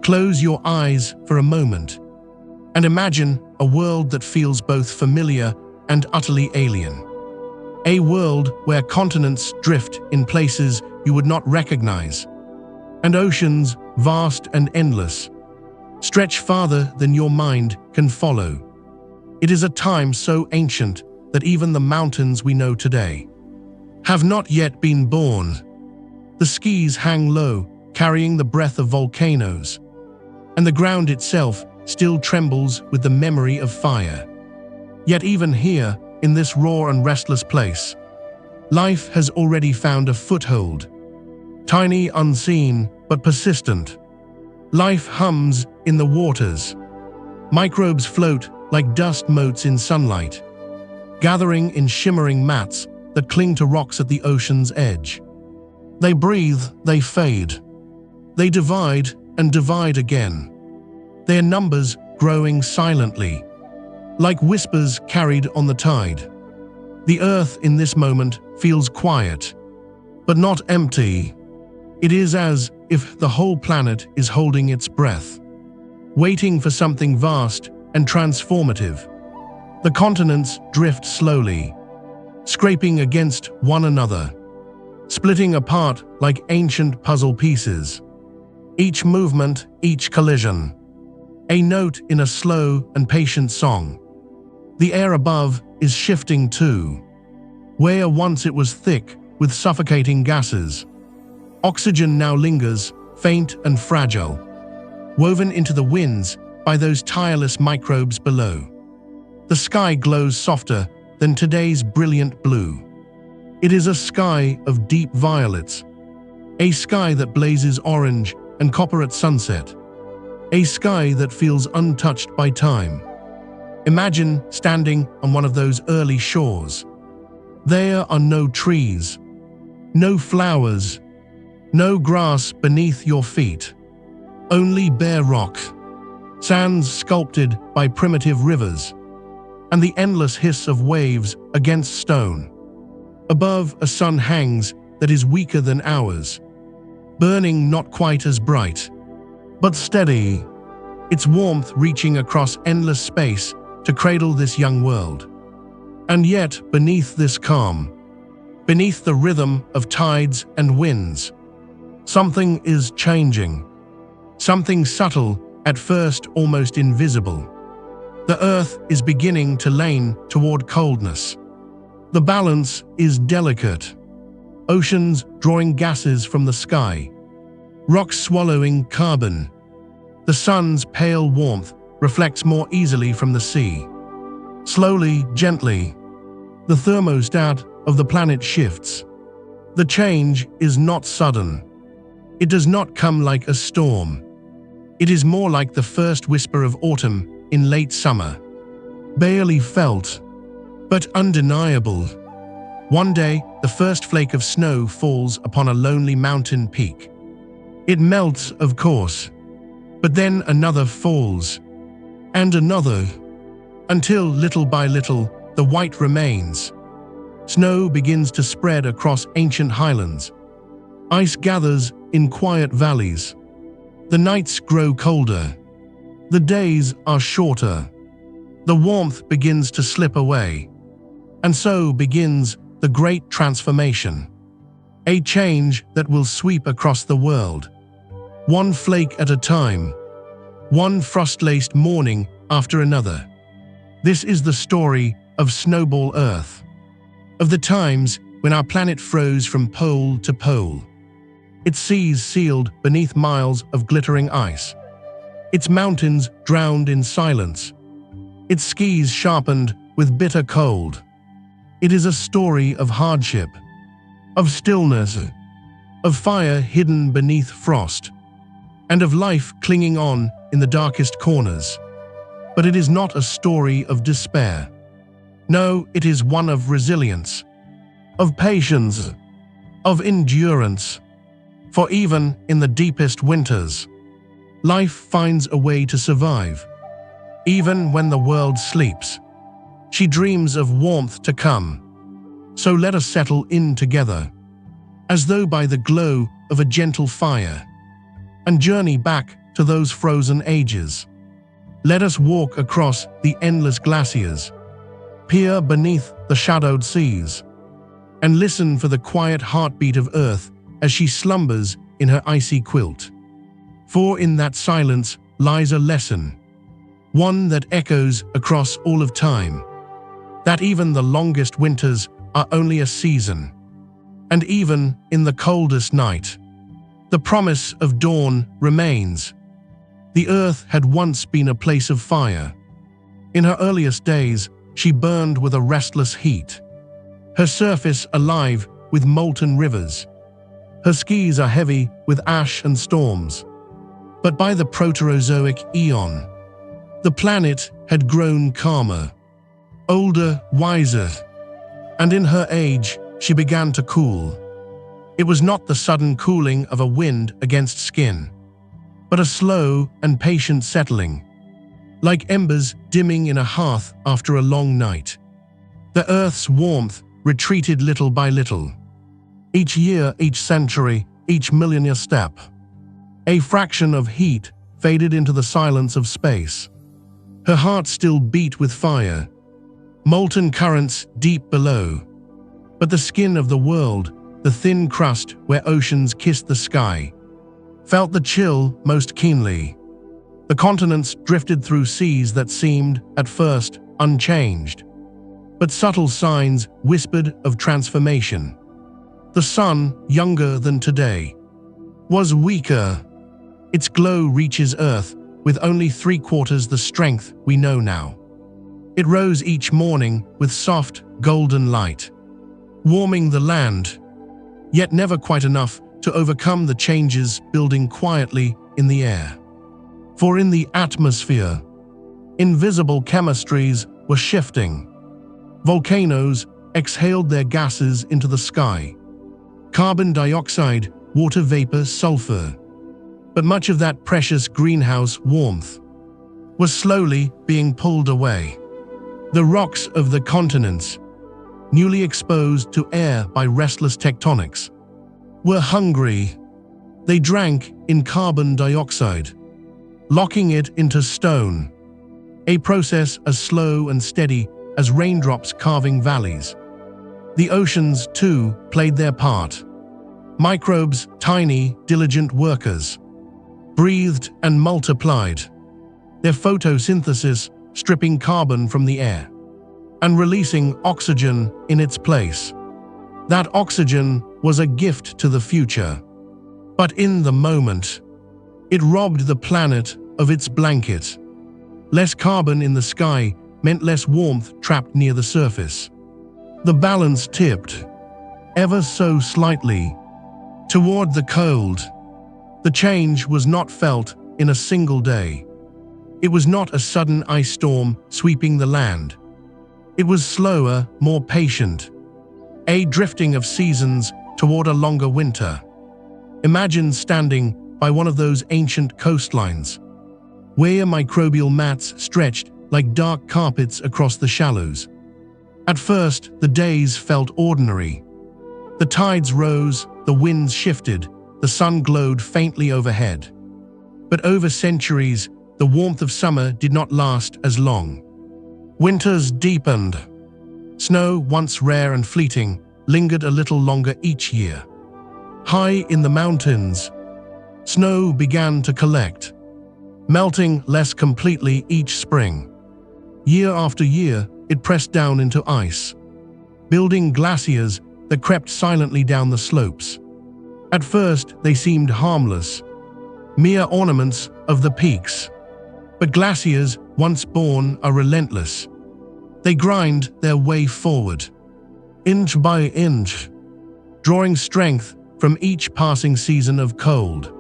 Close your eyes for a moment and imagine a world that feels both familiar and utterly alien. A world where continents drift in places you would not recognize, and oceans, vast and endless, stretch farther than your mind can follow. It is a time so ancient that even the mountains we know today have not yet been born. The skies hang low, carrying the breath of volcanoes, and the ground itself still trembles with the memory of fire. Yet even here, in this raw and restless place, life has already found a foothold. Tiny, unseen, but persistent. Life hums in the waters. Microbes float like dust motes in sunlight, gathering in shimmering mats that cling to rocks at the ocean's edge. They breathe, they fade. They divide and divide again. Their numbers growing silently, like whispers carried on the tide. The earth in this moment feels quiet, but not empty. It is as if the whole planet is holding its breath, waiting for something vast and transformative. The continents drift slowly, scraping against one another, splitting apart like ancient puzzle pieces. Each movement, each collision, a note in a slow and patient song. The air above is shifting too. Where once it was thick with suffocating gases, oxygen now lingers, faint and fragile, woven into the winds by those tireless microbes below. The sky glows softer than today's brilliant blue. It is a sky of deep violets, a sky that blazes orange and copper at sunset, a sky that feels untouched by time. Imagine standing on one of those early shores. There are no trees, no flowers, no grass beneath your feet, only bare rock, sands sculpted by primitive rivers, and the endless hiss of waves against stone. Above, a sun hangs that is weaker than ours, burning not quite as bright, but steady, its warmth reaching across endless space to cradle this young world. And yet, beneath this calm, beneath the rhythm of tides and winds, something is changing. Something subtle, at first almost invisible. The earth is beginning to lean toward coldness. The balance is delicate. Oceans drawing gases from the sky, rocks swallowing carbon. The sun's pale warmth reflects more easily from the sea. Slowly, gently, the thermostat of the planet shifts. The change is not sudden. It does not come like a storm. It is more like the first whisper of autumn in late summer. Barely felt, but undeniable. One day, the first flake of snow falls upon a lonely mountain peak. It melts, of course, but then another falls, and another, until little by little, the white remains. Snow begins to spread across ancient highlands. Ice gathers in quiet valleys. The nights grow colder. The days are shorter. The warmth begins to slip away. And so begins the great transformation. A change that will sweep across the world. One flake at a time. One frost-laced morning after another. This is the story of Snowball Earth. Of the times when our planet froze from pole to pole. Its seas sealed beneath miles of glittering ice. Its mountains drowned in silence. Its skis sharpened with bitter cold. It is a story of hardship, of stillness, of fire hidden beneath frost, and of life clinging on in the darkest corners. But it is not a story of despair. No, it is one of resilience, of patience, of endurance. For even in the deepest winters, life finds a way to survive. Even when the world sleeps, she dreams of warmth to come. So let us settle in together, as though by the glow of a gentle fire, and journey back to those frozen ages. Let us walk across the endless glaciers, peer beneath the shadowed seas, and listen for the quiet heartbeat of Earth as she slumbers in her icy quilt. For in that silence lies a lesson, one that echoes across all of time, that even the longest winters are only a season, and even in the coldest night, the promise of dawn remains. The Earth had once been a place of fire. In her earliest days, she burned with a restless heat, her surface alive with molten rivers. Her skies are heavy with ash and storms. But by the Proterozoic eon, the planet had grown calmer, older, wiser, and in her age, she began to cool. It was not the sudden cooling of a wind against skin, but a slow and patient settling, like embers dimming in a hearth after a long night. The Earth's warmth retreated little by little. Each year, each century, each millennial step, a fraction of heat faded into the silence of space. Her heart still beat with fire, molten currents deep below. But the skin of the world, the thin crust where oceans kissed the sky, felt the chill most keenly. The continents drifted through seas that seemed, at first, unchanged. But subtle signs whispered of transformation. The sun, younger than today, was weaker. Its glow reaches Earth with only 3/4 the strength we know now. It rose each morning with soft, golden light, warming the land, yet never quite enough to overcome the changes building quietly in the air. For in the atmosphere, invisible chemistries were shifting. Volcanoes exhaled their gases into the sky. Carbon dioxide, water vapor, sulfur. But much of that precious greenhouse warmth was slowly being pulled away. The rocks of the continents, newly exposed to air by restless tectonics, were hungry. They drank in carbon dioxide, locking it into stone, a process as slow and steady as raindrops carving valleys. The oceans, too, played their part. Microbes, tiny, diligent workers, breathed and multiplied, their photosynthesis stripping carbon from the air and releasing oxygen in its place. That oxygen was a gift to the future. But in the moment, it robbed the planet of its blanket. Less carbon in the sky meant less warmth trapped near the surface. The balance tipped, ever so slightly, toward the cold. The change was not felt in a single day. It was not a sudden ice storm sweeping the land. It was slower, more patient, a drifting of seasons toward a longer winter. Imagine standing by one of those ancient coastlines, where microbial mats stretched like dark carpets across the shallows. At first, the days felt ordinary. The tides rose, the winds shifted, the sun glowed faintly overhead. But over centuries, the warmth of summer did not last as long. Winters deepened. Snow, once rare and fleeting, lingered a little longer each year. High in the mountains, snow began to collect, melting less completely each spring. Year after year, it pressed down into ice, building glaciers that crept silently down the slopes. At first, they seemed harmless, mere ornaments of the peaks. But glaciers, once born, are relentless. They grind their way forward, inch by inch, drawing strength from each passing season of cold.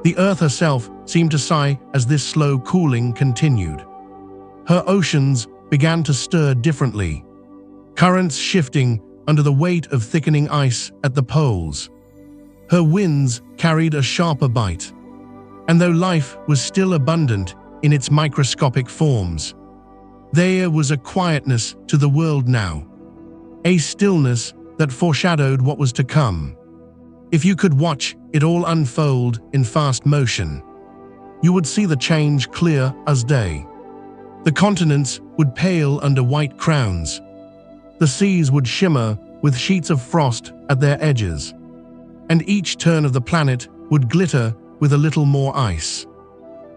The Earth herself seemed to sigh as this slow cooling continued. Her oceans began to stir differently, currents shifting under the weight of thickening ice at the poles. Her winds carried a sharper bite, and though life was still abundant in its microscopic forms, there was a quietness to the world now, a stillness that foreshadowed what was to come. If you could watch it all unfold in fast motion, you would see the change clear as day. The continents would pale under white crowns. The seas would shimmer with sheets of frost at their edges. And each turn of the planet would glitter with a little more ice.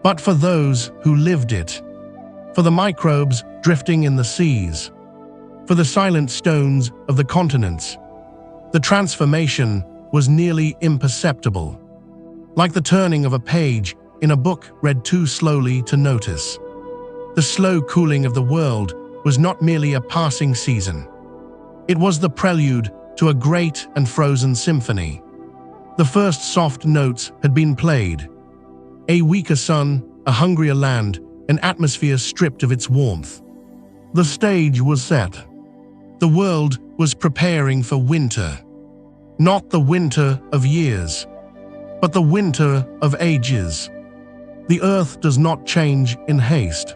But for those who lived it, for the microbes drifting in the seas, for the silent stones of the continents, the transformation was nearly imperceptible, like the turning of a page in a book read too slowly to notice. The slow cooling of the world was not merely a passing season. It was the prelude to a great and frozen symphony. The first soft notes had been played. A weaker sun, a hungrier land, an atmosphere stripped of its warmth. The stage was set. The world was preparing for winter. Not the winter of years, but the winter of ages. The earth does not change in haste.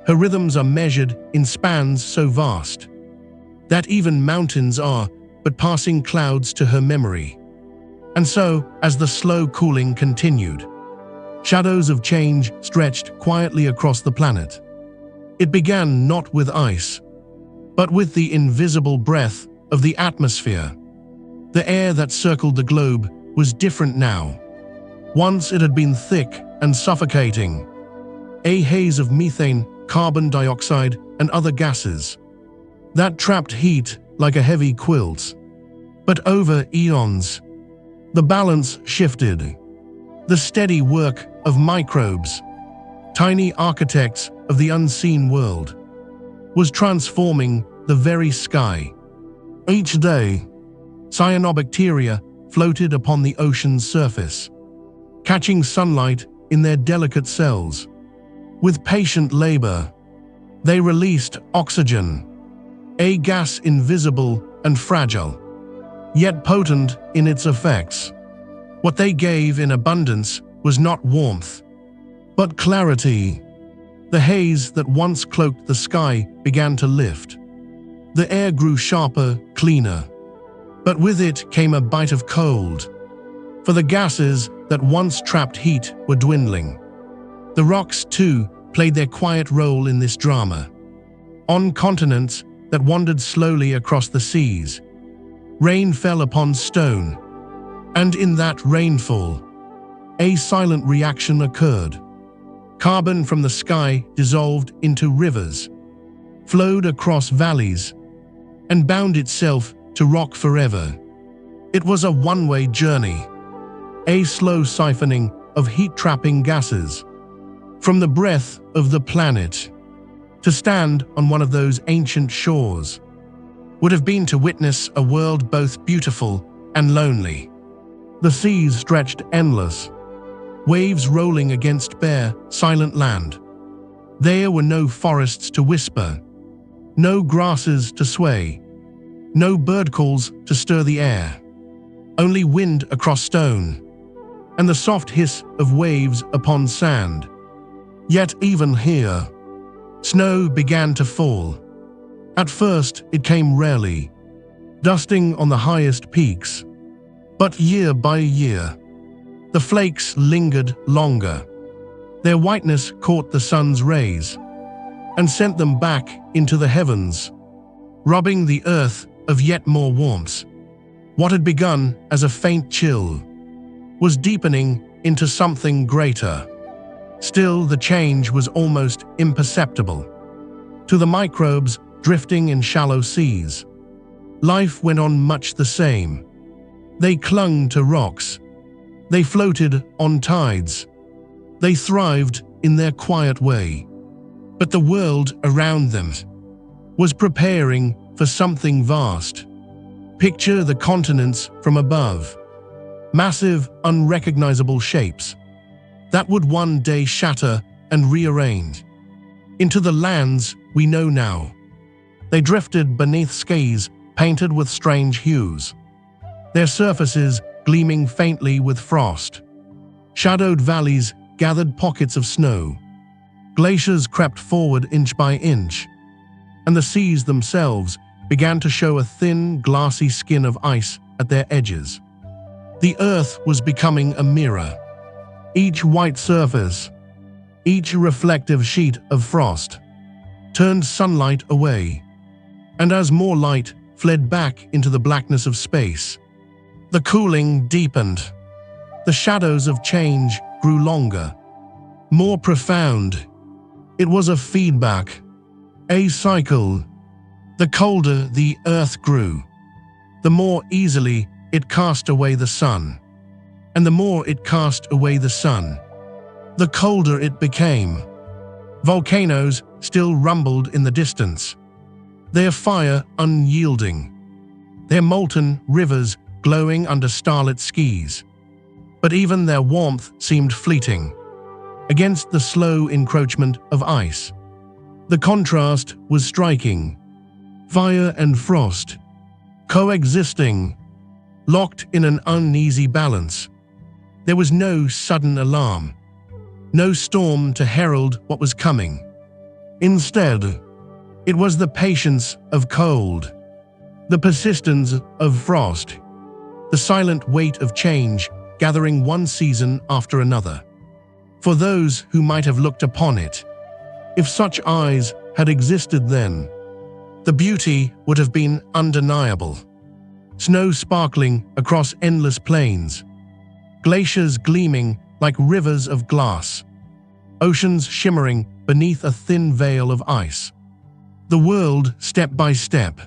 Her rhythms are measured in spans so vast that even mountains are but passing clouds to her memory. And so, as the slow cooling continued, shadows of change stretched quietly across the planet. It began not with ice, but with the invisible breath of the atmosphere. The air that circled the globe was different now. Once it had been thick and suffocating, a haze of methane, carbon dioxide, and other gases that trapped heat like a heavy quilt. But over eons, the balance shifted. The steady work of microbes, tiny architects of the unseen world, was transforming the very sky. Each day, cyanobacteria floated upon the ocean's surface, catching sunlight in their delicate cells. With patient labor, they released oxygen, a gas invisible and fragile, yet potent in its effects. What they gave in abundance was not warmth, but clarity. The haze that once cloaked the sky began to lift. The air grew sharper, cleaner, but with it came a bite of cold, for the gases that once trapped heat were dwindling. The rocks, too, played their quiet role in this drama. On continents that wandered slowly across the seas, rain fell upon stone, and in that rainfall, a silent reaction occurred. Carbon from the sky dissolved into rivers, flowed across valleys, and bound itself to rock forever. It was a one-way journey, a slow siphoning of heat-trapping gases from the breath of the planet. To stand on one of those ancient shores would have been to witness a world both beautiful and lonely. The seas stretched endless, waves rolling against bare, silent land. There were no forests to whisper, no grasses to sway, no bird calls to stir the air, only wind across stone, and the soft hiss of waves upon sand. Yet even here, snow began to fall. At first, it came rarely, dusting on the highest peaks. But year by year, the flakes lingered longer. Their whiteness caught the sun's rays and sent them back into the heavens, robbing the earth of yet more warmth. What had begun as a faint chill was deepening into something greater. Still, the change was almost imperceptible. To the microbes drifting in shallow seas, life went on much the same. They clung to rocks. They floated on tides. They thrived in their quiet way. But the world around them was preparing for something vast. Picture the continents from above. Massive, unrecognizable shapes that would one day shatter and rearrange into the lands we know now. They drifted beneath skies painted with strange hues, their surfaces gleaming faintly with frost. Shadowed valleys gathered pockets of snow. Glaciers crept forward inch by inch, and the seas themselves began to show a thin, glassy skin of ice at their edges. The earth was becoming a mirror, Each white surface, each reflective sheet of frost, turned sunlight away, and as more light fled back into the blackness of space, the cooling deepened. The shadows of change grew longer, more profound. It was a feedback, a cycle. The colder the earth grew, the more easily it cast away the sun. And the more it cast away the sun, the colder it became. Volcanoes still rumbled in the distance, their fire unyielding, their molten rivers glowing under starlit skies. But even their warmth seemed fleeting against the slow encroachment of ice. The contrast was striking. Fire and frost, coexisting, locked in an uneasy balance. There was no sudden alarm, no storm to herald what was coming. Instead, it was the patience of cold, the persistence of frost, the silent weight of change gathering one season after another. For those who might have looked upon it, if such eyes had existed then, the beauty would have been undeniable. Snow sparkling across endless plains, glaciers gleaming like rivers of glass, oceans shimmering beneath a thin veil of ice. The world, step by step,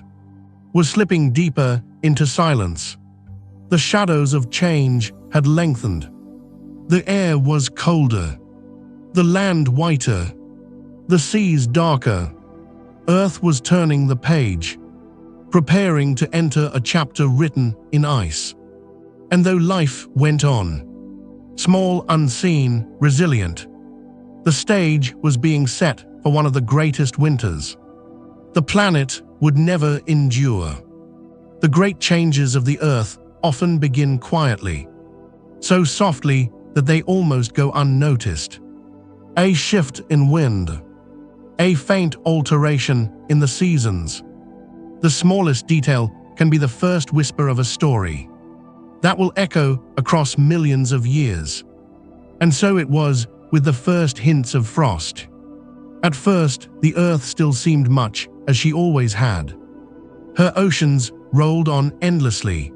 was slipping deeper into silence. The shadows of change had lengthened. The air was colder, the land whiter, the seas darker. Earth was turning the page, preparing to enter a chapter written in ice. And though life went on, small, unseen, resilient, the stage was being set for one of the greatest winters. The planet would never endure. The great changes of the Earth often begin quietly, so softly that they almost go unnoticed. A shift in wind, a faint alteration in the seasons. The smallest detail can be the first whisper of a story that will echo across millions of years. And so it was with the first hints of frost. At first, the Earth still seemed much as she always had. Her oceans rolled on endlessly,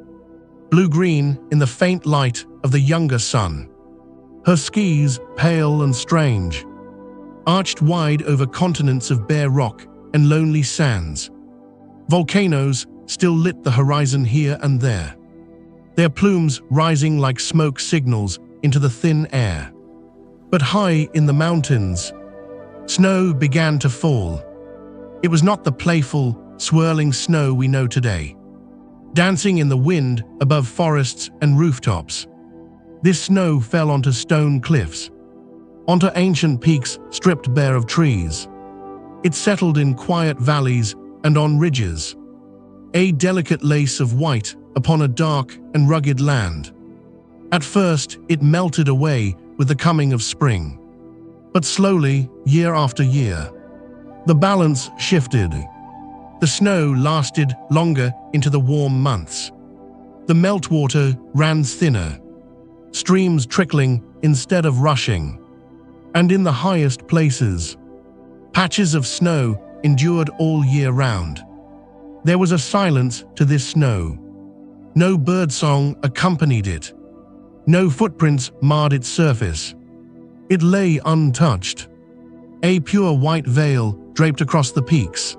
blue-green in the faint light of the younger sun. Her skies, pale and strange, arched wide over continents of bare rock and lonely sands. Volcanoes still lit the horizon here and there, their plumes rising like smoke signals into the thin air. But high in the mountains, snow began to fall. It was not the playful, swirling snow we know today, dancing in the wind above forests and rooftops. This snow fell onto stone cliffs, onto ancient peaks stripped bare of trees. It settled in quiet valleys and on ridges, a delicate lace of white upon a dark and rugged land. At first, it melted away with the coming of spring. But slowly, year after year, the balance shifted. The snow lasted longer into the warm months. The meltwater ran thinner, streams trickling instead of rushing. And in the highest places, patches of snow endured all year round. There was a silence to this snow. No birdsong accompanied it. No footprints marred its surface. It lay untouched, a pure white veil draped across the peaks.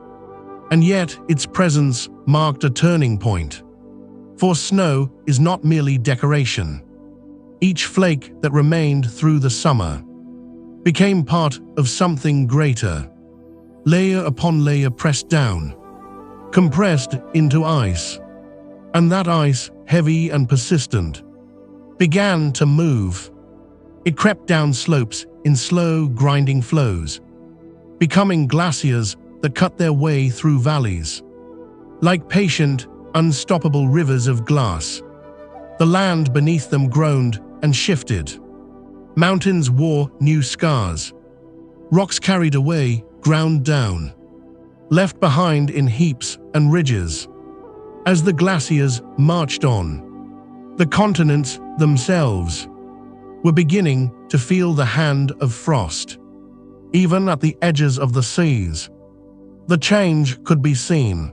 And yet its presence marked a turning point. For snow is not merely decoration. Each flake that remained through the summer became part of something greater, layer upon layer pressed down, compressed into ice. And that ice, heavy and persistent, began to move. It crept down slopes in slow, grinding flows, becoming glaciers that cut their way through valleys. Like patient, unstoppable rivers of glass, the land beneath them groaned and shifted. Mountains wore new scars. Rocks carried away, ground down, left behind in heaps and ridges. As the glaciers marched on, the continents themselves were beginning to feel the hand of frost. Even at the edges of the seas, the change could be seen.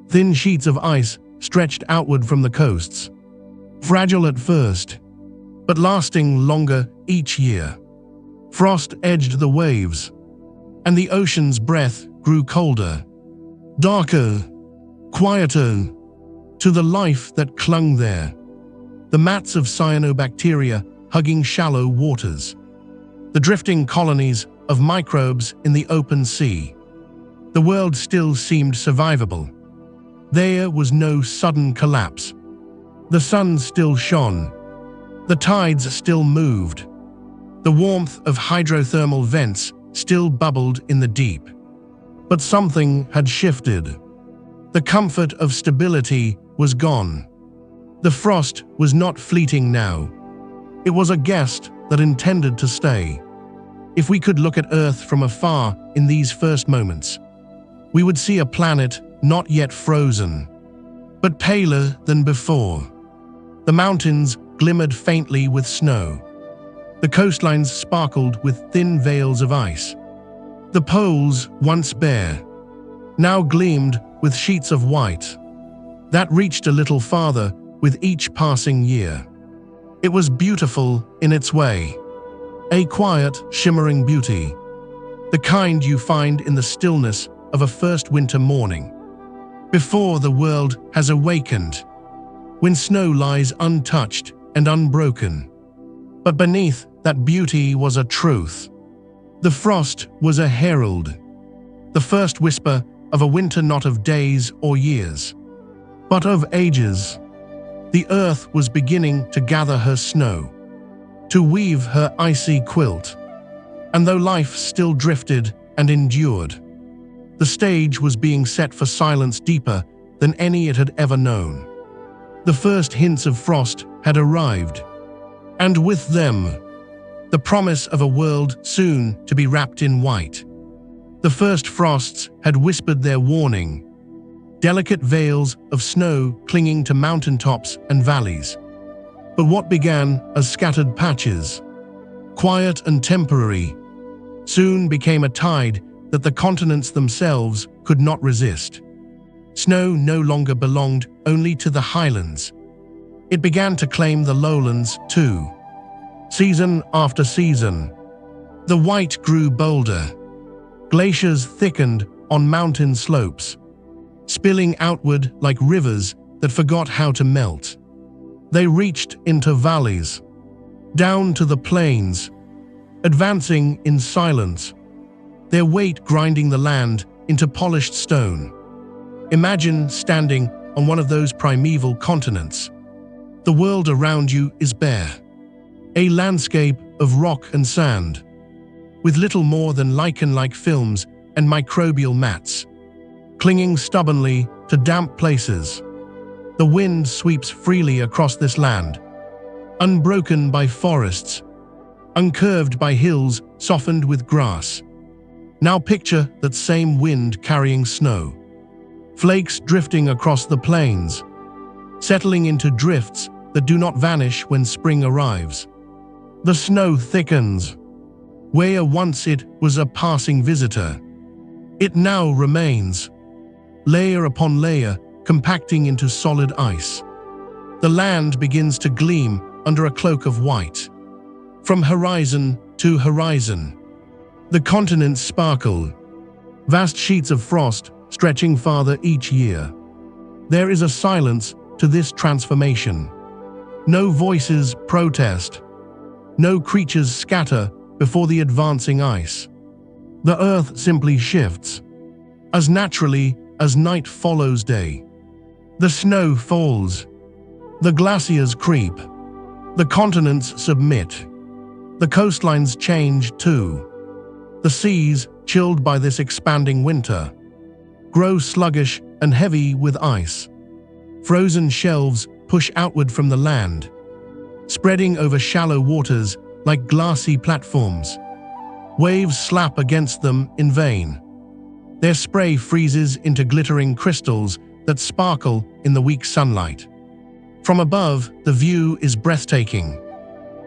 Thin sheets of ice stretched outward from the coasts, fragile at first, but lasting longer each year. Frost edged the waves, and the ocean's breath grew colder, darker, quieter, to the life that clung there. The mats of cyanobacteria hugging shallow waters, the drifting colonies of microbes in the open sea. The world still seemed survivable. There was no sudden collapse. The sun still shone. The tides still moved. The warmth of hydrothermal vents still bubbled in the deep. But something had shifted. The comfort of stability was gone. The frost was not fleeting now. It was a guest that intended to stay. If we could look at Earth from afar in these first moments, we would see a planet not yet frozen, but paler than before. The mountains glimmered faintly with snow. The coastlines sparkled with thin veils of ice. The poles, once bare, now gleamed with sheets of white that reached a little farther with each passing year. It was beautiful in its way, a quiet, shimmering beauty, the kind you find in the stillness of a first winter morning, before the world has awakened, when snow lies untouched and unbroken. But beneath that beauty was a truth. The frost was a herald, the first whisper of a winter not of days or years, but of ages. The earth was beginning to gather her snow, to weave her icy quilt, and though life still drifted and endured, the stage was being set for silence deeper than any it had ever known. The first hints of frost had arrived, and with them, the promise of a world soon to be wrapped in white. The first frosts had whispered their warning, delicate veils of snow clinging to mountaintops and valleys. But what began as scattered patches, quiet and temporary, soon became a tide that the continents themselves could not resist. Snow no longer belonged only to the highlands. It began to claim the lowlands too. Season after season, the white grew bolder. Glaciers thickened on mountain slopes, spilling outward like rivers that forgot how to melt. They reached into valleys, down to the plains, advancing in silence, their weight grinding the land into polished stone. Imagine standing on one of those primeval continents. The world around you is bare, a landscape of rock and sand, with little more than lichen-like films and microbial mats, clinging stubbornly to damp places. The wind sweeps freely across this land, unbroken by forests, uncurved by hills softened with grass. Now picture that same wind carrying snow, flakes drifting across the plains, settling into drifts that do not vanish when spring arrives. The snow thickens. Where once it was a passing visitor, it now remains, layer upon layer, compacting into solid ice. The land begins to gleam under a cloak of white. From horizon to horizon, the continents sparkle, vast sheets of frost stretching farther each year. There is a silence to this transformation. No voices protest, no creatures scatter before the advancing ice. The earth simply shifts, as naturally as night follows day. The snow falls, the glaciers creep, the continents submit. The coastlines change too. The seas, chilled by this expanding winter, grow sluggish and heavy with ice. Frozen shelves push outward from the land, spreading over shallow waters like glassy platforms. Waves slap against them in vain. Their spray freezes into glittering crystals that sparkle in the weak sunlight. From above, the view is breathtaking.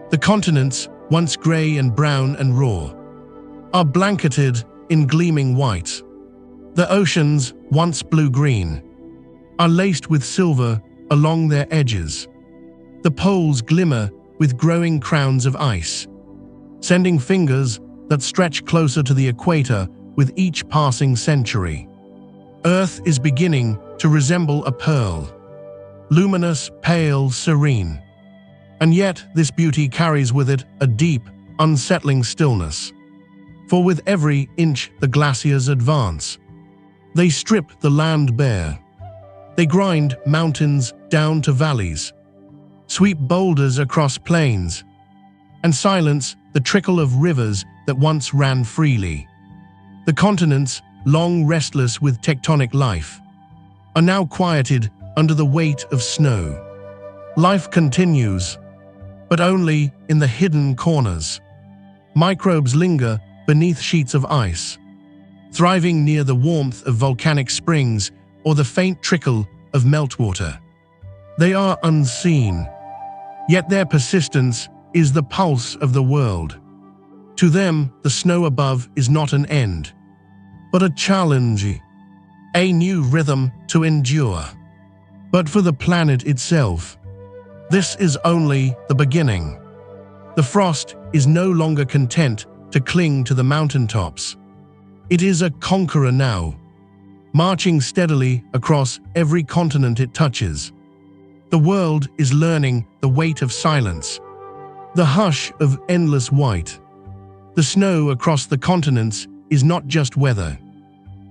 The continents, once grey and brown and raw, are blanketed in gleaming white. The oceans, once blue-green, are laced with silver along their edges. The poles glimmer with growing crowns of ice, sending fingers that stretch closer to the equator with each passing century. Earth is beginning to resemble a pearl, luminous, pale, serene. And yet this beauty carries with it a deep, unsettling stillness. For with every inch the glaciers advance, they strip the land bare. They grind mountains down to valleys, sweep boulders across plains, and silence the trickle of rivers that once ran freely. The continents, long restless with tectonic life, are now quieted under the weight of snow. Life continues, but only in the hidden corners. Microbes linger beneath sheets of ice, thriving near the warmth of volcanic springs or the faint trickle of meltwater. They are unseen, yet their persistence is the pulse of the world. To them, the snow above is not an end, but a challenge, a new rhythm to endure. But for the planet itself, this is only the beginning. The frost is no longer content to cling to the mountaintops. It is a conqueror now, marching steadily across every continent it touches. The world is learning the weight of silence, the hush of endless white. The snow across the continents is not just weather.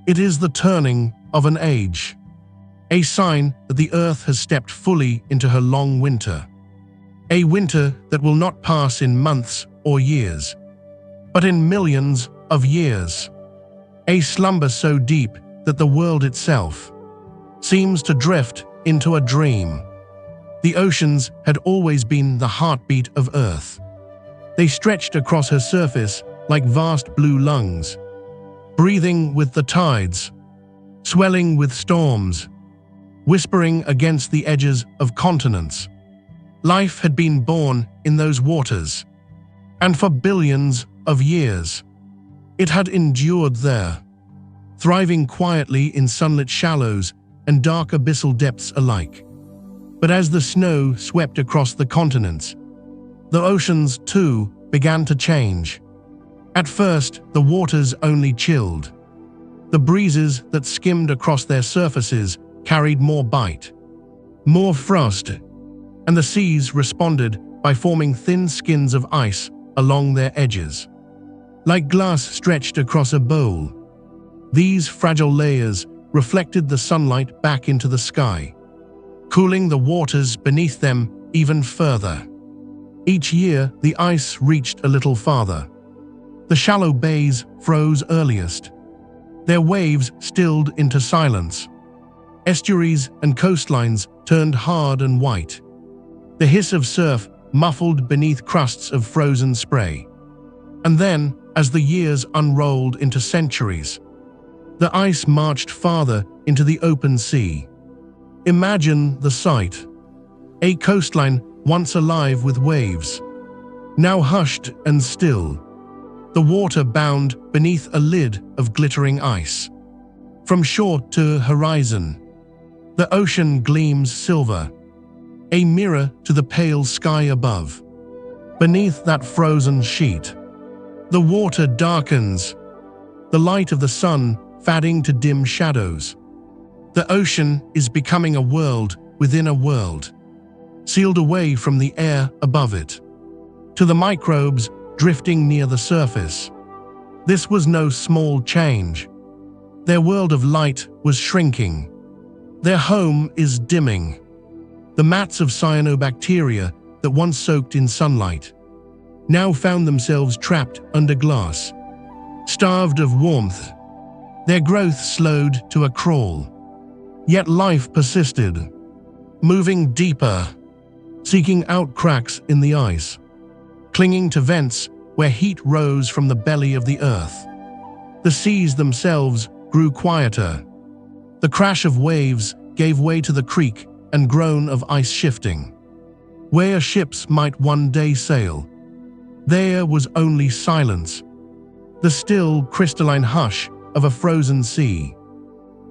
It is the turning of an age, a sign that the Earth has stepped fully into her long winter. A winter that will not pass in months or years, but in millions of years. A slumber so deep that the world itself seems to drift into a dream. The oceans had always been the heartbeat of Earth. They stretched across her surface like vast blue lungs, breathing with the tides, swelling with storms, whispering against the edges of continents. Life had been born in those waters, and for billions of years, it had endured there, thriving quietly in sunlit shallows and dark abyssal depths alike. But as the snow swept across the continents, the oceans too began to change. At first, the waters only chilled. The breezes that skimmed across their surfaces carried more bite, more frost, and the seas responded by forming thin skins of ice along their edges. Like glass stretched across a bowl, these fragile layers reflected the sunlight back into the sky, cooling the waters beneath them even further. Each year, the ice reached a little farther. The shallow bays froze earliest, their waves stilled into silence. Estuaries and coastlines turned hard and white, the hiss of surf muffled beneath crusts of frozen spray. And then, as the years unrolled into centuries, the ice marched farther into the open sea. Imagine the sight. A coastline once alive with waves, now hushed and still, the water bound beneath a lid of glittering ice. From shore to horizon, the ocean gleams silver, a mirror to the pale sky above. Beneath that frozen sheet, the water darkens, the light of the sun fading to dim shadows. The ocean is becoming a world within a world, sealed away from the air above it. To the microbes drifting near the surface, this was no small change. Their world of light was shrinking. Their home is dimming. The mats of cyanobacteria that once soaked in sunlight now found themselves trapped under glass, starved of warmth. Their growth slowed to a crawl. Yet life persisted, moving deeper, seeking out cracks in the ice, clinging to vents where heat rose from the belly of the earth. The seas themselves grew quieter. The crash of waves gave way to the creak and groan of ice shifting. where ships might one day sail. There was only silence, the still crystalline hush of a frozen sea.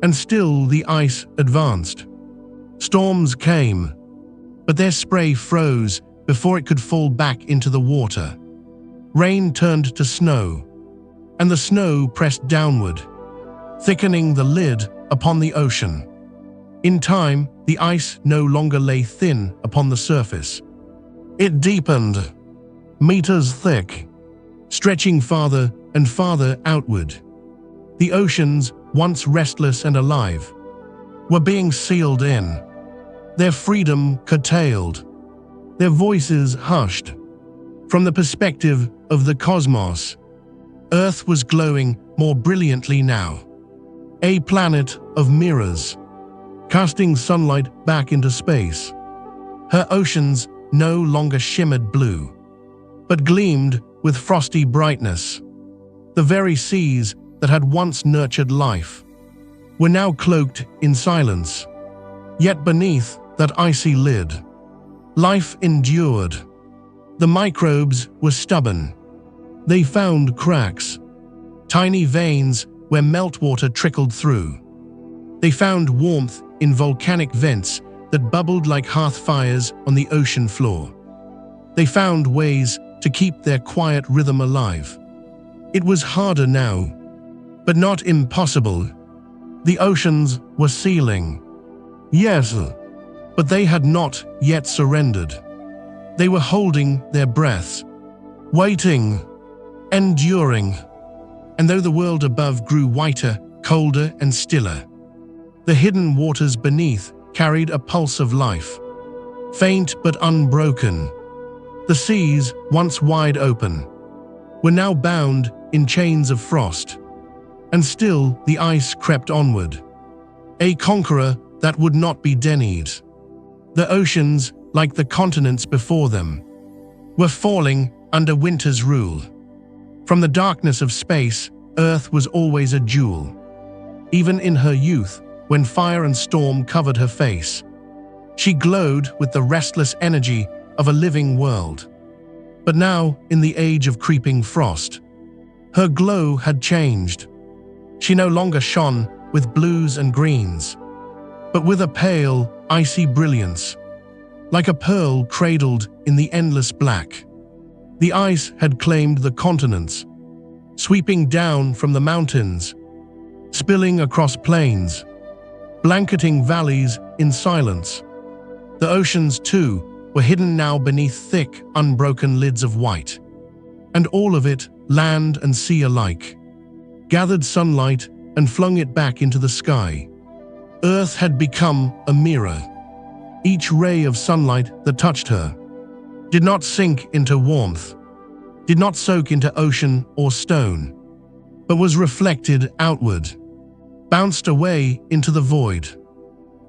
And still the ice advanced. Storms came, but their spray froze before it could fall back into the water. Rain turned to snow, and the snow pressed downward, thickening the lid upon the ocean. In time, the ice no longer lay thin upon the surface. It deepened, meters thick, stretching farther and farther outward. The oceans, once restless and alive, were being sealed in, their freedom curtailed, their voices hushed. From the perspective of the cosmos, Earth was glowing more brilliantly now, a planet of mirrors, casting sunlight back into space. Her oceans no longer shimmered blue, but gleamed with frosty brightness. The very seas that had once nurtured life were now cloaked in silence. Yet beneath that icy lid, life endured. The microbes were stubborn. They found cracks, tiny veins where meltwater trickled through. They found warmth in volcanic vents that bubbled like hearth fires on the ocean floor. They found ways to keep their quiet rhythm alive. It was harder now, but not impossible. The oceans were sealing. Yes, but they had not yet surrendered. They were holding their breaths, waiting, enduring. And though the world above grew whiter, colder, and stiller, the hidden waters beneath carried a pulse of life, faint but unbroken. The seas, once wide open, were now bound in chains of frost. And still the ice crept onward, a conqueror that would not be denied. The oceans, like the continents before them, were falling under winter's rule. From the darkness of space, Earth was always a jewel. Even in her youth, when fire and storm covered her face, she glowed with the restless energy of a living world. But now, in the age of creeping frost, her glow had changed. She no longer shone with blues and greens, but with a pale, icy brilliance, like a pearl cradled in the endless black. The ice had claimed the continents, sweeping down from the mountains, spilling across plains, blanketing valleys in silence. The oceans, too, were hidden now beneath thick, unbroken lids of white. And all of it, land and sea alike, gathered sunlight and flung it back into the sky. Earth had become a mirror. Each ray of sunlight that touched her did not sink into warmth, did not soak into ocean or stone, but was reflected outward, bounced away into the void.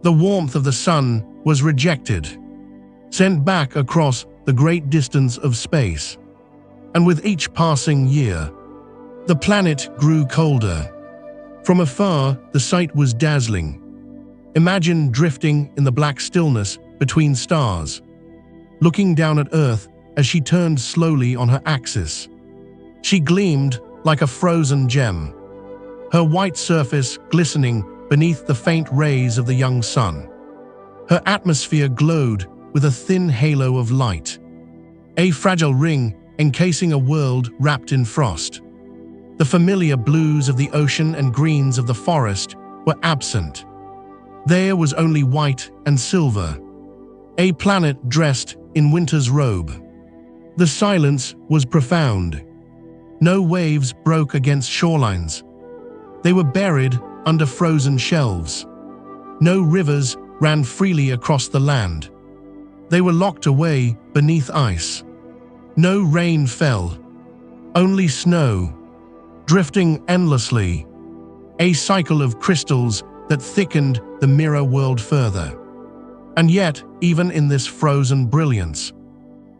The warmth of the sun was rejected, sent back across the great distance of space. And with each passing year, the planet grew colder. From afar, the sight was dazzling. Imagine drifting in the black stillness between stars, looking down at Earth as she turned slowly on her axis. She gleamed like a frozen gem, her white surface glistening beneath the faint rays of the young sun. Her atmosphere glowed with a thin halo of light, a fragile ring encasing a world wrapped in frost. The familiar blues of the ocean and greens of the forest were absent. There was only white and silver, a planet dressed in winter's robe. The silence was profound. No waves broke against shorelines. They were buried under frozen shelves. No rivers ran freely across the land. They were locked away beneath ice. No rain fell, only snow, drifting endlessly, a cycle of crystals that thickened the mirror world further. And yet, even in this frozen brilliance,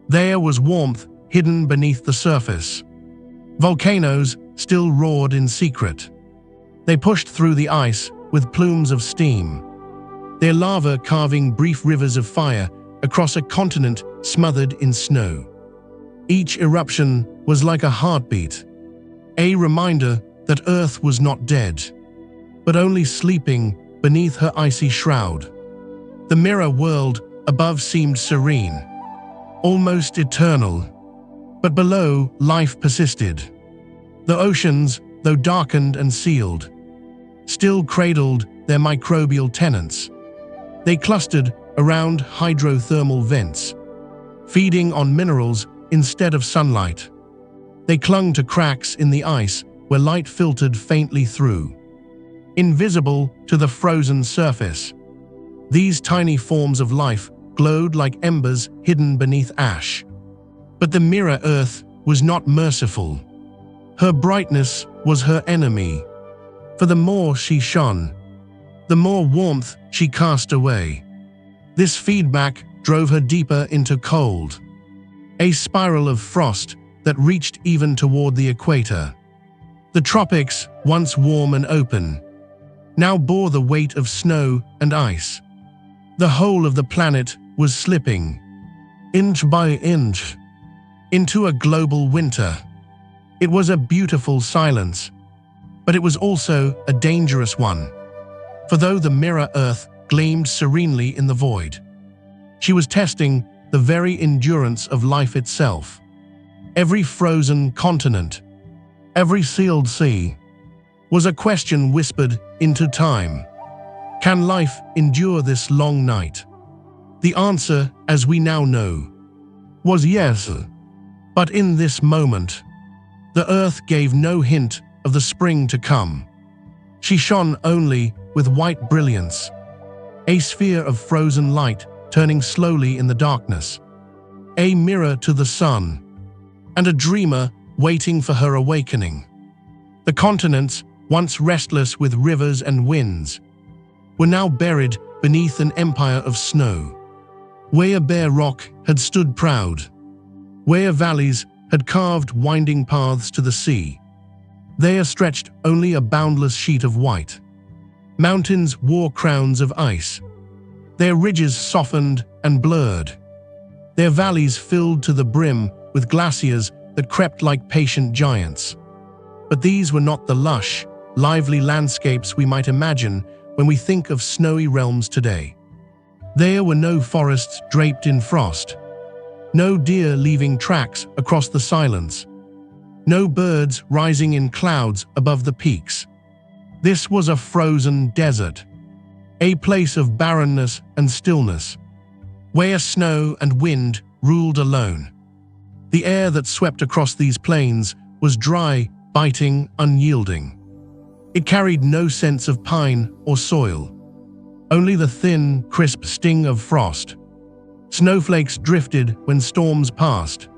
there was warmth hidden beneath the surface. Volcanoes still roared in secret. They pushed through the ice with plumes of steam, their lava carving brief rivers of fire across a continent smothered in snow. Each eruption was like a heartbeat, a reminder that Earth was not dead, but only sleeping beneath her icy shroud. The mirror world above seemed serene, almost eternal, but below life persisted. The oceans, though darkened and sealed, still cradled their microbial tenants. They clustered around hydrothermal vents, feeding on minerals instead of sunlight. They clung to cracks in the ice where light filtered faintly through. Invisible to the frozen surface, these tiny forms of life glowed like embers hidden beneath ash. But the mirror Earth was not merciful. Her brightness was her enemy. For the more she shone, the more warmth she cast away. This feedback drove her deeper into cold, a spiral of frost that reached even toward the equator. The tropics, once warm and open, now bore the weight of snow and ice. The whole of the planet was slipping, inch by inch, into a global winter. It was a beautiful silence, but it was also a dangerous one. For though the mirror Earth gleamed serenely in the void, she was testing the very endurance of life itself. Every frozen continent, every sealed sea, was a question whispered into time. Can life endure this long night? The answer, as we now know, was yes. But in this moment, the Earth gave no hint of the spring to come. She shone only with white brilliance, a sphere of frozen light turning slowly in the darkness, a mirror to the sun, and a dreamer waiting for her awakening. The continents, once restless with rivers and winds, were now buried beneath an empire of snow. Where bare rock had stood proud, where valleys had carved winding paths to the sea, there stretched only a boundless sheet of white. Mountains wore crowns of ice, their ridges softened and blurred, their valleys filled to the brim with glaciers that crept like patient giants. But these were not the lush, lively landscapes we might imagine when we think of snowy realms today. There were no forests draped in frost, no deer leaving tracks across the silence, no birds rising in clouds above the peaks. This was a frozen desert, a place of barrenness and stillness, where snow and wind ruled alone. The air that swept across these plains was dry, biting, unyielding. It carried no sense of pine or soil, only the thin, crisp sting of frost. Snowflakes drifted when storms passed,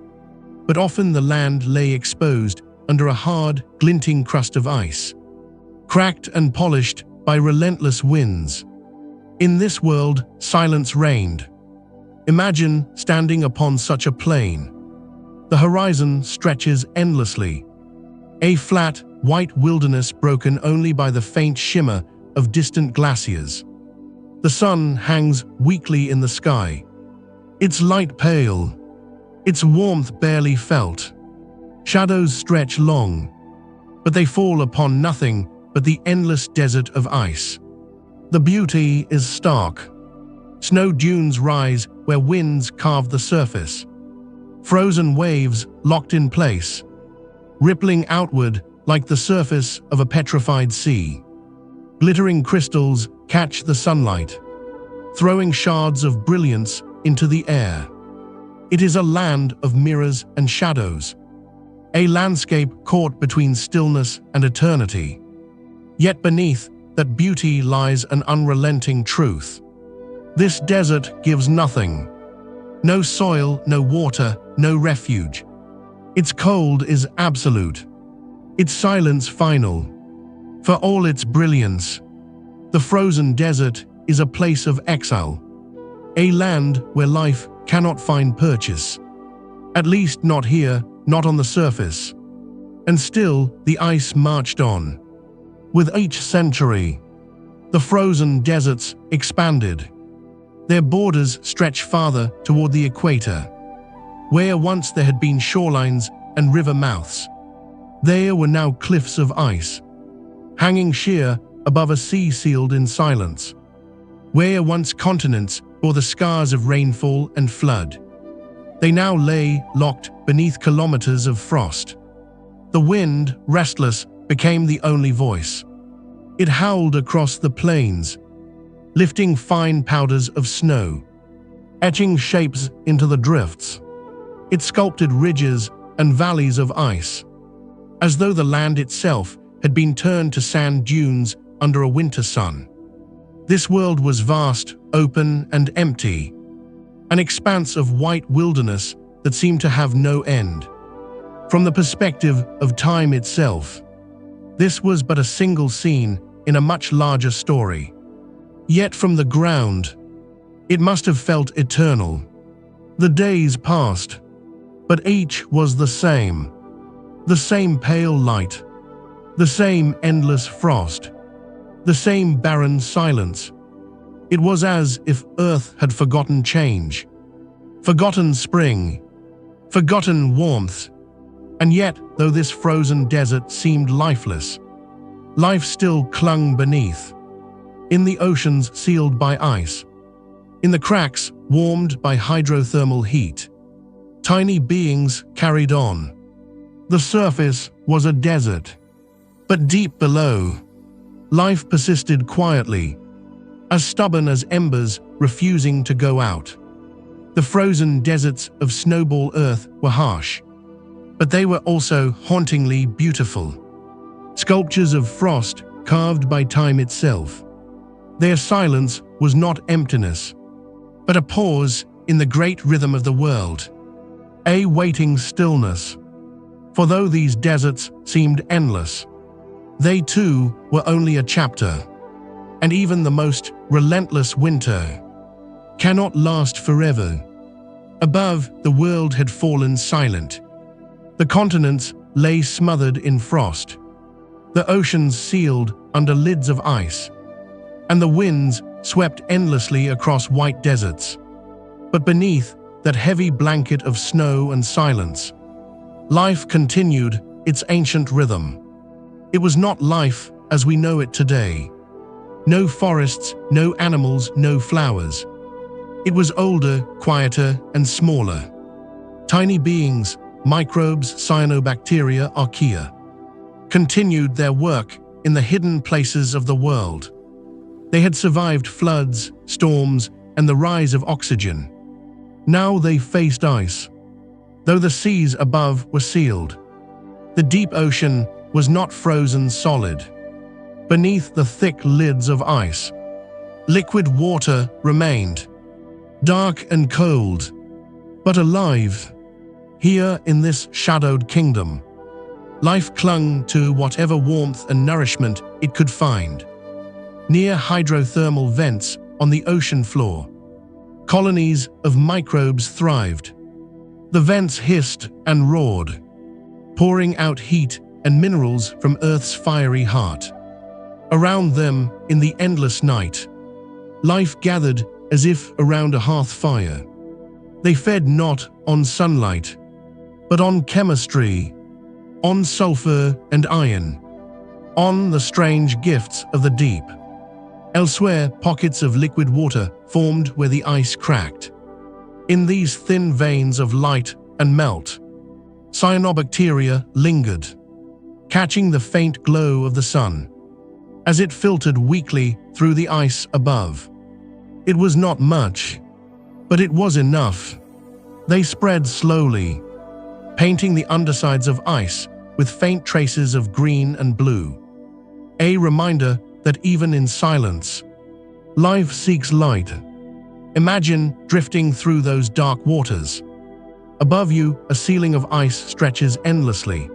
but often the land lay exposed under a hard, glinting crust of ice, cracked and polished by relentless winds. In this world, silence reigned. Imagine standing upon such a plain. The horizon stretches endlessly, a flat, white wilderness broken only by the faint shimmer of distant glaciers. The sun hangs weakly in the sky, its light pale, its warmth barely felt. Shadows stretch long, but they fall upon nothing but the endless desert of ice. The beauty is stark. Snow dunes rise where winds carve the surface. Frozen waves locked in place, rippling outward like the surface of a petrified sea. Glittering crystals catch the sunlight, throwing shards of brilliance into the air. It is a land of mirrors and shadows, a landscape caught between stillness and eternity. Yet beneath that beauty lies an unrelenting truth. This desert gives nothing. No soil, no water, no refuge. Its cold is absolute, its silence final. For all its brilliance, the frozen desert is a place of exile, a land where life cannot find purchase. At least not here, not on the surface. And still, the ice marched on. With each century, the frozen deserts expanded. Their borders stretched farther toward the equator, Where once there had been shorelines and river mouths, there were now cliffs of ice, hanging sheer above a sea sealed in silence. Where once continents bore the scars of rainfall and flood, they now lay locked beneath kilometers of frost. The wind, restless, became the only voice. It howled across the plains, lifting fine powders of snow, etching shapes into the drifts. It sculpted ridges and valleys of ice, as though the land itself had been turned to sand dunes under a winter sun. This world was vast, open, and empty, an expanse of white wilderness that seemed to have no end. From the perspective of time itself, this was but a single scene in a much larger story. Yet from the ground, it must have felt eternal. The days passed, but each was the same pale light, the same endless frost, the same barren silence. It was as if Earth had forgotten change, forgotten spring, forgotten warmth. And yet, though this frozen desert seemed lifeless, life still clung beneath. In the oceans sealed by ice, in the cracks warmed by hydrothermal heat, tiny beings carried on. The surface was a desert, but deep below, life persisted quietly, as stubborn as embers refusing to go out. The frozen deserts of Snowball Earth were harsh, but they were also hauntingly beautiful. Sculptures of frost carved by time itself. Their silence was not emptiness, but a pause in the great rhythm of the world, a waiting stillness. For though these deserts seemed endless, they too were only a chapter, and even the most relentless winter cannot last forever. Above, the world had fallen silent. The continents lay smothered in frost, the oceans sealed under lids of ice, and the winds swept endlessly across white deserts. But beneath that heavy blanket of snow and silence, life continued its ancient rhythm. It was not life as we know it today. No forests, no animals, no flowers. It was older, quieter, and smaller. Tiny beings, microbes, cyanobacteria, archaea, continued their work in the hidden places of the world. They had survived floods, storms, and the rise of oxygen. Now they faced ice. Though the seas above were sealed, the deep ocean was not frozen solid. Beneath the thick lids of ice, liquid water remained, dark and cold, but alive. Here in this shadowed kingdom, life clung to whatever warmth and nourishment it could find. Near hydrothermal vents on the ocean floor, colonies of microbes thrived. The vents hissed and roared, pouring out heat and minerals from Earth's fiery heart. Around them, in the endless night, life gathered as if around a hearth fire. They fed not on sunlight, but on chemistry, on sulfur and iron, on the strange gifts of the deep. Elsewhere, pockets of liquid water formed where the ice cracked. In these thin veins of light and melt, cyanobacteria lingered, catching the faint glow of the sun as it filtered weakly through the ice above. It was not much, but it was enough. They spread slowly, painting the undersides of ice with faint traces of green and blue. A reminder that even in silence, life seeks light. Imagine drifting through those dark waters. Above you, a ceiling of ice stretches endlessly,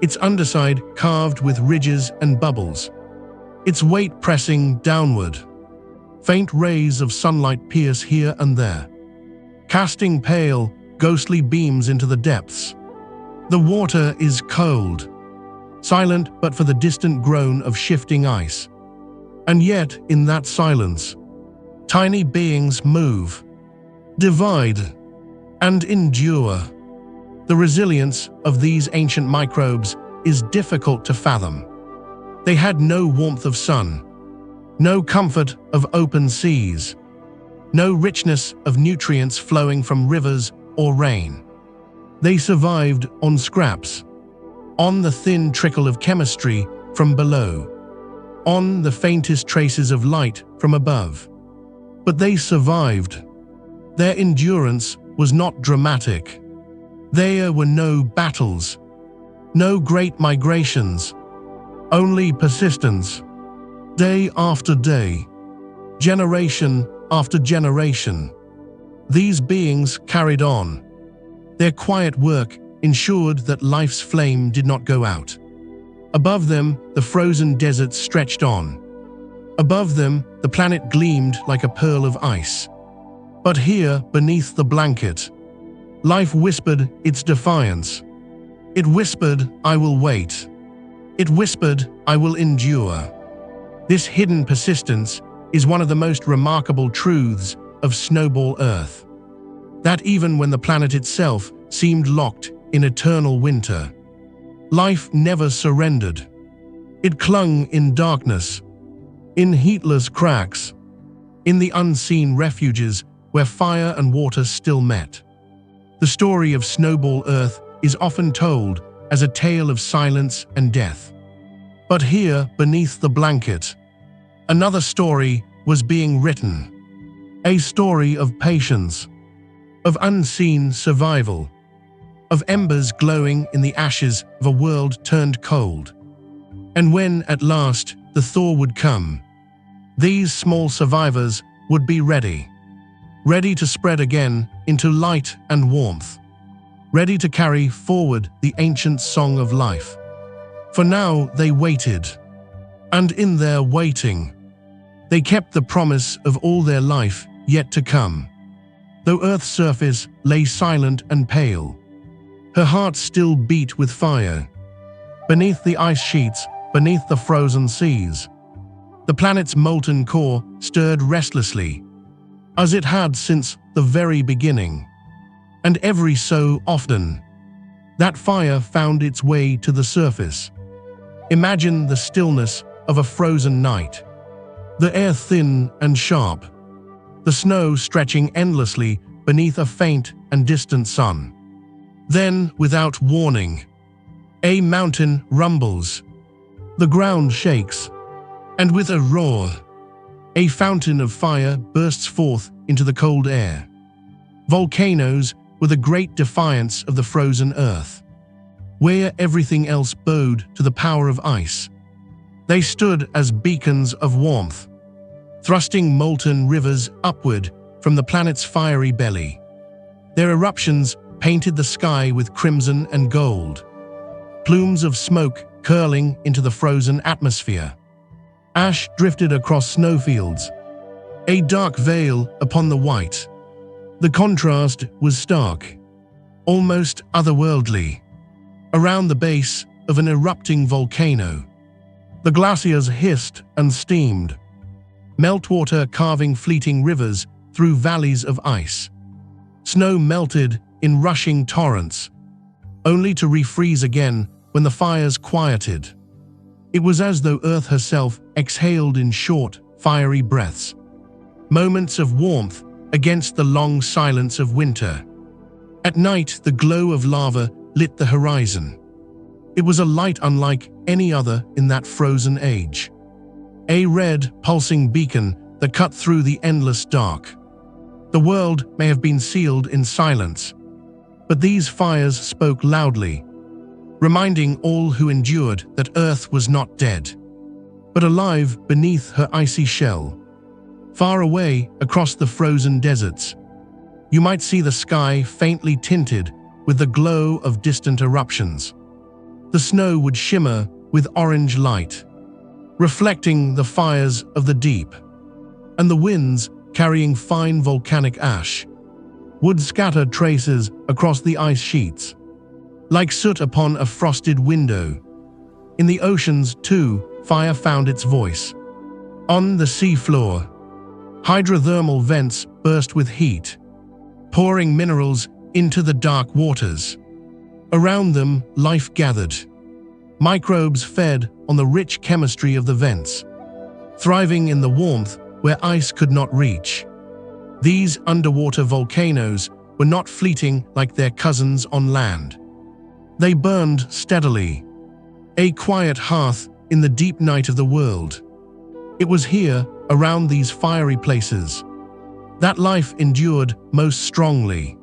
its underside carved with ridges and bubbles, its weight pressing downward. Faint rays of sunlight pierce here and there, casting pale, ghostly beams into the depths. The water is cold, silent but for the distant groan of shifting ice. And yet, in that silence, tiny beings move, divide, and endure. The resilience of these ancient microbes is difficult to fathom. They had no warmth of sun, no comfort of open seas, no richness of nutrients flowing from rivers or rain. They survived on scraps, on the thin trickle of chemistry from below, on the faintest traces of light from above. But they survived. Their endurance was not dramatic. There were no battles, no great migrations, only persistence. Day after day, generation after generation, these beings carried on. Their quiet work ensured that life's flame did not go out. Above them, the frozen deserts stretched on. Above them, the planet gleamed like a pearl of ice. But here, beneath the blanket, life whispered its defiance. It whispered, "I will wait." It whispered, "I will endure." This hidden persistence is one of the most remarkable truths of Snowball Earth. That even when the planet itself seemed locked in eternal winter, life never surrendered. It clung in darkness, in heatless cracks, in the unseen refuges where fire and water still met. The story of Snowball Earth is often told as a tale of silence and death. But here, beneath the blanket, another story was being written. A story of patience, of unseen survival, of embers glowing in the ashes of a world turned cold. And when, at last, the thaw would come, these small survivors would be ready to spread again into light and warmth, ready to carry forward the ancient song of life. For now they waited, and in their waiting, they kept the promise of all their life yet to come. Though Earth's surface lay silent and pale, her heart still beat with fire. Beneath the ice sheets, beneath the frozen seas, the planet's molten core stirred restlessly, as it had since the very beginning. And every so often, that fire found its way to the surface. Imagine the stillness of a frozen night, the air thin and sharp, the snow stretching endlessly beneath a faint and distant sun. Then, without warning, a mountain rumbles, the ground shakes, and with a roar, a fountain of fire bursts forth into the cold air. Volcanoes were the great defiance of the frozen earth. Where everything else bowed to the power of ice, they stood as beacons of warmth, thrusting molten rivers upward from the planet's fiery belly. Their eruptions painted the sky with crimson and gold, plumes of smoke curling into the frozen atmosphere. Ash drifted across snowfields, a dark veil upon the white. The contrast was stark, almost otherworldly. Around the base of an erupting volcano, the glaciers hissed and steamed, meltwater carving fleeting rivers through valleys of ice. Snow melted in rushing torrents, only to refreeze again when the fires quieted. It was as though Earth herself exhaled in short, fiery breaths, moments of warmth against the long silence of winter. At night, the glow of lava lit the horizon. It was a light unlike any other in that frozen age. A red, pulsing beacon that cut through the endless dark. The world may have been sealed in silence, but these fires spoke loudly, reminding all who endured that Earth was not dead, but alive beneath her icy shell. Far away across the frozen deserts, you might see the sky faintly tinted with the glow of distant eruptions. The snow would shimmer with orange light, reflecting the fires of the deep, and the winds, carrying fine volcanic ash, would scatter traces across the ice sheets, like soot upon a frosted window. In the oceans, too, fire found its voice. On the seafloor, hydrothermal vents burst with heat, pouring minerals into the dark waters. Around them, life gathered. Microbes fed on the rich chemistry of the vents, thriving in the warmth where ice could not reach. These underwater volcanoes were not fleeting like their cousins on land. They burned steadily, a quiet hearth in the deep night of the world. It was here, around these fiery places, that life endured most strongly.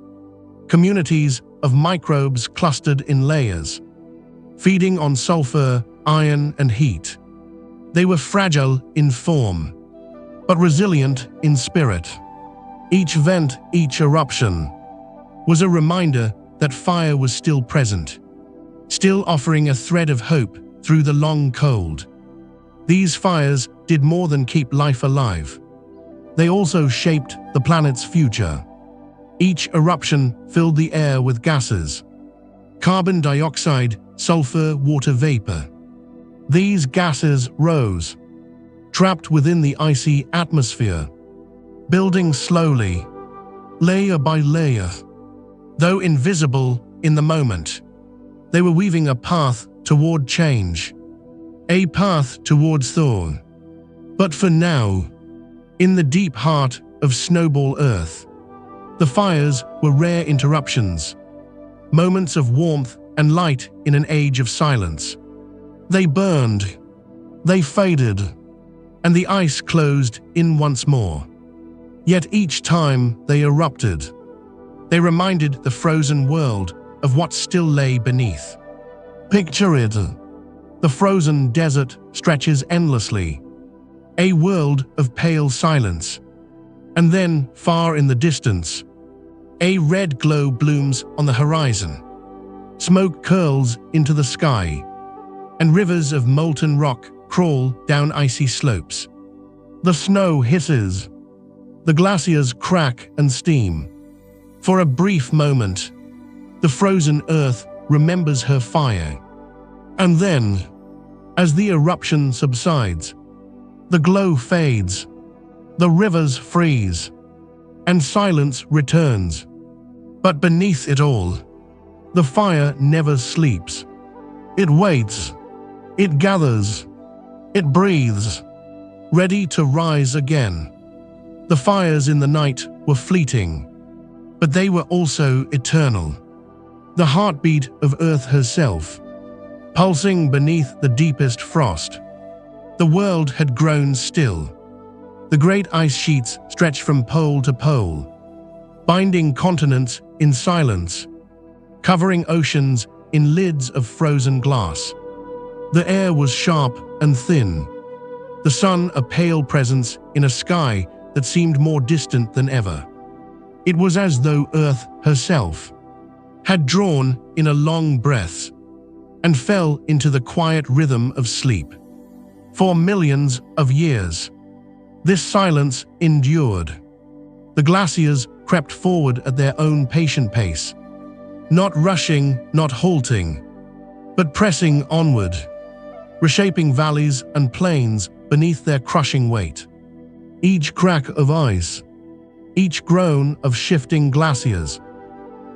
Communities of microbes clustered in layers, feeding on sulfur, iron, and heat. They were fragile in form, but resilient in spirit. Each vent, each eruption, was a reminder that fire was still present, still offering a thread of hope through the long cold. These fires did more than keep life alive. They also shaped the planet's future. Each eruption filled the air with gases: carbon dioxide, sulfur, water vapor. These gases rose, trapped within the icy atmosphere, building slowly, layer by layer. Though invisible in the moment, they were weaving a path toward change, a path towards thaw. But for now, in the deep heart of Snowball Earth, the fires were rare interruptions, moments of warmth and light in an age of silence. They burned, they faded, and the ice closed in once more. Yet each time they erupted, they reminded the frozen world of what still lay beneath. Picture it. The frozen desert stretches endlessly, a world of pale silence. And then, far in the distance, a red glow blooms on the horizon. Smoke curls into the sky, and rivers of molten rock crawl down icy slopes. The snow hisses, the glaciers crack and steam. For a brief moment, the frozen earth remembers her fire. And then, as the eruption subsides, the glow fades, the rivers freeze, and silence returns. But beneath it all, the fire never sleeps. It waits, it gathers, it breathes, ready to rise again. The fires in the night were fleeting, but they were also eternal. The heartbeat of Earth herself, pulsing beneath the deepest frost. The world had grown still. The great ice sheets stretched from pole to pole, binding continents in silence, covering oceans in lids of frozen glass. The air was sharp and thin, the sun a pale presence in a sky that seemed more distant than ever. It was as though Earth herself had drawn in a long breath and fell into the quiet rhythm of sleep. For millions of years, this silence endured. The glaciers crept forward at their own patient pace, not rushing, not halting, but pressing onward, reshaping valleys and plains beneath their crushing weight. Each crack of ice, each groan of shifting glaciers,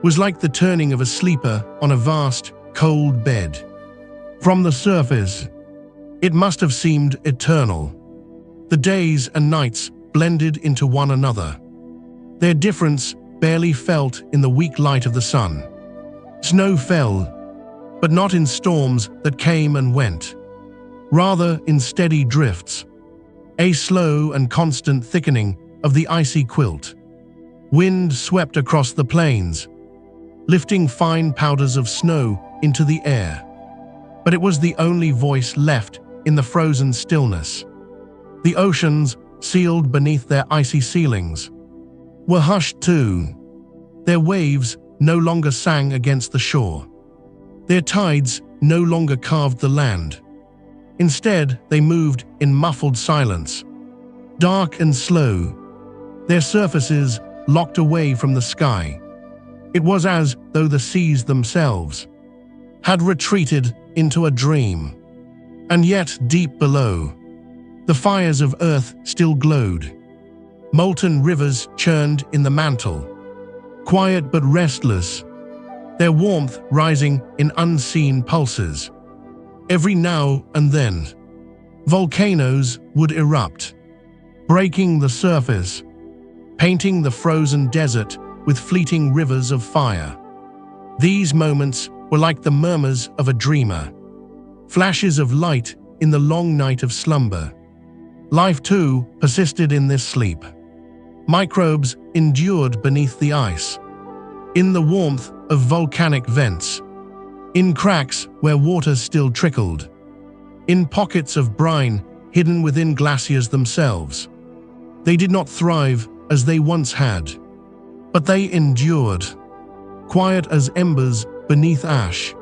was like the turning of a sleeper on a vast, cold bed. From the surface, it must have seemed eternal. The days and nights blended into one another, their difference barely felt in the weak light of the sun. Snow fell, but not in storms that came and went, rather in steady drifts, a slow and constant thickening of the icy quilt. Wind swept across the plains, lifting fine powders of snow into the air. But it was the only voice left in the frozen stillness. The oceans, sealed beneath their icy ceilings, were hushed too. Their waves no longer sang against the shore. Their tides no longer carved the land. Instead, they moved in muffled silence, dark and slow, their surfaces locked away from the sky. It was as though the seas themselves had retreated into a dream. And yet, deep below, the fires of Earth still glowed. Molten rivers churned in the mantle, quiet but restless, their warmth rising in unseen pulses. Every now and then, volcanoes would erupt, breaking the surface, painting the frozen desert with fleeting rivers of fire. These moments were like the murmurs of a dreamer, flashes of light in the long night of slumber. Life, too, persisted in this sleep. Microbes endured beneath the ice, in the warmth of volcanic vents, in cracks where water still trickled, in pockets of brine hidden within glaciers themselves. They did not thrive as they once had, but they endured, quiet as embers beneath ash.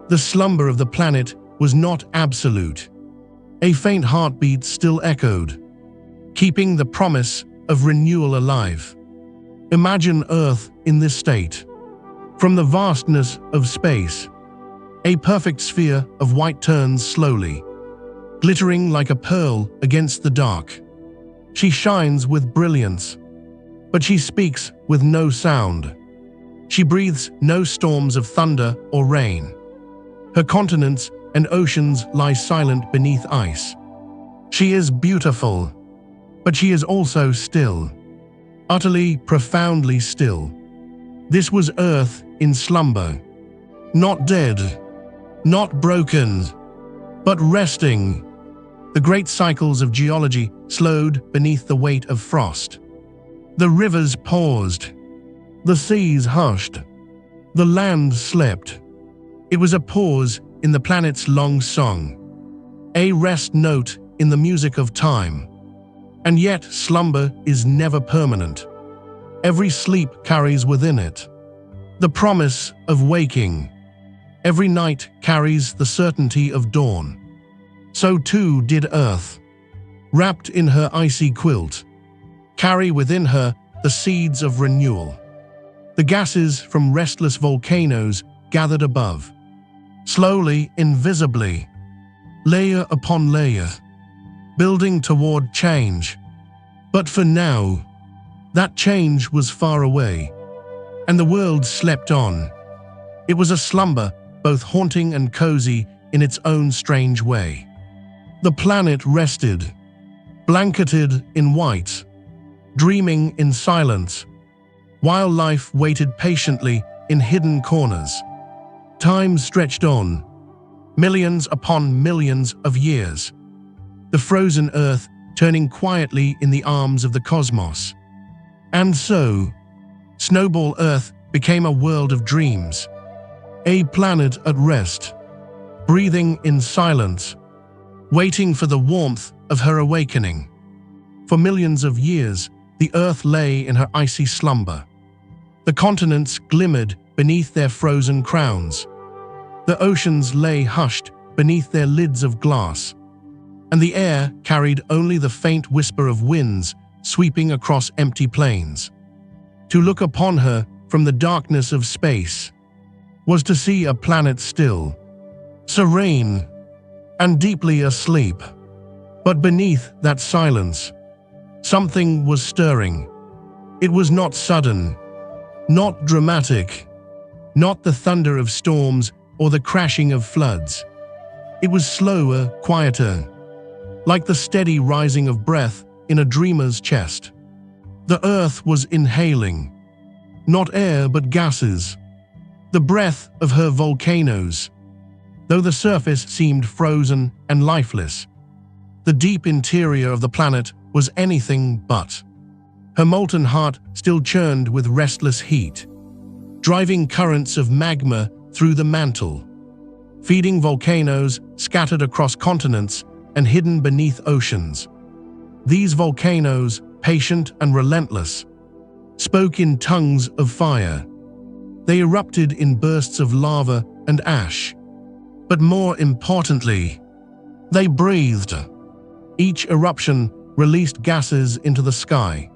The slumber of the planet was not absolute. A faint heartbeat still echoed, keeping the promise of renewal alive. Imagine Earth in this state. From the vastness of space, a perfect sphere of white turns slowly, glittering like a pearl against the dark. She shines with brilliance, but she speaks with no sound. She breathes no storms of thunder or rain. Her continents and oceans lie silent beneath ice. She is beautiful, but she is also still, utterly, profoundly still. This was Earth in slumber, not dead, not broken, but resting. The great cycles of geology slowed beneath the weight of frost. The rivers paused, the seas hushed, the land slept. It was a pause in the planet's long song, a rest note in the music of time. And yet slumber is never permanent. Every sleep carries within it the promise of waking. Every night carries the certainty of dawn. So too did Earth, wrapped in her icy quilt, carry within her the seeds of renewal. The gases from restless volcanoes gathered above, slowly, invisibly, layer upon layer, building toward change. But for now, that change was far away, and the world slept on. It was a slumber, both haunting and cozy in its own strange way. The planet rested, blanketed in white, dreaming in silence, while life waited patiently in hidden corners. Time stretched on, millions upon millions of years, the frozen Earth turning quietly in the arms of the cosmos. And so, Snowball Earth became a world of dreams, a planet at rest, breathing in silence, waiting for the warmth of her awakening. For millions of years, the Earth lay in her icy slumber. The continents glimmered beneath their frozen crowns. The oceans lay hushed beneath their lids of glass, and the air carried only the faint whisper of winds sweeping across empty plains. To look upon her from the darkness of space was to see a planet still, serene, and deeply asleep. But beneath that silence, something was stirring. It was not sudden, not dramatic, not the thunder of storms or the crashing of floods. It was slower, quieter, like the steady rising of breath in a dreamer's chest. The Earth was inhaling, not air but gases, the breath of her volcanoes. Though the surface seemed frozen and lifeless, the deep interior of the planet was anything but. Her molten heart still churned with restless heat, driving currents of magma through the mantle, feeding volcanoes scattered across continents and hidden beneath oceans. These volcanoes, patient and relentless, spoke in tongues of fire. They erupted in bursts of lava and ash. But more importantly, they breathed. Each eruption released gases into the sky: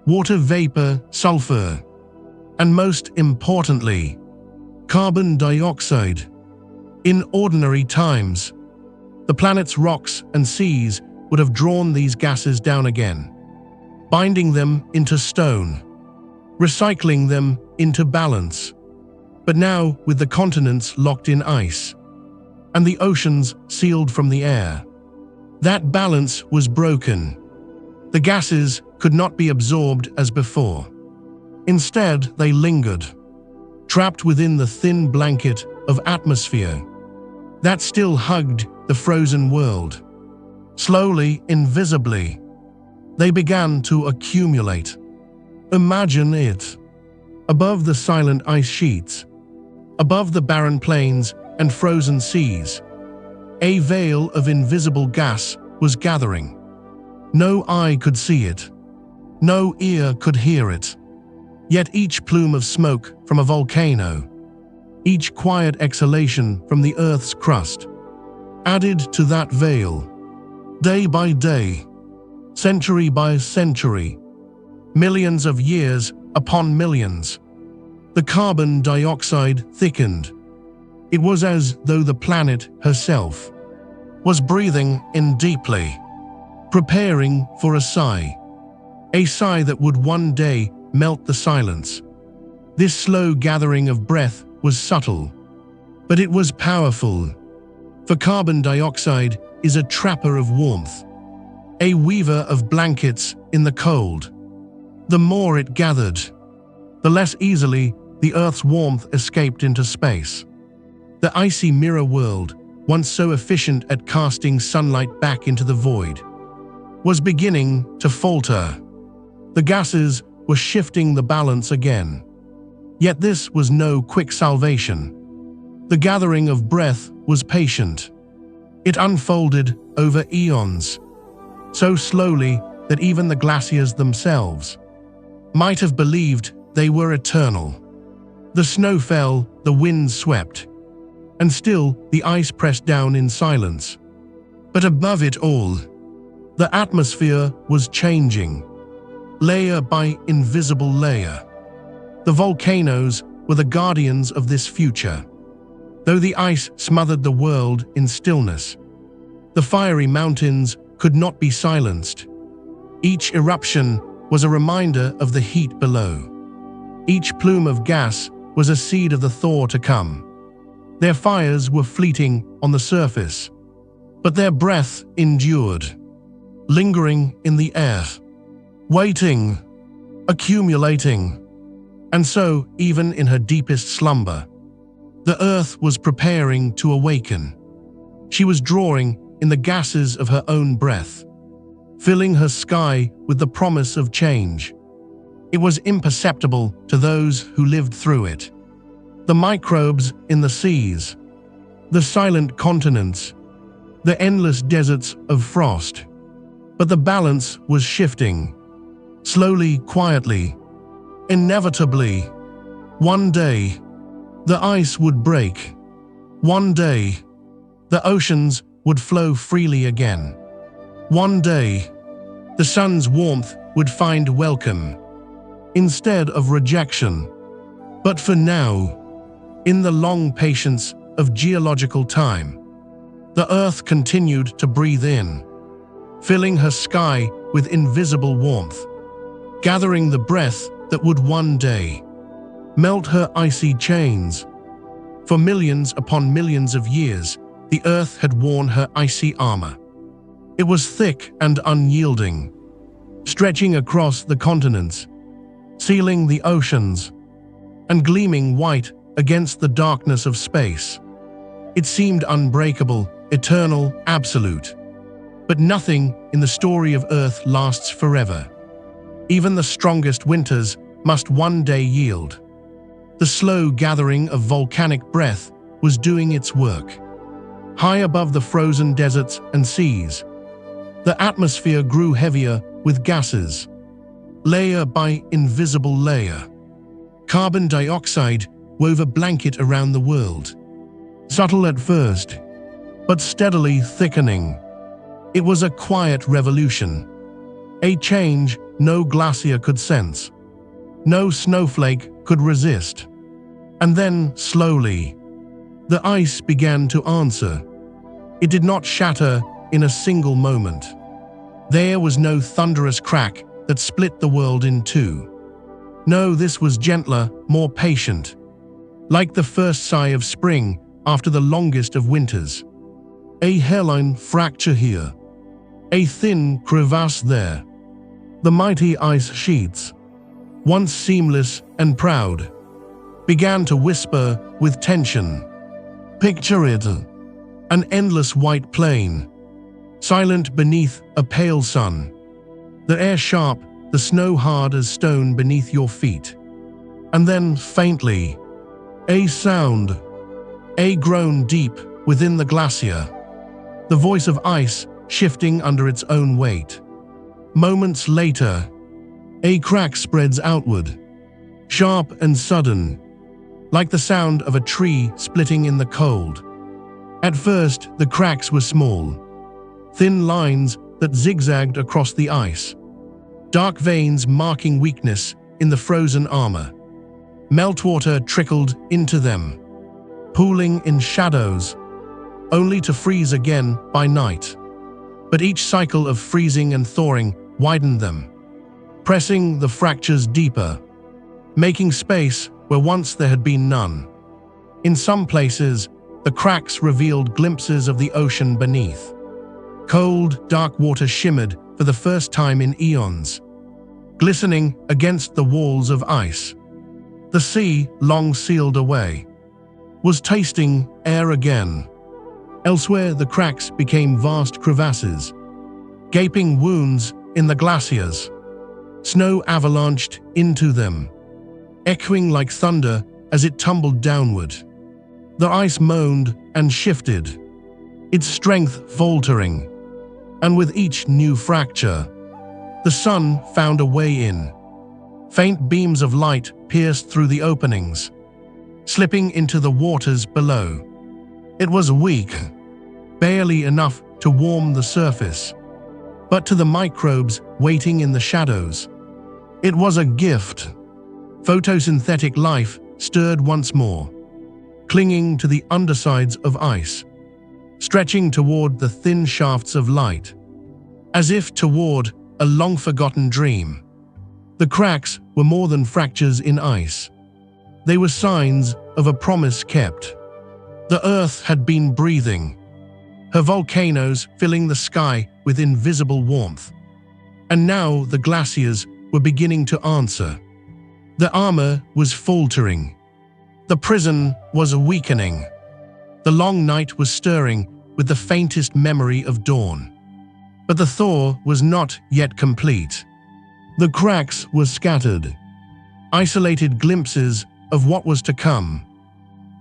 water vapor, sulfur, and most importantly, carbon dioxide. In ordinary times, the planet's rocks and seas would have drawn these gases down again, binding them into stone. recycling them into balance. But now, with the continents locked in ice and the oceans sealed from the air, that balance was broken. The gases could not be absorbed as before. Instead, they lingered, trapped within the thin blanket of atmosphere that still hugged the frozen world. Slowly, invisibly, they began to accumulate. Imagine it. Above the silent ice sheets, above the barren plains and frozen seas, a veil of invisible gas was gathering. No eye could see it. No ear could hear it. Yet each plume of smoke from a volcano, each quiet exhalation from the Earth's crust, added to that veil. Day by day, century by century, millions of years upon millions, the carbon dioxide thickened. It was as though the planet herself was breathing in deeply, preparing for a sigh that would one day melt the silence. This slow gathering of breath was subtle, but it was powerful. For carbon dioxide is a trapper of warmth, a weaver of blankets in the cold. The more it gathered, the less easily the Earth's warmth escaped into space. The icy mirror world, once so efficient at casting sunlight back into the void, was beginning to falter. The gases were shifting the balance again. Yet this was no quick salvation. The gathering of breath was patient. It unfolded over eons, so slowly that even the glaciers themselves might have believed they were eternal. The snow fell, the wind swept, and still the ice pressed down in silence. But above it all, the atmosphere was changing, layer by invisible layer. The volcanoes were the guardians of this future. Though the ice smothered the world in stillness, the fiery mountains could not be silenced. Each eruption was a reminder of the heat below. Each plume of gas was a seed of the thaw to come. Their fires were fleeting on the surface, but their breath endured, lingering in the air, waiting, accumulating. And so, even in her deepest slumber, the Earth was preparing to awaken. She was drawing in the gases of her own breath, filling her sky with the promise of change. It was imperceptible to those who lived through it. The microbes in the seas, the silent continents, the endless deserts of frost. But the balance was shifting, slowly, quietly, inevitably. One day, the ice would break. One day, the oceans would flow freely again. One day, the sun's warmth would find welcome instead of rejection. But for now, in the long patience of geological time, the Earth continued to breathe in, filling her sky with invisible warmth, gathering the breath that would one day melt her icy chains. For millions upon millions of years, the Earth had worn her icy armor. It was thick and unyielding, stretching across the continents, sealing the oceans, and gleaming white against the darkness of space. It seemed unbreakable, eternal, absolute. But nothing in the story of Earth lasts forever. Even the strongest winters must one day yield. The slow gathering of volcanic breath was doing its work. High above the frozen deserts and seas, the atmosphere grew heavier with gases, layer by invisible layer. Carbon dioxide wove a blanket around the world, subtle at first, but steadily thickening. It was a quiet revolution, a change no glacier could sense, no snowflake could resist. And then, slowly, the ice began to answer. It did not shatter in a single moment. There was no thunderous crack that split the world in two. No, this was gentler, more patient. Like the first sigh of spring after the longest of winters. A hairline fracture here. A thin crevasse there. The mighty ice sheets, once seamless and proud, began to whisper with tension. Picture it. An endless white plain, silent beneath a pale sun. The air sharp, the snow hard as stone beneath your feet. And then, faintly, a sound, a groan deep within the glacier. The voice of ice shifting under its own weight. Moments later, a crack spreads outward, sharp and sudden, like the sound of a tree splitting in the cold. At first, the cracks were small, thin lines that zigzagged across the ice, dark veins marking weakness in the frozen armor. Meltwater trickled into them, pooling in shadows, only to freeze again by night. But each cycle of freezing and thawing widened them, pressing the fractures deeper, making space where once there had been none. In some places, the cracks revealed glimpses of the ocean beneath. Cold, dark water shimmered for the first time in eons, glistening against the walls of ice. The sea, long sealed away, was tasting air again. Elsewhere, the cracks became vast crevasses, gaping wounds in the glaciers. Snow avalanched into them, echoing like thunder as it tumbled downward. The ice moaned and shifted, its strength faltering, and with each new fracture, the sun found a way in. Faint beams of light pierced through the openings, slipping into the waters below. It was weak, barely enough to warm the surface, but to the microbes waiting in the shadows, it was a gift. Photosynthetic life stirred once more, clinging to the undersides of ice, stretching toward the thin shafts of light, as if toward a long-forgotten dream. The cracks were more than fractures in ice. They were signs of a promise kept. The earth had been breathing, her volcanoes filling the sky with invisible warmth. And now the glaciers were beginning to answer. The armor was faltering. The prison was weakening. The long night was stirring with the faintest memory of dawn. But the thaw was not yet complete. The cracks were scattered, isolated glimpses of what was to come.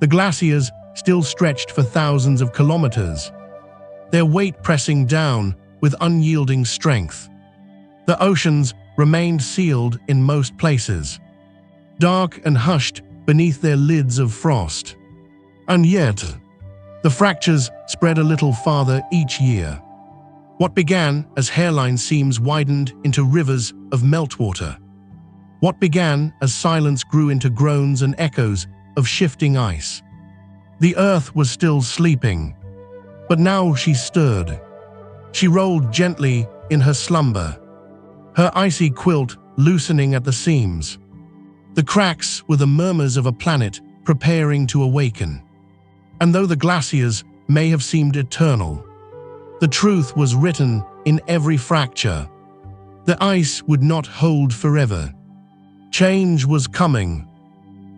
The glaciers still stretched for thousands of kilometers, their weight pressing down with unyielding strength. The oceans remained sealed in most places, dark and hushed beneath their lids of frost. And yet, the fractures spread a little farther each year. What began as hairline seams widened into rivers of meltwater. What began as silence grew into groans and echoes of shifting ice. The earth was still sleeping, but now she stirred. She rolled gently in her slumber, her icy quilt loosening at the seams. The cracks were the murmurs of a planet preparing to awaken. And though the glaciers may have seemed eternal, the truth was written in every fracture. The ice would not hold forever. Change was coming.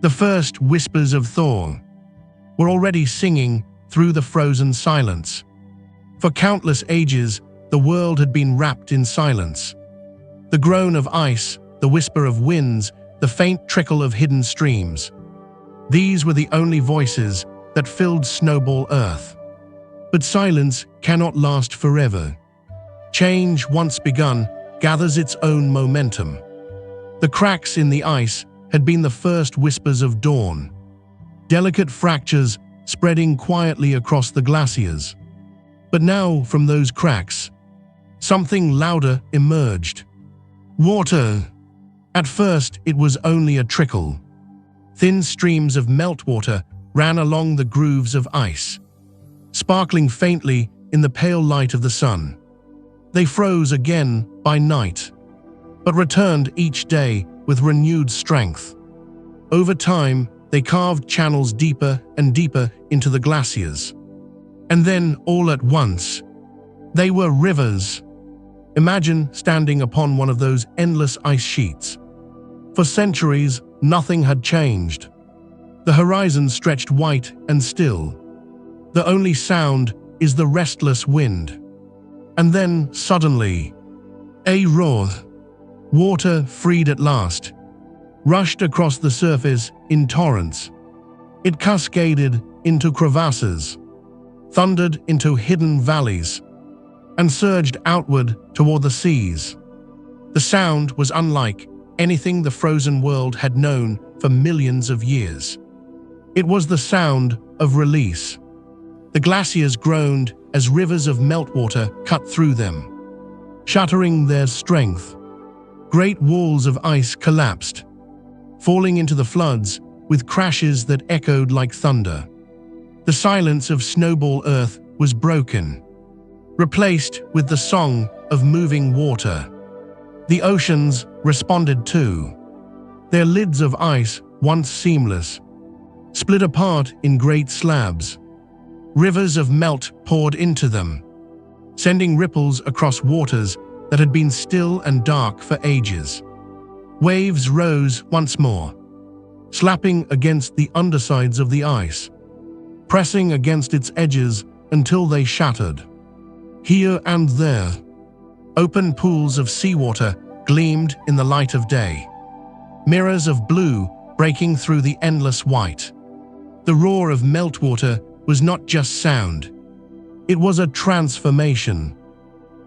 The first whispers of thaw were already singing through the frozen silence. For countless ages, the world had been wrapped in silence. The groan of ice, the whisper of winds, the faint trickle of hidden streams. These were the only voices that filled Snowball Earth. But silence cannot last forever. Change, once begun, gathers its own momentum. The cracks in the ice had been the first whispers of dawn, delicate fractures spreading quietly across the glaciers. But now, from those cracks, something louder emerged. Water. At first, it was only a trickle. Thin streams of meltwater ran along the grooves of ice, sparkling faintly in the pale light of the sun. They froze again by night, but returned each day with renewed strength. Over time, they carved channels deeper and deeper into the glaciers. And then, all at once, they were rivers. Imagine standing upon one of those endless ice sheets. For centuries, nothing had changed. The horizon stretched white and still. The only sound is the restless wind. And then, suddenly, a roar. Water, freed at last, rushed across the surface in torrents. It cascaded into crevasses, thundered into hidden valleys, and surged outward toward the seas. The sound was unlike anything the frozen world had known for millions of years. It was the sound of release. The glaciers groaned as rivers of meltwater cut through them, shattering their strength. Great walls of ice collapsed, falling into the floods with crashes that echoed like thunder. The silence of Snowball Earth was broken, replaced with the song of moving water. The oceans responded too. Their lids of ice, once seamless, split apart in great slabs. Rivers of melt poured into them, sending ripples across waters that had been still and dark for ages. Waves rose once more, slapping against the undersides of the ice, pressing against its edges until they shattered. Here and there, open pools of seawater gleamed in the light of day, mirrors of blue breaking through the endless white. The roar of meltwater was not just sound. It was a transformation.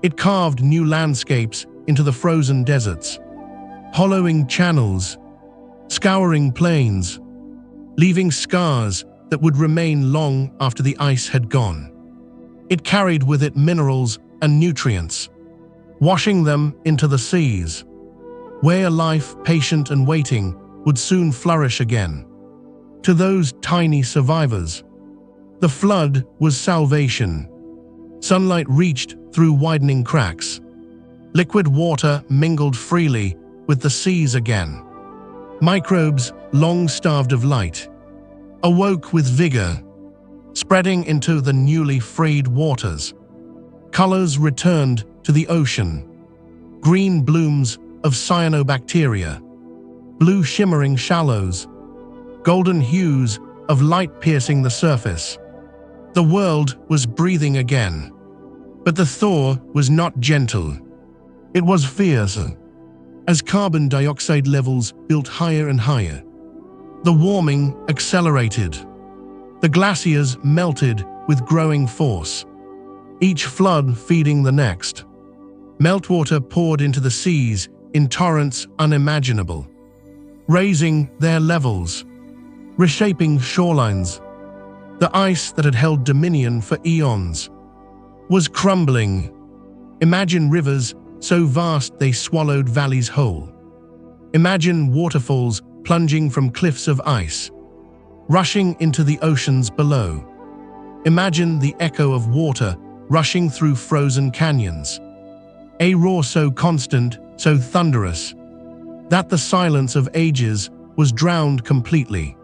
It carved new landscapes into the frozen deserts, hollowing channels, scouring plains, leaving scars that would remain long after the ice had gone. It carried with it minerals and nutrients, washing them into the seas, where life, patient and waiting, would soon flourish again. To those tiny survivors, the flood was salvation. Sunlight reached through widening cracks. Liquid water mingled freely with the seas again. Microbes, long starved of light, awoke with vigor, spreading into the newly freed waters. Colors returned to the ocean. Green blooms of cyanobacteria, blue shimmering shallows, golden hues of light piercing the surface. The world was breathing again. But the thaw was not gentle. It was fierce. As carbon dioxide levels built higher and higher, the warming accelerated. The glaciers melted with growing force, each flood feeding the next. Meltwater poured into the seas in torrents unimaginable, raising their levels, reshaping shorelines. The ice that had held dominion for eons was crumbling. Imagine rivers so vast they swallowed valleys whole. Imagine waterfalls plunging from cliffs of ice, rushing into the oceans below. Imagine the echo of water rushing through frozen canyons. A roar so constant, so thunderous, that the silence of ages was drowned completely.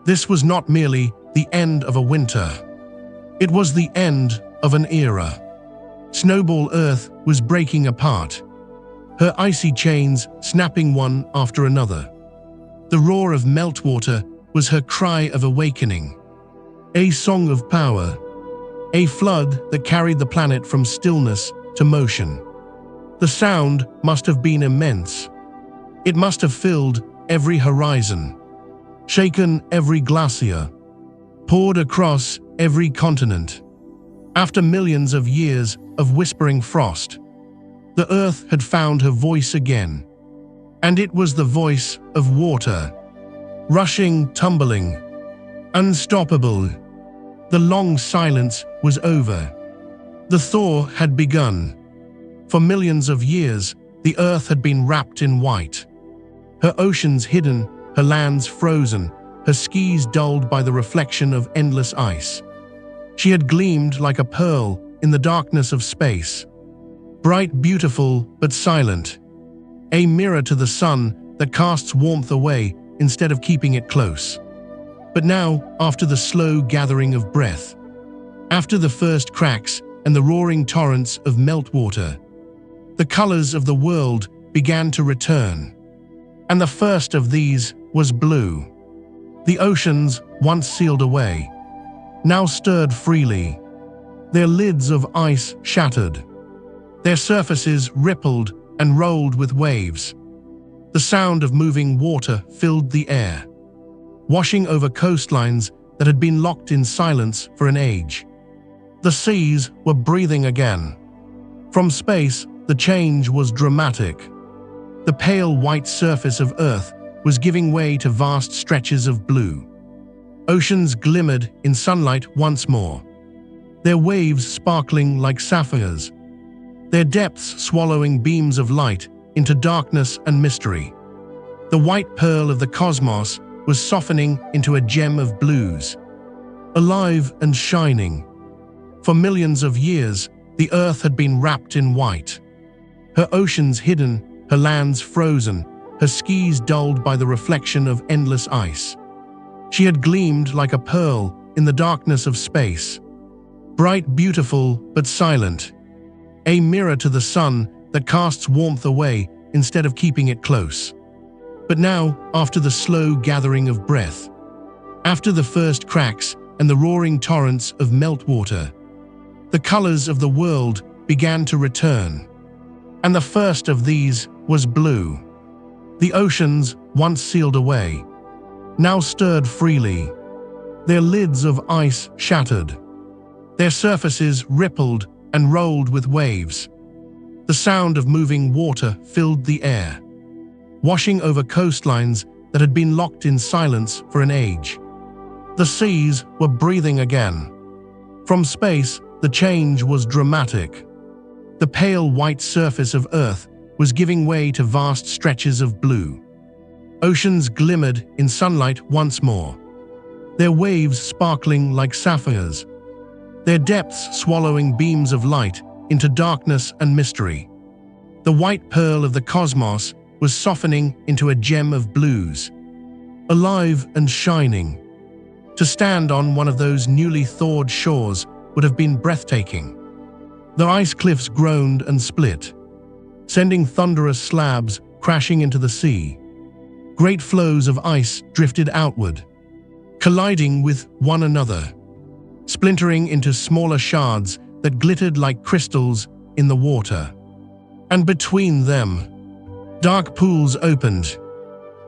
This was not merely the end of a winter. It was the end of an era. Snowball Earth was breaking apart, her icy chains snapping one after another. The roar of meltwater was her cry of awakening, a song of power, a flood that carried the planet from stillness to motion. The sound must have been immense. It must have filled every horizon, shaken every glacier, poured across every continent. After millions of years of whispering frost, the earth had found her voice again. And it was the voice of water, rushing, tumbling, unstoppable. The long silence was over. The thaw had begun. For millions of years, the earth had been wrapped in white. Her oceans hidden, her lands frozen, her skies dulled by the reflection of endless ice. She had gleamed like a pearl in the darkness of space, bright, beautiful, but silent, a mirror to the sun that casts warmth away instead of keeping it close. But now, after the slow gathering of breath, after the first cracks and the roaring torrents of meltwater, the colors of the world began to return. And the first of these was blue. The oceans, once sealed away, now stirred freely. Their lids of ice shattered. Their surfaces rippled and rolled with waves. The sound of moving water filled the air, washing over coastlines that had been locked in silence for an age. The seas were breathing again. From space, the change was dramatic. The pale white surface of Earth was giving way to vast stretches of blue. Oceans glimmered in sunlight once more, their waves sparkling like sapphires, their depths swallowing beams of light into darkness and mystery. The white pearl of the cosmos was softening into a gem of blues, alive and shining. For millions of years, the Earth had been wrapped in white. Her oceans hidden, her lands frozen, her skies dulled by the reflection of endless ice. She had gleamed like a pearl in the darkness of space, bright, beautiful, but silent, a mirror to the sun that casts warmth away instead of keeping it close. But now, after the slow gathering of breath, after the first cracks and the roaring torrents of meltwater, the colors of the world began to return. And the first of these was blue. The oceans, once sealed away, now stirred freely. Their lids of ice shattered. Their surfaces rippled and rolled with waves. The sound of moving water filled the air, washing over coastlines that had been locked in silence for an age. The seas were breathing again. From space, the change was dramatic. The pale white surface of Earth was giving way to vast stretches of blue. Oceans glimmered in sunlight once more, their waves sparkling like sapphires, their depths swallowing beams of light into darkness and mystery. The white pearl of the cosmos was softening into a gem of blues, alive and shining. To stand on one of those newly thawed shores would have been breathtaking. The ice cliffs groaned and split, sending thunderous slabs crashing into the sea. Great flows of ice drifted outward, colliding with one another, splintering into smaller shards that glittered like crystals in the water. And between them, dark pools opened,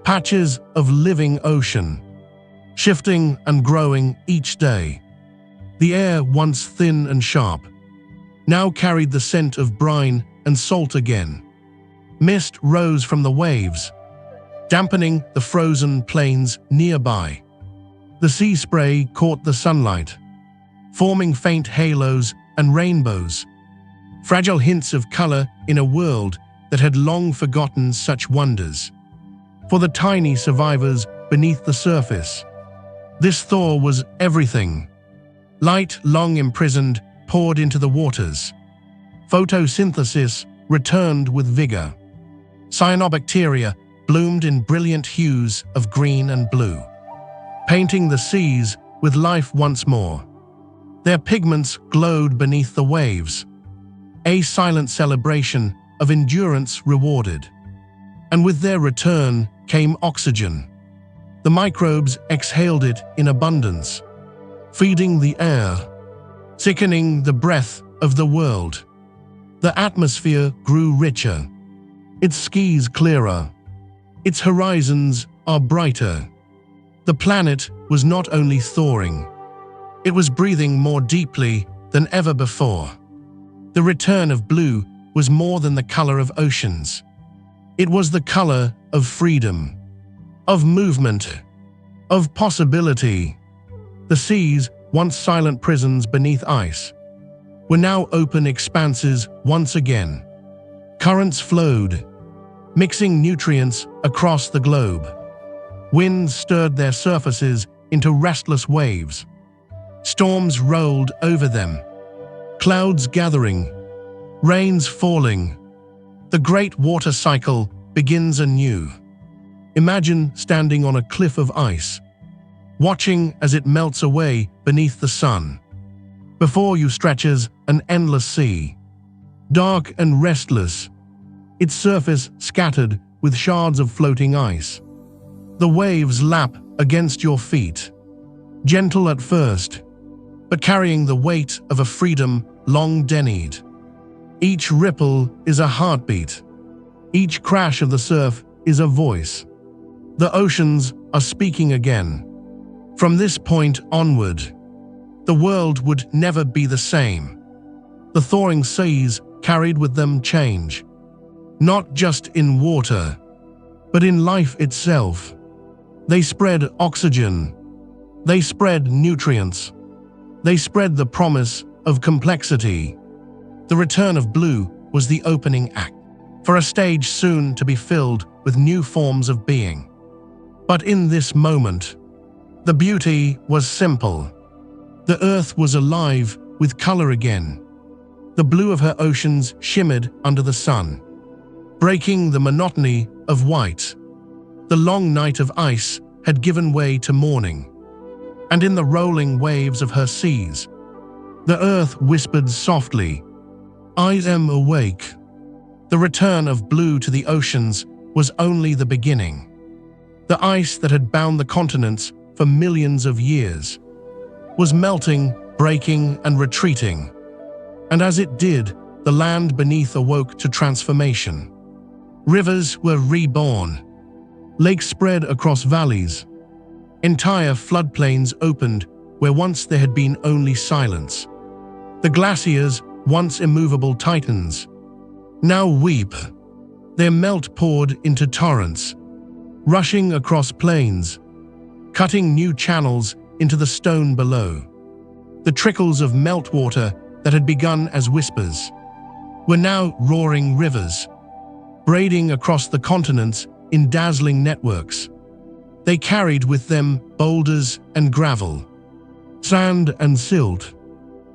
patches of living ocean, shifting and growing each day. The air, once thin and sharp, now carried the scent of brine and salt again. Mist rose from the waves, dampening the frozen plains nearby. The sea spray caught the sunlight, forming faint halos and rainbows, fragile hints of color in a world that had long forgotten such wonders. For the tiny survivors beneath the surface, this thaw was everything. Light, long imprisoned, poured into the waters. Photosynthesis returned with vigor. Cyanobacteria bloomed in brilliant hues of green and blue, painting the seas with life once more. Their pigments glowed beneath the waves, a silent celebration of endurance rewarded. And with their return came oxygen. The microbes exhaled it in abundance, feeding the air, thickening the breath of the world. The atmosphere grew richer, its skies clearer, its horizons are brighter. The planet was not only thawing, it was breathing more deeply than ever before. The return of blue was more than the color of oceans. It was the color of freedom, of movement, of possibility. The seas, once silent prisons beneath ice, were now open expanses once again. Currents flowed, mixing nutrients across the globe. Winds stirred their surfaces into restless waves. Storms rolled over them, clouds gathering, rains falling. The great water cycle begins anew. Imagine standing on a cliff of ice, watching as it melts away beneath the sun. Before you stretches an endless sea, dark and restless, its surface scattered with shards of floating ice. The waves lap against your feet, gentle at first, but carrying the weight of a freedom long denied. Each ripple is a heartbeat. Each crash of the surf is a voice. The oceans are speaking again. From this point onward, the world would never be the same. The thawing seas carried with them change, not just in water, but in life itself. They spread oxygen. They spread nutrients. They spread the promise of complexity. The return of blue was the opening act, for a stage soon to be filled with new forms of being. But in this moment, the beauty was simple. The earth was alive with color again. The blue of her oceans shimmered under the sun, breaking the monotony of white. The long night of ice had given way to morning, and in the rolling waves of her seas, the earth whispered softly, "I am awake." The return of blue to the oceans was only the beginning. The ice that had bound the continents for millions of years was melting, breaking, and retreating. And as it did, the land beneath awoke to transformation. Rivers were reborn. Lakes spread across valleys. Entire floodplains opened where once there had been only silence. The glaciers, once immovable titans, now weep. Their melt poured into torrents, rushing across plains, cutting new channels into the stone below. The trickles of meltwater that had begun as whispers were now roaring rivers, braiding across the continents in dazzling networks. They carried with them boulders and gravel, sand and silt,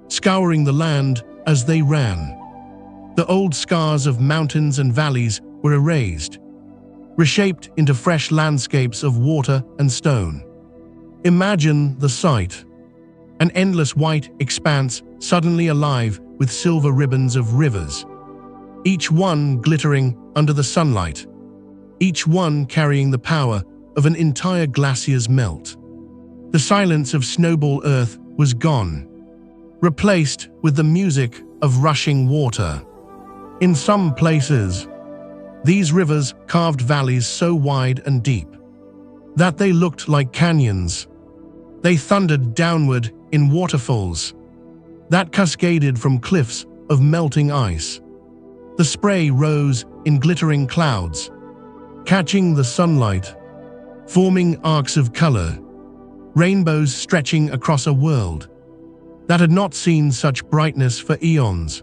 scouring the land as they ran. The old scars of mountains and valleys were erased, reshaped into fresh landscapes of water and stone. Imagine the sight: an endless white expanse suddenly alive with silver ribbons of rivers, each one glittering under the sunlight, each one carrying the power of an entire glacier's melt. The silence of Snowball Earth was gone, replaced with the music of rushing water. In some places, these rivers carved valleys so wide and deep that they looked like canyons. They thundered downward in waterfalls that cascaded from cliffs of melting ice. The spray rose in glittering clouds, catching the sunlight, forming arcs of color, rainbows stretching across a world that had not seen such brightness for eons.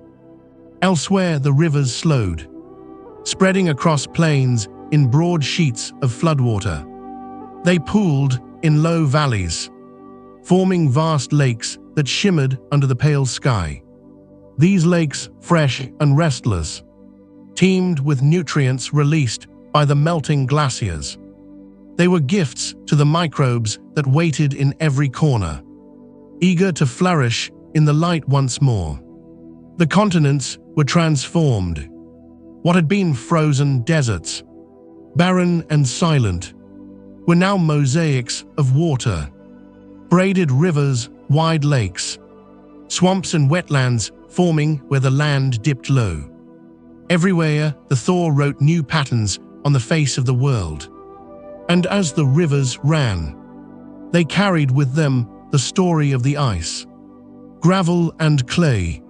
Elsewhere, the rivers slowed, spreading across plains in broad sheets of floodwater. They pooled in low valleys, forming vast lakes that shimmered under the pale sky. These lakes, fresh and restless, teemed with nutrients released by the melting glaciers. They were gifts to the microbes that waited in every corner, eager to flourish in the light once more. The continents were transformed. What had been frozen deserts, barren and silent, were now mosaics of water, braided rivers, wide lakes, swamps and wetlands forming where the land dipped low. Everywhere, the thaw wrote new patterns on the face of the world. And as the rivers ran, they carried with them the story of the ice. Gravel and clay,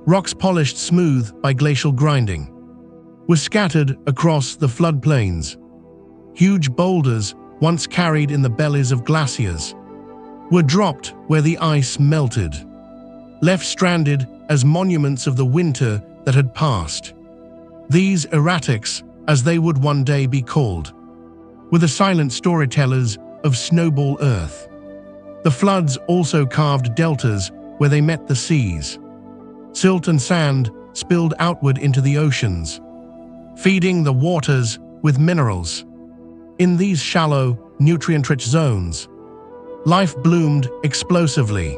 rocks polished smooth by glacial grinding, were scattered across the floodplains. Huge boulders, once carried in the bellies of glaciers, were dropped where the ice melted, left stranded as monuments of the winter that had passed. These erratics, as they would one day be called, were the silent storytellers of Snowball Earth. The floods also carved deltas where they met the seas. Silt and sand spilled outward into the oceans, feeding the waters with minerals. In these shallow, nutrient-rich zones, life bloomed explosively.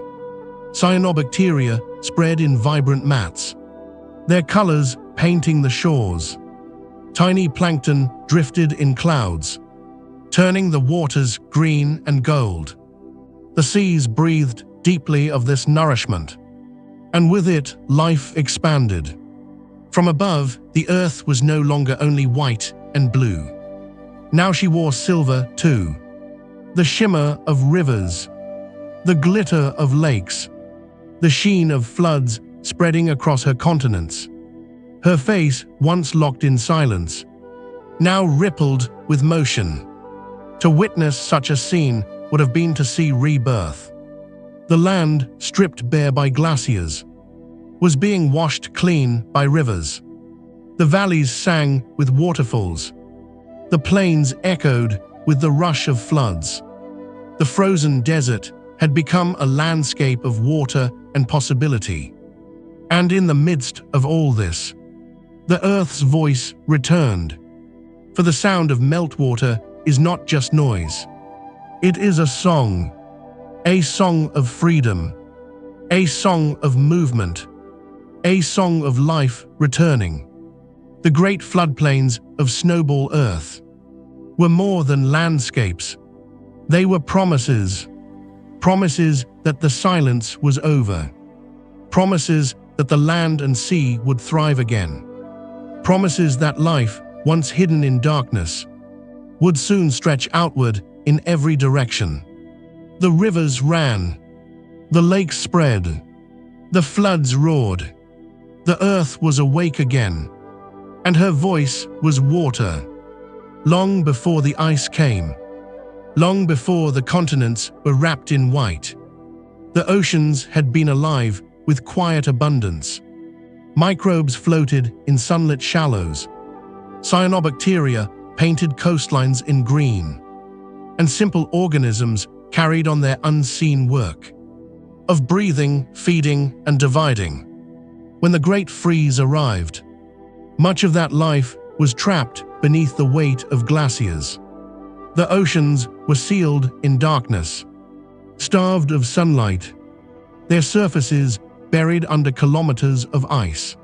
Cyanobacteria spread in vibrant mats, their colors painting the shores. Tiny plankton drifted in clouds, turning the waters green and gold. The seas breathed deeply of this nourishment, and with it, life expanded. From above, the earth was no longer only white and blue. Now she wore silver too, the shimmer of rivers, the glitter of lakes, the sheen of floods spreading across her continents. Her face, once locked in silence, now rippled with motion. To witness such a scene would have been to see rebirth. The land, stripped bare by glaciers, was being washed clean by rivers. The valleys sang with waterfalls. The plains echoed with the rush of floods. The frozen desert had become a landscape of water and possibility. And in the midst of all this, the earth's voice returned. For the sound of meltwater is not just noise. It is a song of freedom, a song of movement, a song of life returning. The great floodplains of Snowball Earth were more than landscapes. They were promises. Promises that the silence was over. Promises that the land and sea would thrive again. Promises that life, once hidden in darkness, would soon stretch outward in every direction. The rivers ran. The lakes spread. The floods roared. The earth was awake again, and her voice was water. Long before the ice came, long before the continents were wrapped in white, the oceans had been alive with quiet abundance. Microbes floated in sunlit shallows. Cyanobacteria painted coastlines in green, and simple organisms carried on their unseen work of breathing, feeding, and dividing. When the great freeze arrived, much of that life was trapped beneath the weight of glaciers. The oceans were sealed in darkness, starved of sunlight, their surfaces buried under kilometers of ice.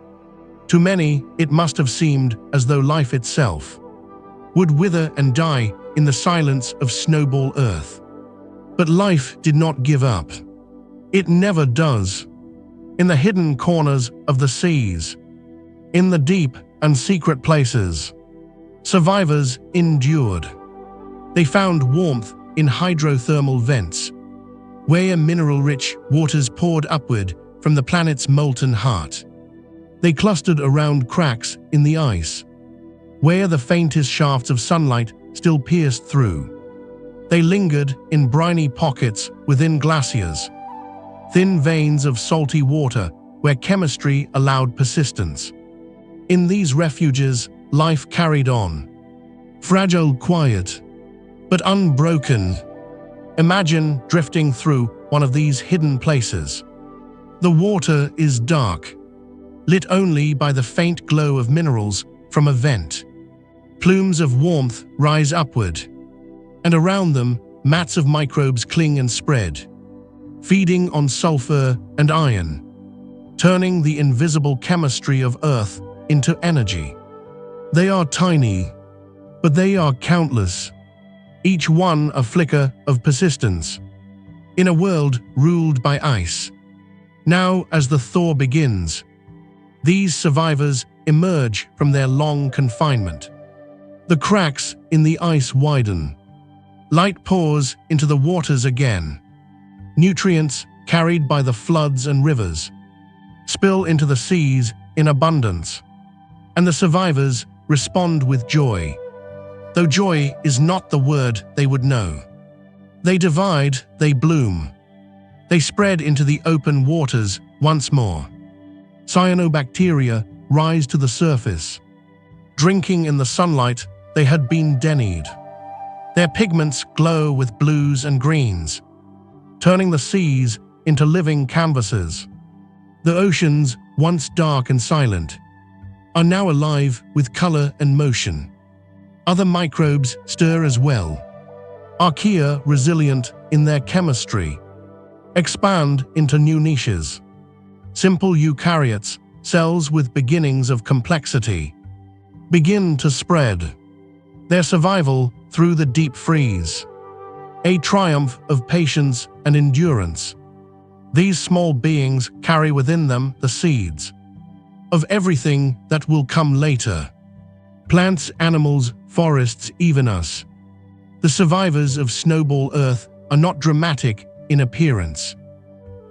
To many, it must have seemed as though life itself would wither and die in the silence of Snowball Earth. But life did not give up. It never does. In the hidden corners of the seas, in the deep and secret places, survivors endured. They found warmth in hydrothermal vents, where mineral-rich waters poured upward from the planet's molten heart. They clustered around cracks in the ice, where the faintest shafts of sunlight still pierced through. They lingered in briny pockets within glaciers, thin veins of salty water where chemistry allowed persistence. In these refuges, life carried on. Fragile, quiet, but unbroken. Imagine drifting through one of these hidden places. The water is dark, lit only by the faint glow of minerals from a vent. Plumes of warmth rise upward, and around them, mats of microbes cling and spread, feeding on sulfur and iron, turning the invisible chemistry of Earth into energy. They are tiny, but they are countless, each one a flicker of persistence, in a world ruled by ice. Now, as the thaw begins, these survivors emerge from their long confinement. The cracks in the ice widen. Light pours into the waters again. Nutrients carried by the floods and rivers spill into the seas in abundance, and the survivors respond with joy. Though joy is not the word they would know. They divide, they bloom. They spread into the open waters once more. Cyanobacteria rise to the surface. Drinking in the sunlight they had been denuded. Their pigments glow with blues and greens, turning the seas into living canvases. The oceans, once dark and silent, are now alive with color and motion. Other microbes stir as well. Archaea, resilient in their chemistry, expand into new niches. Simple eukaryotes, cells with beginnings of complexity, begin to spread. Their survival through the deep freeze, a triumph of patience and endurance. These small beings carry within them the seeds of everything that will come later. Plants, animals, forests, even us. The survivors of Snowball Earth are not dramatic in appearance.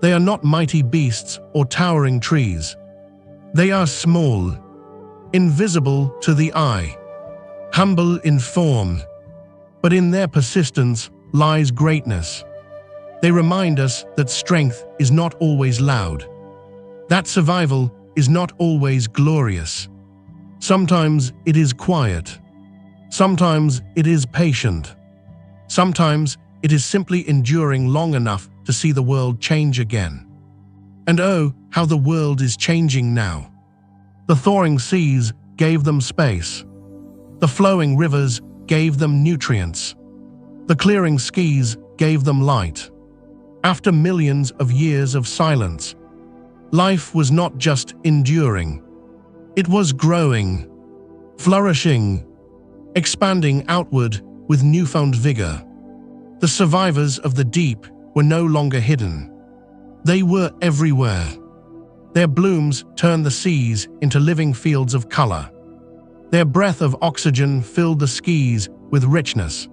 They are not mighty beasts or towering trees. They are small, invisible to the eye, humble in form, but in their persistence lies greatness. They remind us that strength is not always loud, that survival is not always glorious. Sometimes it is quiet. Sometimes it is patient. Sometimes it is simply enduring long enough to see the world change again. And oh, how the world is changing now. The thawing seas gave them space. The flowing rivers gave them nutrients. The clearing skies gave them light. After millions of years of silence, life was not just enduring. It was growing, flourishing, expanding outward with newfound vigor. The survivors of the deep were no longer hidden. They were everywhere. Their blooms turned the seas into living fields of color. Their breath of oxygen filled the skies with richness.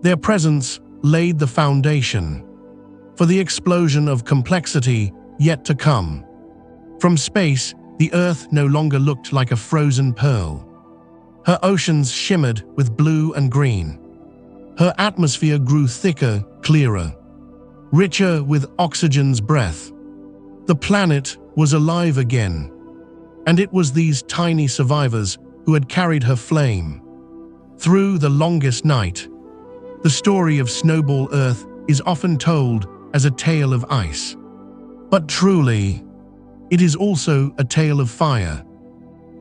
Their presence laid the foundation for the explosion of complexity yet to come. From space, the Earth no longer looked like a frozen pearl. Her oceans shimmered with blue and green. Her atmosphere grew thicker, clearer, richer with oxygen's breath. The planet was alive again, and it was these tiny survivors who had carried her flame through the longest night. The story of Snowball Earth is often told as a tale of ice, but truly, it is also a tale of fire,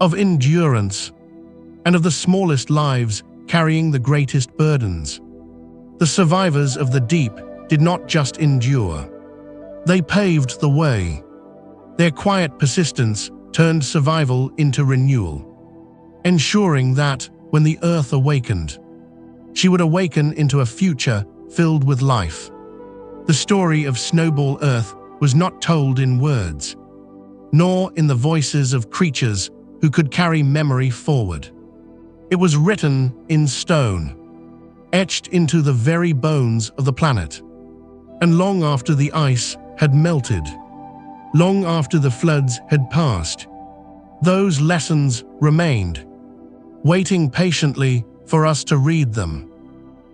of endurance, and of the smallest lives carrying the greatest burdens. The survivors of the deep did not just endure. They paved the way. Their quiet persistence turned survival into renewal, ensuring that, when the Earth awakened, she would awaken into a future filled with life. The story of Snowball Earth was not told in words, nor in the voices of creatures who could carry memory forward. It was written in stone, etched into the very bones of the planet. And long after the ice had melted, long after the floods had passed, those lessons remained, waiting patiently for us to read them.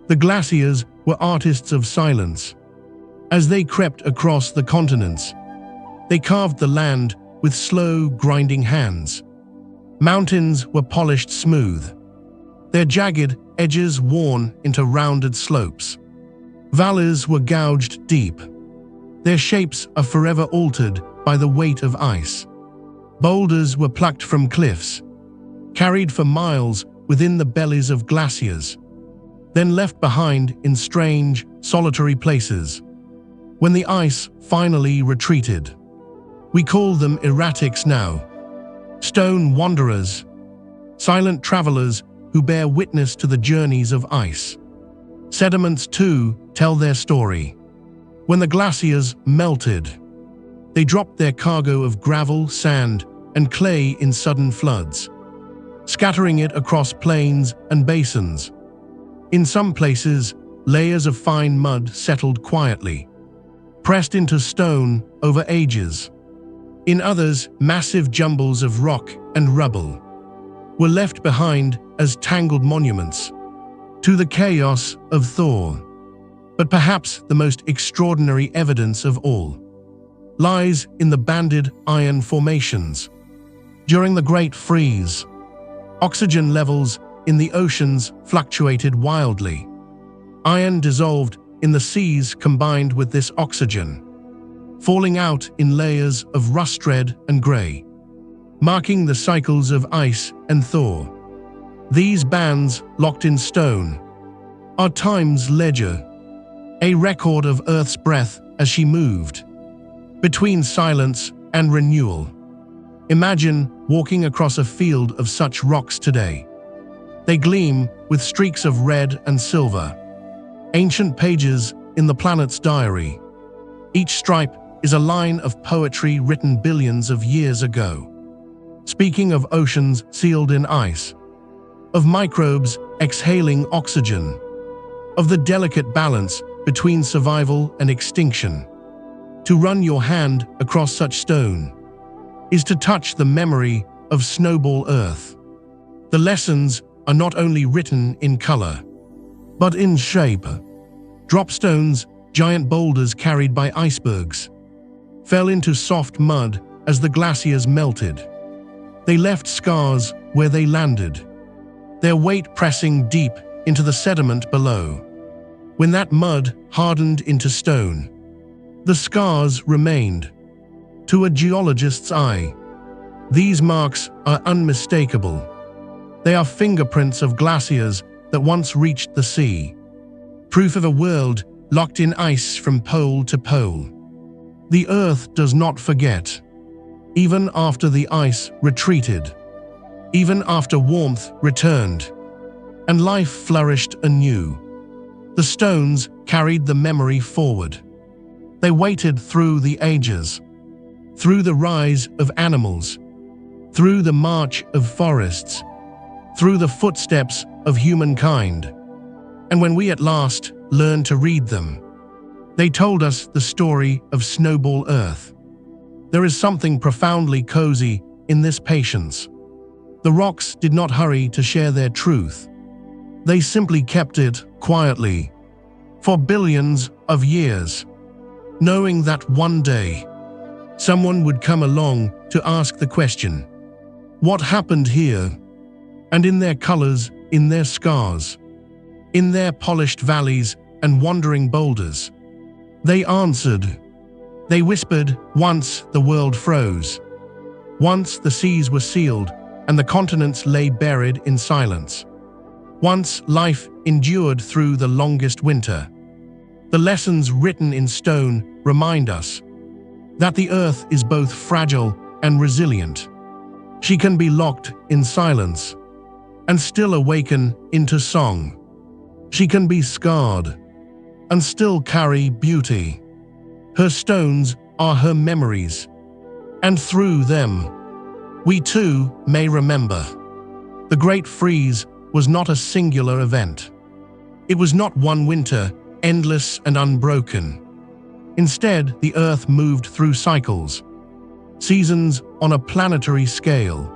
The glaciers were artists of silence. As they crept across the continents, they carved the land with slow, grinding hands. Mountains were polished smooth, their jagged edges worn into rounded slopes. Valleys were gouged deep. Their shapes are forever altered by the weight of ice. Boulders were plucked from cliffs, carried for miles within the bellies of glaciers, then left behind in strange, solitary places. When the ice finally retreated, we call them erratics now, stone wanderers, silent travelers who bear witness to the journeys of ice. Sediments, too, tell their story. When the glaciers melted, they dropped their cargo of gravel, sand, and clay in sudden floods, scattering it across plains and basins. In some places, layers of fine mud settled quietly, pressed into stone over ages. In others, massive jumbles of rock and rubble were left behind as tangled monuments to the chaos of thaw. But perhaps the most extraordinary evidence of all lies in the banded iron formations. During the Great Freeze, oxygen levels in the oceans fluctuated wildly. Iron dissolved in the seas combined with this oxygen, falling out in layers of rust red and gray, marking the cycles of ice and thaw. These bands, locked in stone, are time's ledger, a record of Earth's breath as she moved between silence and renewal. Imagine walking across a field of such rocks today. They gleam with streaks of red and silver, ancient pages in the planet's diary. Each stripe is a line of poetry written billions of years ago, speaking of oceans sealed in ice, of microbes exhaling oxygen, of the delicate balance between survival and extinction. To run your hand across such stone is to touch the memory of Snowball Earth. The lessons are not only written in color, but in shape. Drop stones, giant boulders carried by icebergs, fell into soft mud as the glaciers melted. They left scars where they landed, their weight pressing deep into the sediment below. When that mud hardened into stone, the scars remained. To a geologist's eye, these marks are unmistakable. They are fingerprints of glaciers that once reached the sea, proof of a world locked in ice from pole to pole. The Earth does not forget, even after the ice retreated, even after warmth returned, and life flourished anew. The stones carried the memory forward. They waited through the ages, through the rise of animals, through the march of forests, through the footsteps of humankind. And when we at last learned to read them, they told us the story of Snowball Earth. There is something profoundly cozy in this patience. The rocks did not hurry to share their truth. They simply kept it quietly for billions of years, knowing that one day someone would come along to ask the question, what happened here? And in their colors, in their scars, in their polished valleys and wandering boulders, they answered. They whispered, once the world froze, once the seas were sealed and the continents lay buried in silence, once life endured through the longest winter. The lessons written in stone remind us that the Earth is both fragile and resilient. She can be locked in silence and still awaken into song. She can be scarred and still carry beauty. Her stones are her memories, and through them, we too may remember. The Great Freeze was not a singular event. It was not one winter, endless and unbroken. Instead, the Earth moved through cycles, seasons on a planetary scale,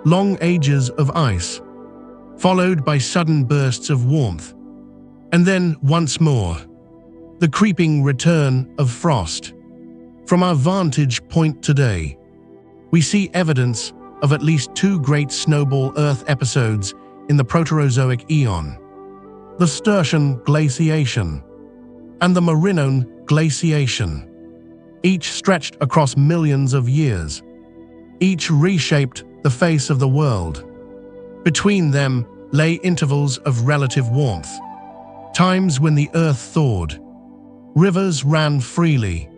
long ages of ice, followed by sudden bursts of warmth, and then once more, the creeping return of frost. From our vantage point today, we see evidence of at least two great Snowball Earth episodes in the Proterozoic eon: the Sturtian glaciation and the Marinone glaciation. Each stretched across millions of years. Each reshaped the face of the world. Between them lay intervals of relative warmth, times when the Earth thawed, rivers ran freely,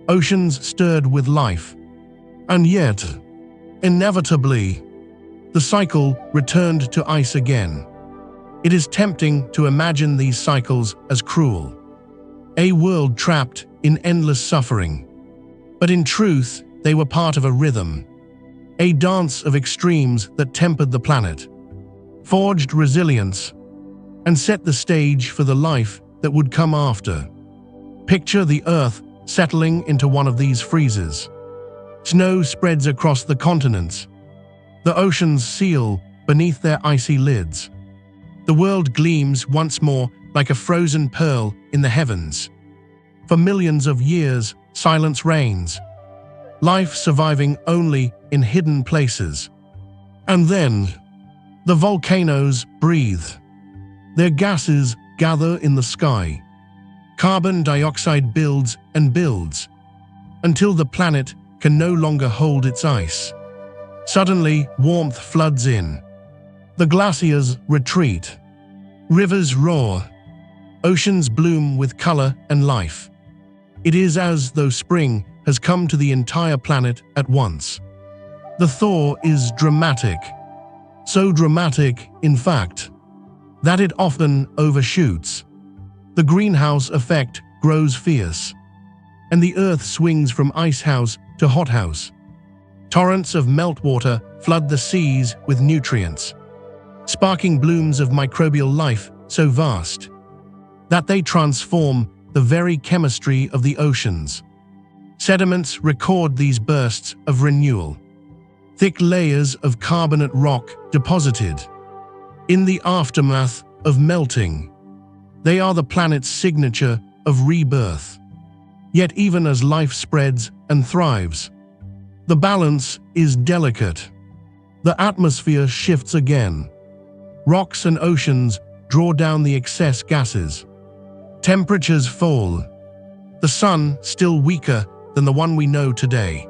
oceans stirred with life, and yet, inevitably, the cycle returned to ice again. It is tempting to imagine these cycles as cruel, a world trapped in endless suffering. But in truth, they were part of a rhythm, a dance of extremes that tempered the planet, forged resilience, and set the stage for the life that would come after. Picture the Earth settling into one of these freezes. Snow spreads across the continents. The oceans seal beneath their icy lids. The world gleams once more like a frozen pearl in the heavens. For millions of years, silence reigns, life surviving only in hidden places. And then, the volcanoes breathe. Their gases gather in the sky. Carbon dioxide builds and builds, until the planet can no longer hold its ice. Suddenly, warmth floods in. The glaciers retreat. Rivers roar. Oceans bloom with color and life. It is as though spring has come to the entire planet at once. The thaw is dramatic. So dramatic, in fact, that it often overshoots. The greenhouse effect grows fierce, and the Earth swings from icehouse to hothouse. Torrents of meltwater flood the seas with nutrients, sparking blooms of microbial life so vast that they transform the very chemistry of the oceans. Sediments record these bursts of renewal. Thick layers of carbonate rock deposited in the aftermath of melting. They are the planet's signature of rebirth. Yet even as life spreads and thrives, the balance is delicate. The atmosphere shifts again. Rocks and oceans draw down the excess gases. Temperatures fall. The sun, still weaker than the one we know today,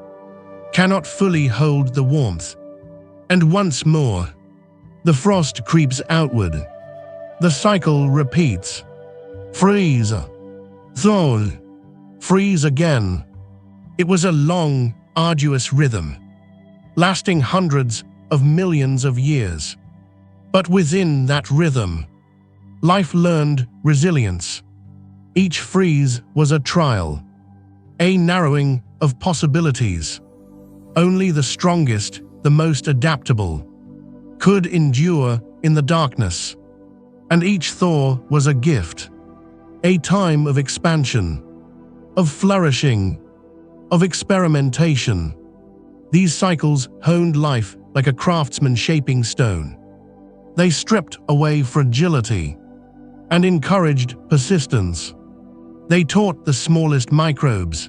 cannot fully hold the warmth. And once more, the frost creeps outward. The cycle repeats. Freeze, thaw, freeze again. It was a long, arduous rhythm, lasting hundreds of millions of years. But within that rhythm, life learned resilience. Each freeze was a trial, a narrowing of possibilities. Only the strongest, the most adaptable, could endure in the darkness. And each thaw was a gift, a time of expansion, of flourishing, of experimentation. These cycles honed life like a craftsman shaping stone. They stripped away fragility and encouraged persistence. They taught the smallest microbes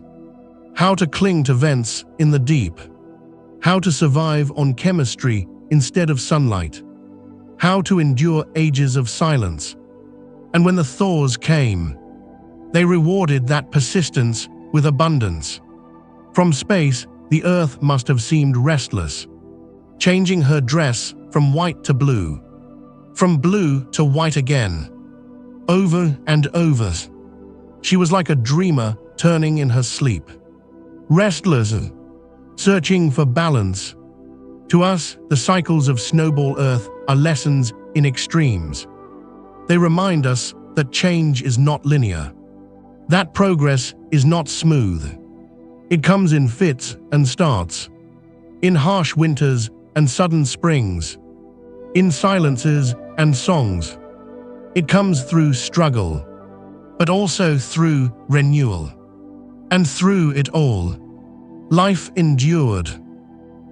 how to cling to vents in the deep, how to survive on chemistry instead of sunlight, how to endure ages of silence. And when the thaws came, they rewarded that persistence with abundance. From space, the Earth must have seemed restless, changing her dress from white to blue, from blue to white again, over and over. She was like a dreamer turning in her sleep, restless, searching for balance. To us, the cycles of Snowball Earth are lessons in extremes. They remind us that change is not linear, that progress is not smooth. It comes in fits and starts, in harsh winters and sudden springs, in silences and songs. It comes through struggle, but also through renewal. And through it all, life endured.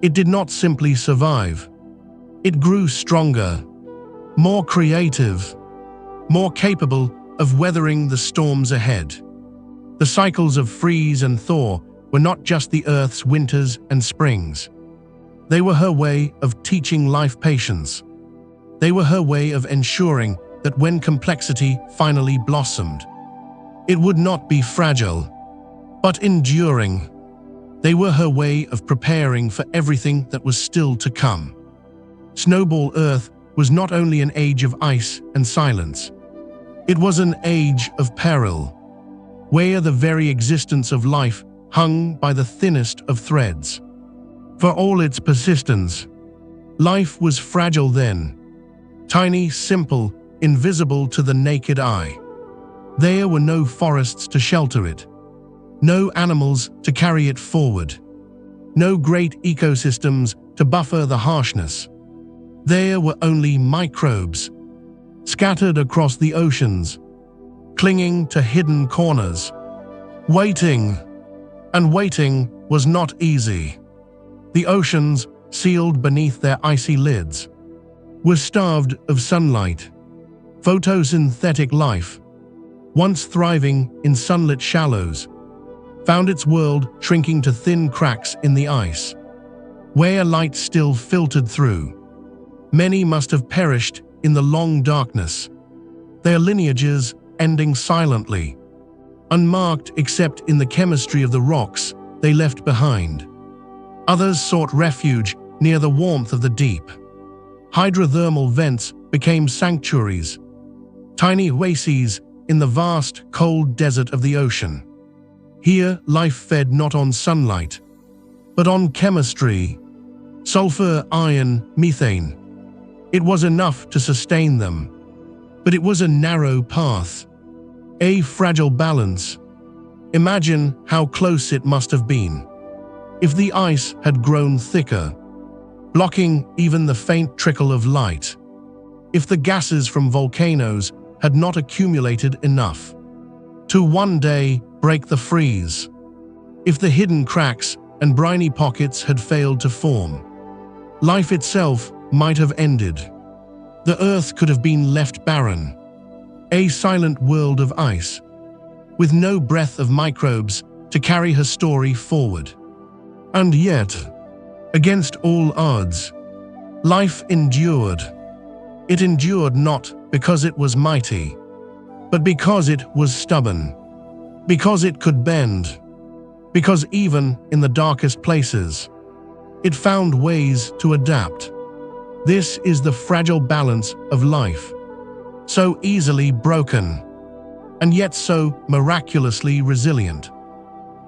It did not simply survive. It grew stronger, more creative, more capable of weathering the storms ahead. The cycles of freeze and thaw were not just the Earth's winters and springs. They were her way of teaching life patience. They were her way of ensuring that when complexity finally blossomed, it would not be fragile, but enduring. They were her way of preparing for everything that was still to come. Snowball Earth was not only an age of ice and silence. It was an age of peril, where the very existence of life hung by the thinnest of threads. For all its persistence, life was fragile then, tiny, simple, invisible to the naked eye. There were no forests to shelter it, no animals to carry it forward, no great ecosystems to buffer the harshness. There were only microbes, scattered across the oceans, clinging to hidden corners, waiting. And waiting was not easy. The oceans, sealed beneath their icy lids, were starved of sunlight. Photosynthetic life, once thriving in sunlit shallows, found its world shrinking to thin cracks in the ice, where light still filtered through. Many must have perished in the long darkness, their lineages ending silently, unmarked except in the chemistry of the rocks they left behind. Others sought refuge near the warmth of the deep, Hydrothermal vents became sanctuaries, tiny oases in the vast, cold desert of the ocean. Here, life fed not on sunlight, but on chemistry, sulfur, iron, methane. It was enough to sustain them, but it was a narrow path, a fragile balance. Imagine how close it must have been if the ice had grown thicker, blocking even the faint trickle of light. If the gases from volcanoes had not accumulated enough to one day break the freeze. If the hidden cracks and briny pockets had failed to form, life itself might have ended. The Earth could have been left barren, a silent world of ice, with no breath of microbes to carry her story forward. And yet, against all odds, life endured. It endured not because it was mighty, but because it was stubborn, because it could bend, because even in the darkest places, it found ways to adapt. This is the fragile balance of life, so easily broken, and yet so miraculously resilient.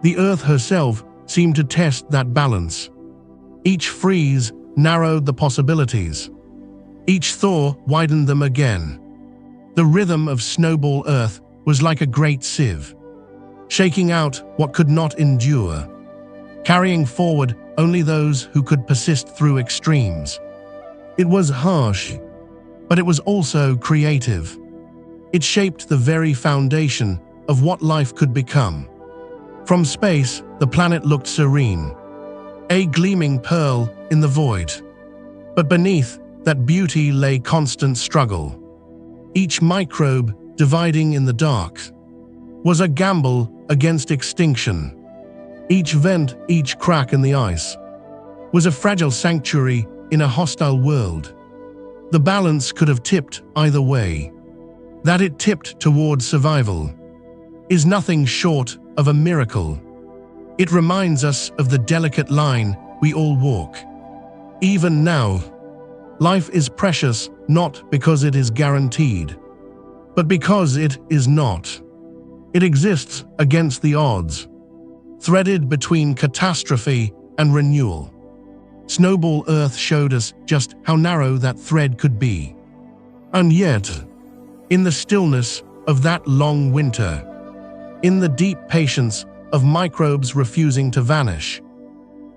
The Earth herself seemed to test that balance. Each freeze narrowed the possibilities. Each thaw widened them again. The rhythm of Snowball Earth was like a great sieve, shaking out what could not endure, carrying forward only those who could persist through extremes. It was harsh, but it was also creative. It shaped the very foundation of what life could become. From space, the planet looked serene, a gleaming pearl in the void. But beneath that beauty lay constant struggle. Each microbe, dividing in the dark, was a gamble against extinction. Each vent, each crack in the ice, was a fragile sanctuary in a hostile world. The balance could have tipped either way. That it tipped toward survival is nothing short of a miracle. It reminds us of the delicate line we all walk. Even now, life is precious not because it is guaranteed, but because it is not. It exists against the odds, threaded between catastrophe and renewal. Snowball Earth showed us just how narrow that thread could be. And yet, in the stillness of that long winter, in the deep patience of microbes refusing to vanish,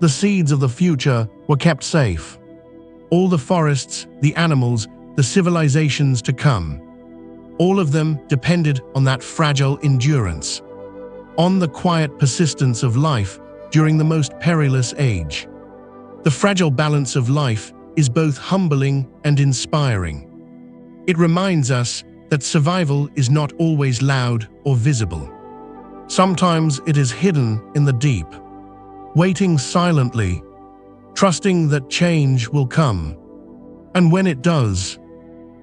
the seeds of the future were kept safe. All the forests, the animals, the civilizations to come, all of them depended on that fragile endurance, on the quiet persistence of life during the most perilous age. The fragile balance of life is both humbling and inspiring. It reminds us that survival is not always loud or visible. Sometimes it is hidden in the deep, waiting silently, trusting that change will come. And when it does,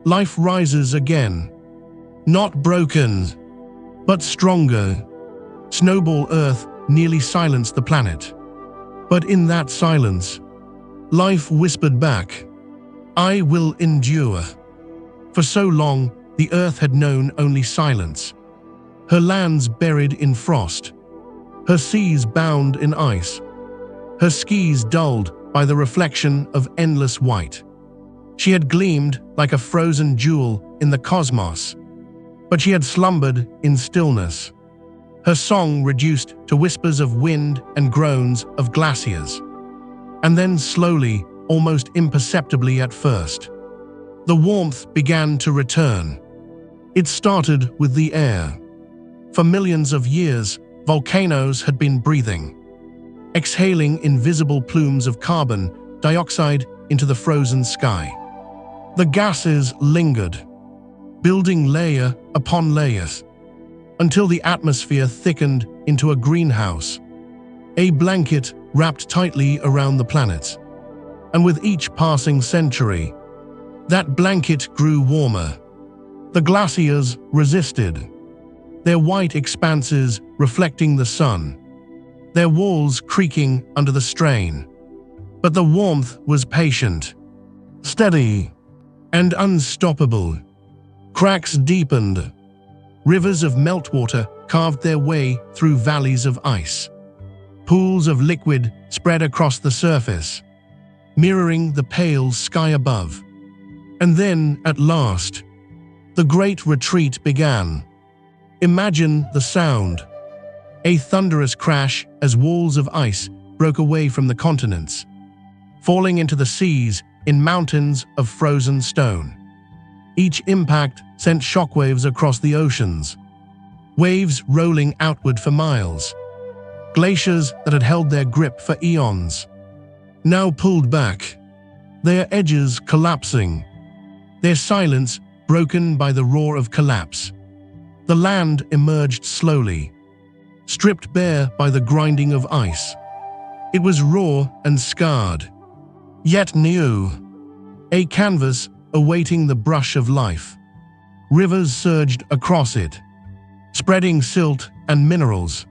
life rises again, not broken, but stronger. Snowball Earth nearly silenced the planet. But in that silence, life whispered back, "I will endure." For so long, the Earth had known only silence. Her lands buried in frost, her seas bound in ice, her skies dulled by the reflection of endless white. She had gleamed like a frozen jewel in the cosmos, but she had slumbered in stillness, her song reduced to whispers of wind and groans of glaciers. And then slowly, almost imperceptibly at first, the warmth began to return. It started with the air. For millions of years, volcanoes had been breathing, exhaling invisible plumes of carbon dioxide into the frozen sky. The gases lingered, building layer upon layers, until the atmosphere thickened into a greenhouse, a blanket wrapped tightly around the planet. And with each passing century, that blanket grew warmer. The glaciers resisted, their white expanses reflecting the sun, their walls creaking under the strain. But the warmth was patient, steady, and unstoppable. Cracks deepened. Rivers of meltwater carved their way through valleys of ice. Pools of liquid spread across the surface, mirroring the pale sky above. And then, at last, the great retreat began. Imagine the sound. A thunderous crash as walls of ice broke away from the continents, falling into the seas in mountains of frozen stone. Each impact sent shockwaves across the oceans, waves rolling outward for miles. Glaciers that had held their grip for eons, now pulled back, their edges collapsing, their silence broken by the roar of collapse. The land emerged slowly, stripped bare by the grinding of ice. It was raw and scarred, yet new, a canvas awaiting the brush of life. Rivers surged across it, spreading silt and minerals,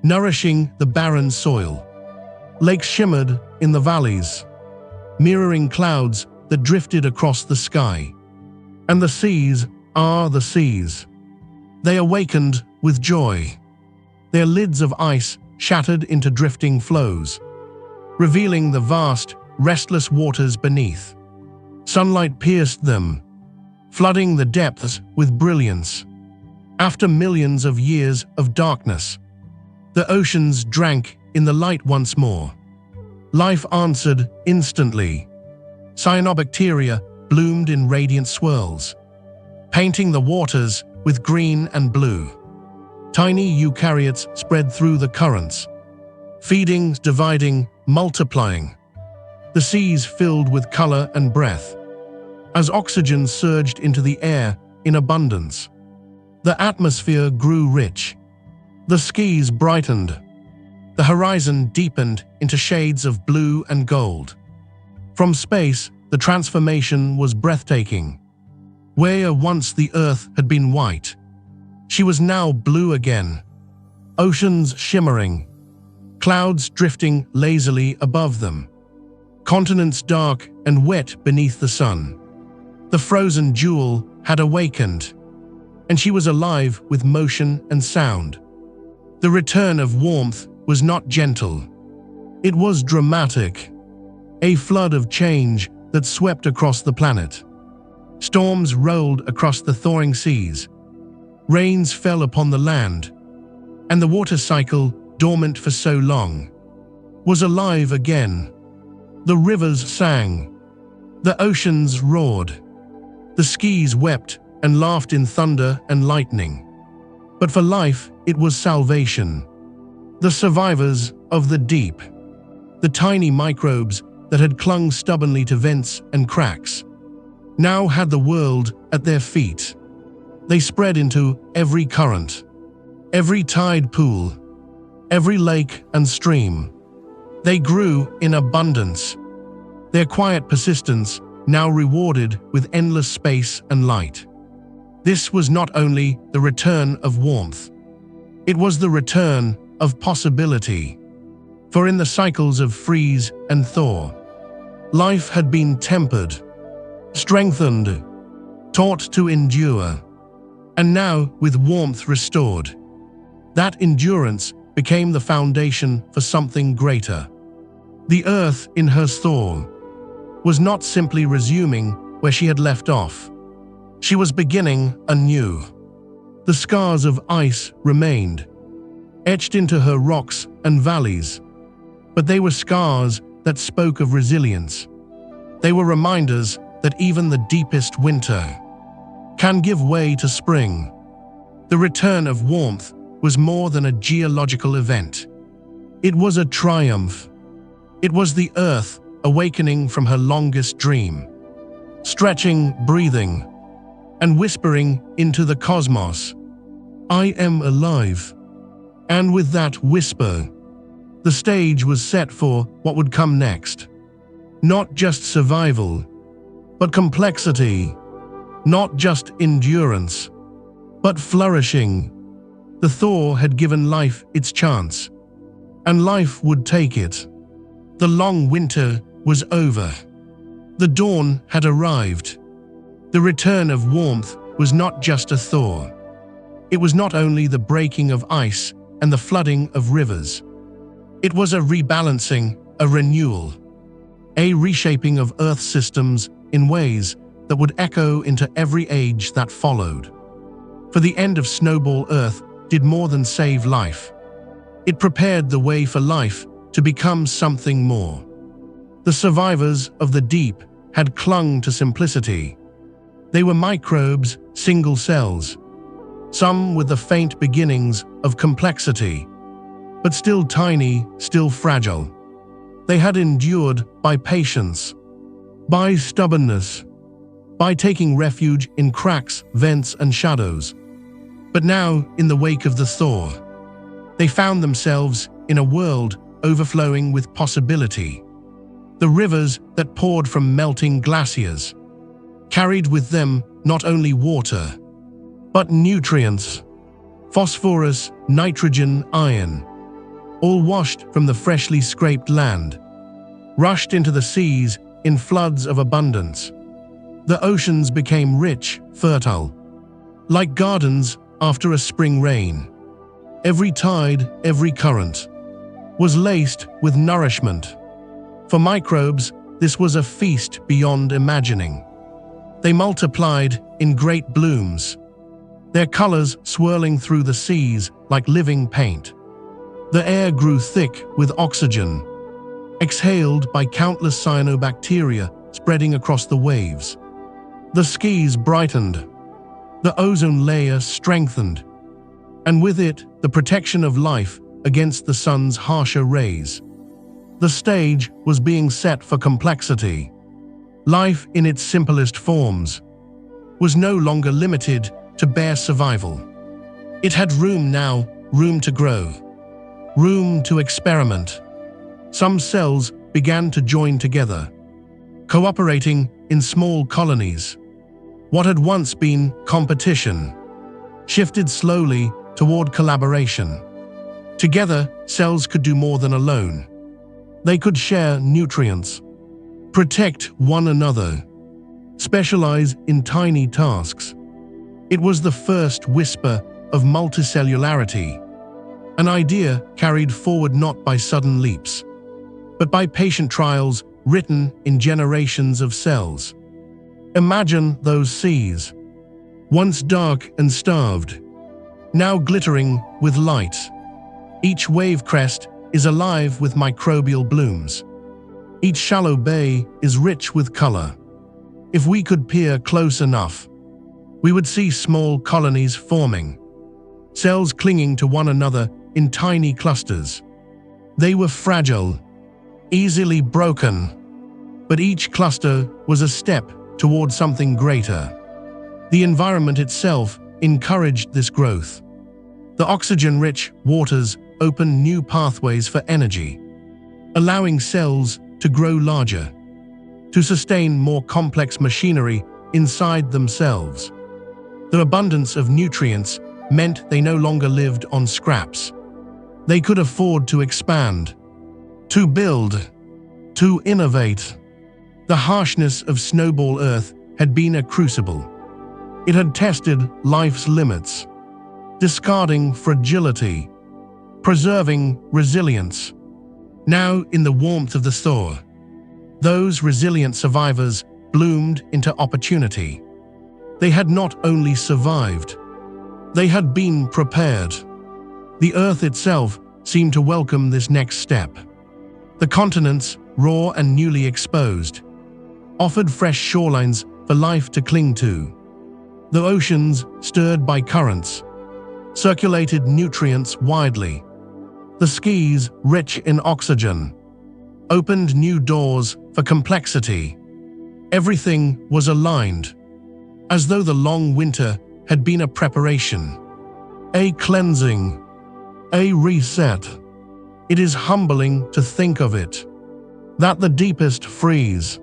nourishing the barren soil. Lakes shimmered in the valleys, mirroring clouds that drifted across the sky. And the seas are the seas. They awakened with joy. Their lids of ice shattered into drifting flows, revealing the vast, restless waters beneath. Sunlight pierced them, flooding the depths with brilliance. After millions of years of darkness, the oceans drank in the light once more. Life answered instantly. Cyanobacteria bloomed in radiant swirls, painting the waters with green and blue. Tiny eukaryotes spread through the currents, feeding, dividing, multiplying. The seas filled with color and breath, as oxygen surged into the air in abundance. The atmosphere grew rich. The skies brightened. The horizon deepened into shades of blue and gold. From space, the transformation was breathtaking. Where once the Earth had been white, she was now blue again. Oceans shimmering, clouds drifting lazily above them, continents dark and wet beneath the sun. The frozen jewel had awakened, and she was alive with motion and sound. The return of warmth was not gentle. It was dramatic, a flood of change that swept across the planet. Storms rolled across the thawing seas. Rains fell upon the land, and the water cycle, dormant for so long, was alive again. The rivers sang. The oceans roared. The skies wept and laughed in thunder and lightning. But for life, it was salvation. The survivors of the deep, the tiny microbes that had clung stubbornly to vents and cracks, now had the world at their feet. They spread into every current, every tide pool, every lake and stream. They grew in abundance, their quiet persistence now rewarded with endless space and light. This was not only the return of warmth, it was the return of possibility. For in the cycles of freeze and thaw, life had been tempered, strengthened, taught to endure. And now, with warmth restored, that endurance became the foundation for something greater. The Earth, in her thaw, was not simply resuming where she had left off. She was beginning anew. The scars of ice remained, etched into her rocks and valleys, but they were scars that spoke of resilience. They were reminders that even the deepest winter can give way to spring. The return of warmth was more than a geological event. It was a triumph. It was the Earth awakening from her longest dream, stretching, breathing, and whispering into the cosmos, "I am alive." And with that whisper, the stage was set for what would come next. Not just survival, but complexity. Not just endurance, but flourishing. The thaw had given life its chance, and life would take it. The long winter was over. The dawn had arrived, The return of warmth was not just a thaw. It was not only the breaking of ice and the flooding of rivers. It was a rebalancing, a renewal, a reshaping of Earth systems in ways that would echo into every age that followed. For the end of Snowball Earth did more than save life. It prepared the way for life to become something more. The survivors of the deep had clung to simplicity. They were microbes, single cells, some with the faint beginnings of complexity, but still tiny, still fragile. They had endured by patience, by stubbornness, by taking refuge in cracks, vents, and shadows. But now, in the wake of the thaw, they found themselves in a world overflowing with possibility. The rivers that poured from melting glaciers carried with them not only water, but nutrients, phosphorus, nitrogen, iron, all washed from the freshly scraped land, rushed into the seas in floods of abundance. The oceans became rich, fertile, like gardens after a spring rain. Every tide, every current, was laced with nourishment. For microbes, this was a feast beyond imagining. They multiplied in great blooms, their colors swirling through the seas like living paint. The air grew thick with oxygen, exhaled by countless cyanobacteria spreading across the waves. The skies brightened, the ozone layer strengthened, and with it the protection of life against the sun's harsher rays. The stage was being set for complexity. Life in its simplest forms was no longer limited to bare survival. It had room now, room to grow, room to experiment. Some cells began to join together, cooperating in small colonies. What had once been competition shifted slowly toward collaboration. Together, cells could do more than alone. They could share nutrients, protect one another, specialize in tiny tasks. It was the first whisper of multicellularity, an idea carried forward not by sudden leaps, but by patient trials written in generations of cells. Imagine those seas, once dark and starved, now glittering with light. Each wave crest is alive with microbial blooms. Each shallow bay is rich with color. If we could peer close enough, we would see small colonies forming, cells clinging to one another in tiny clusters. They were fragile, easily broken, but each cluster was a step toward something greater. The environment itself encouraged this growth. The oxygen-rich waters opened new pathways for energy, allowing cells to grow larger, to sustain more complex machinery inside themselves. The abundance of nutrients meant they no longer lived on scraps. They could afford to expand, to build, to innovate. The harshness of Snowball Earth had been a crucible. It had tested life's limits, discarding fragility, preserving resilience. Now, in the warmth of the thaw, those resilient survivors bloomed into opportunity. They had not only survived, they had been prepared. The Earth itself seemed to welcome this next step. The continents, raw and newly exposed, offered fresh shorelines for life to cling to. The oceans, stirred by currents, circulated nutrients widely. The skies, rich in oxygen, opened new doors for complexity. Everything was aligned, as though the long winter had been a preparation, a cleansing, a reset. It is humbling to think of it, that the deepest freeze,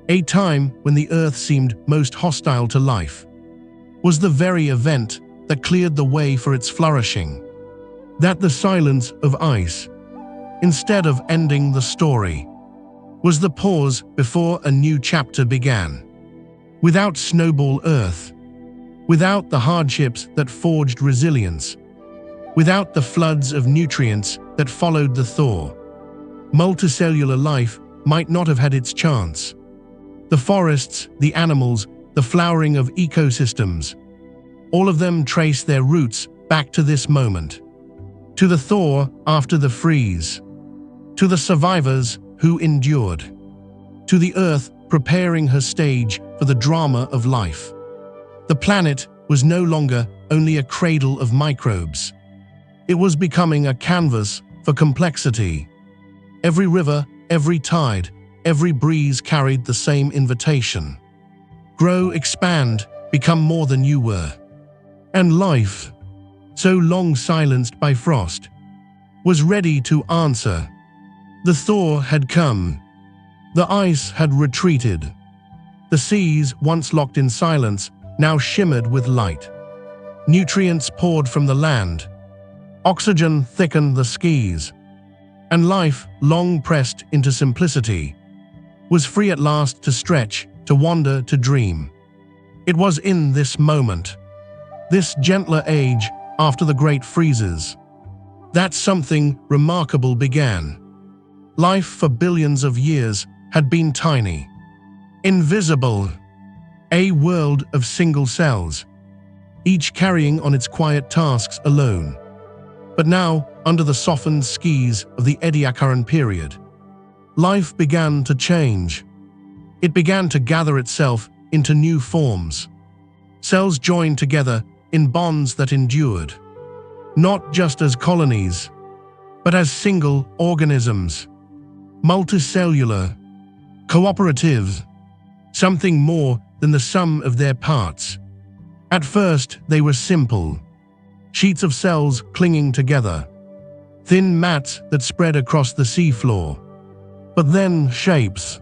a time when the Earth seemed most hostile to life, was the very event that cleared the way for its flourishing. That the silence of ice, instead of ending the story, was the pause before a new chapter began. Without Snowball Earth, without the hardships that forged resilience, without the floods of nutrients that followed the thaw, multicellular life might not have had its chance. The forests, the animals, the flowering of ecosystems, all of them trace their roots back to this moment. To the thaw after the freeze. To the survivors who endured. To the earth preparing her stage for the drama of life. The planet was no longer only a cradle of microbes. It was becoming a canvas for complexity. Every river, every tide, every breeze carried the same invitation. Grow, expand, become more than you were. And life, so long silenced by frost, was ready to answer. The thaw had come. The ice had retreated. The seas, once locked in silence, now shimmered with light. Nutrients poured from the land. Oxygen thickened the skies. And life, long pressed into simplicity, was free at last to stretch, to wander, to dream. It was in this moment, this gentler age after the great freezes, that something remarkable began. Life for billions of years had been tiny, invisible, a world of single cells, each carrying on its quiet tasks alone. But now, under the softened skis of the Ediacaran period, life began to change. It began to gather itself into new forms. Cells joined together in bonds that endured, not just as colonies, but as single organisms, multicellular, cooperative, something more than the sum of their parts. At first, they were simple, sheets of cells clinging together, thin mats that spread across the seafloor. But then shapes,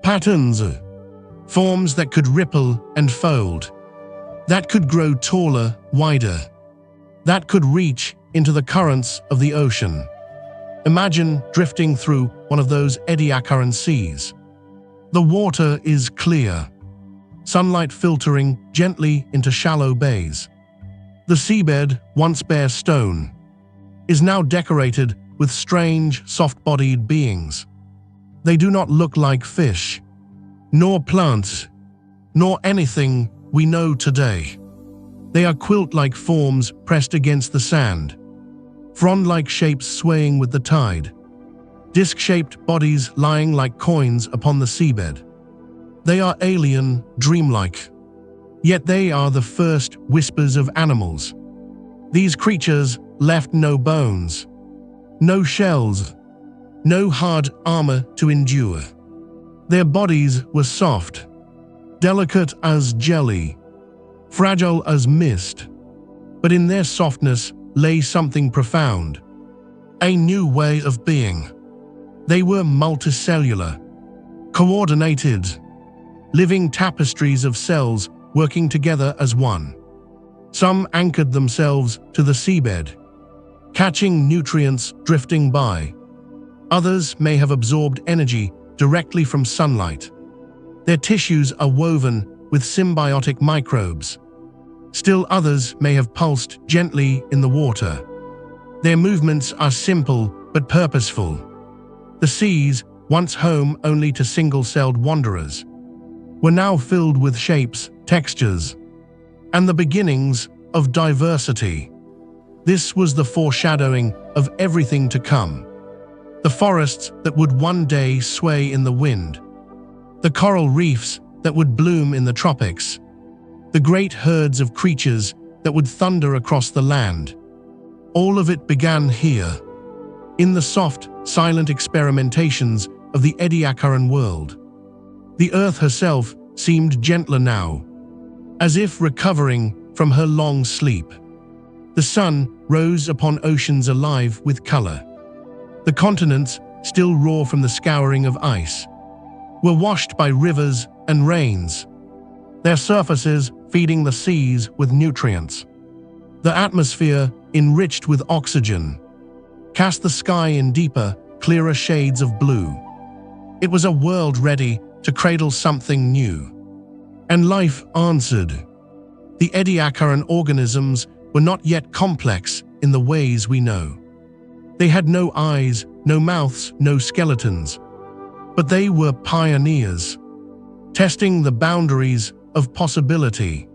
patterns, forms that could ripple and fold, that could grow taller, wider, that could reach into the currents of the ocean. Imagine drifting through one of those Ediacaran seas. The water is clear, sunlight filtering gently into shallow bays. The seabed, once bare stone, is now decorated with strange, soft-bodied beings. They do not look like fish, nor plants, nor anything we know today. They are quilt-like forms pressed against the sand, frond-like shapes swaying with the tide, disc-shaped bodies lying like coins upon the seabed. They are alien, dreamlike, yet they are the first whispers of animals. These creatures left no bones, no shells, no hard armor to endure. Their bodies were soft, delicate as jelly, fragile as mist, but in their softness lay something profound, a new way of being. They were multicellular, coordinated, living tapestries of cells working together as one. Some anchored themselves to the seabed, catching nutrients drifting by. Others may have absorbed energy directly from sunlight. Their tissues are woven with symbiotic microbes. Still others may have pulsed gently in the water. Their movements are simple but purposeful. The seas, once home only to single-celled wanderers, were now filled with shapes, textures, and the beginnings of diversity. This was the foreshadowing of everything to come. The forests that would one day sway in the wind, the coral reefs that would bloom in the tropics, the great herds of creatures that would thunder across the land. All of it began here, in the soft, silent experimentations of the Ediacaran world. The earth herself seemed gentler now, as if recovering from her long sleep. The sun rose upon oceans alive with color. The continents, still raw from the scouring of ice, were washed by rivers and rains, their surfaces feeding the seas with nutrients. The atmosphere, enriched with oxygen, cast the sky in deeper, clearer shades of blue. It was a world ready to cradle something new. And life answered. The Ediacaran organisms were not yet complex in the ways we know. They had no eyes, no mouths, no skeletons. But they were pioneers, testing the boundaries of possibility.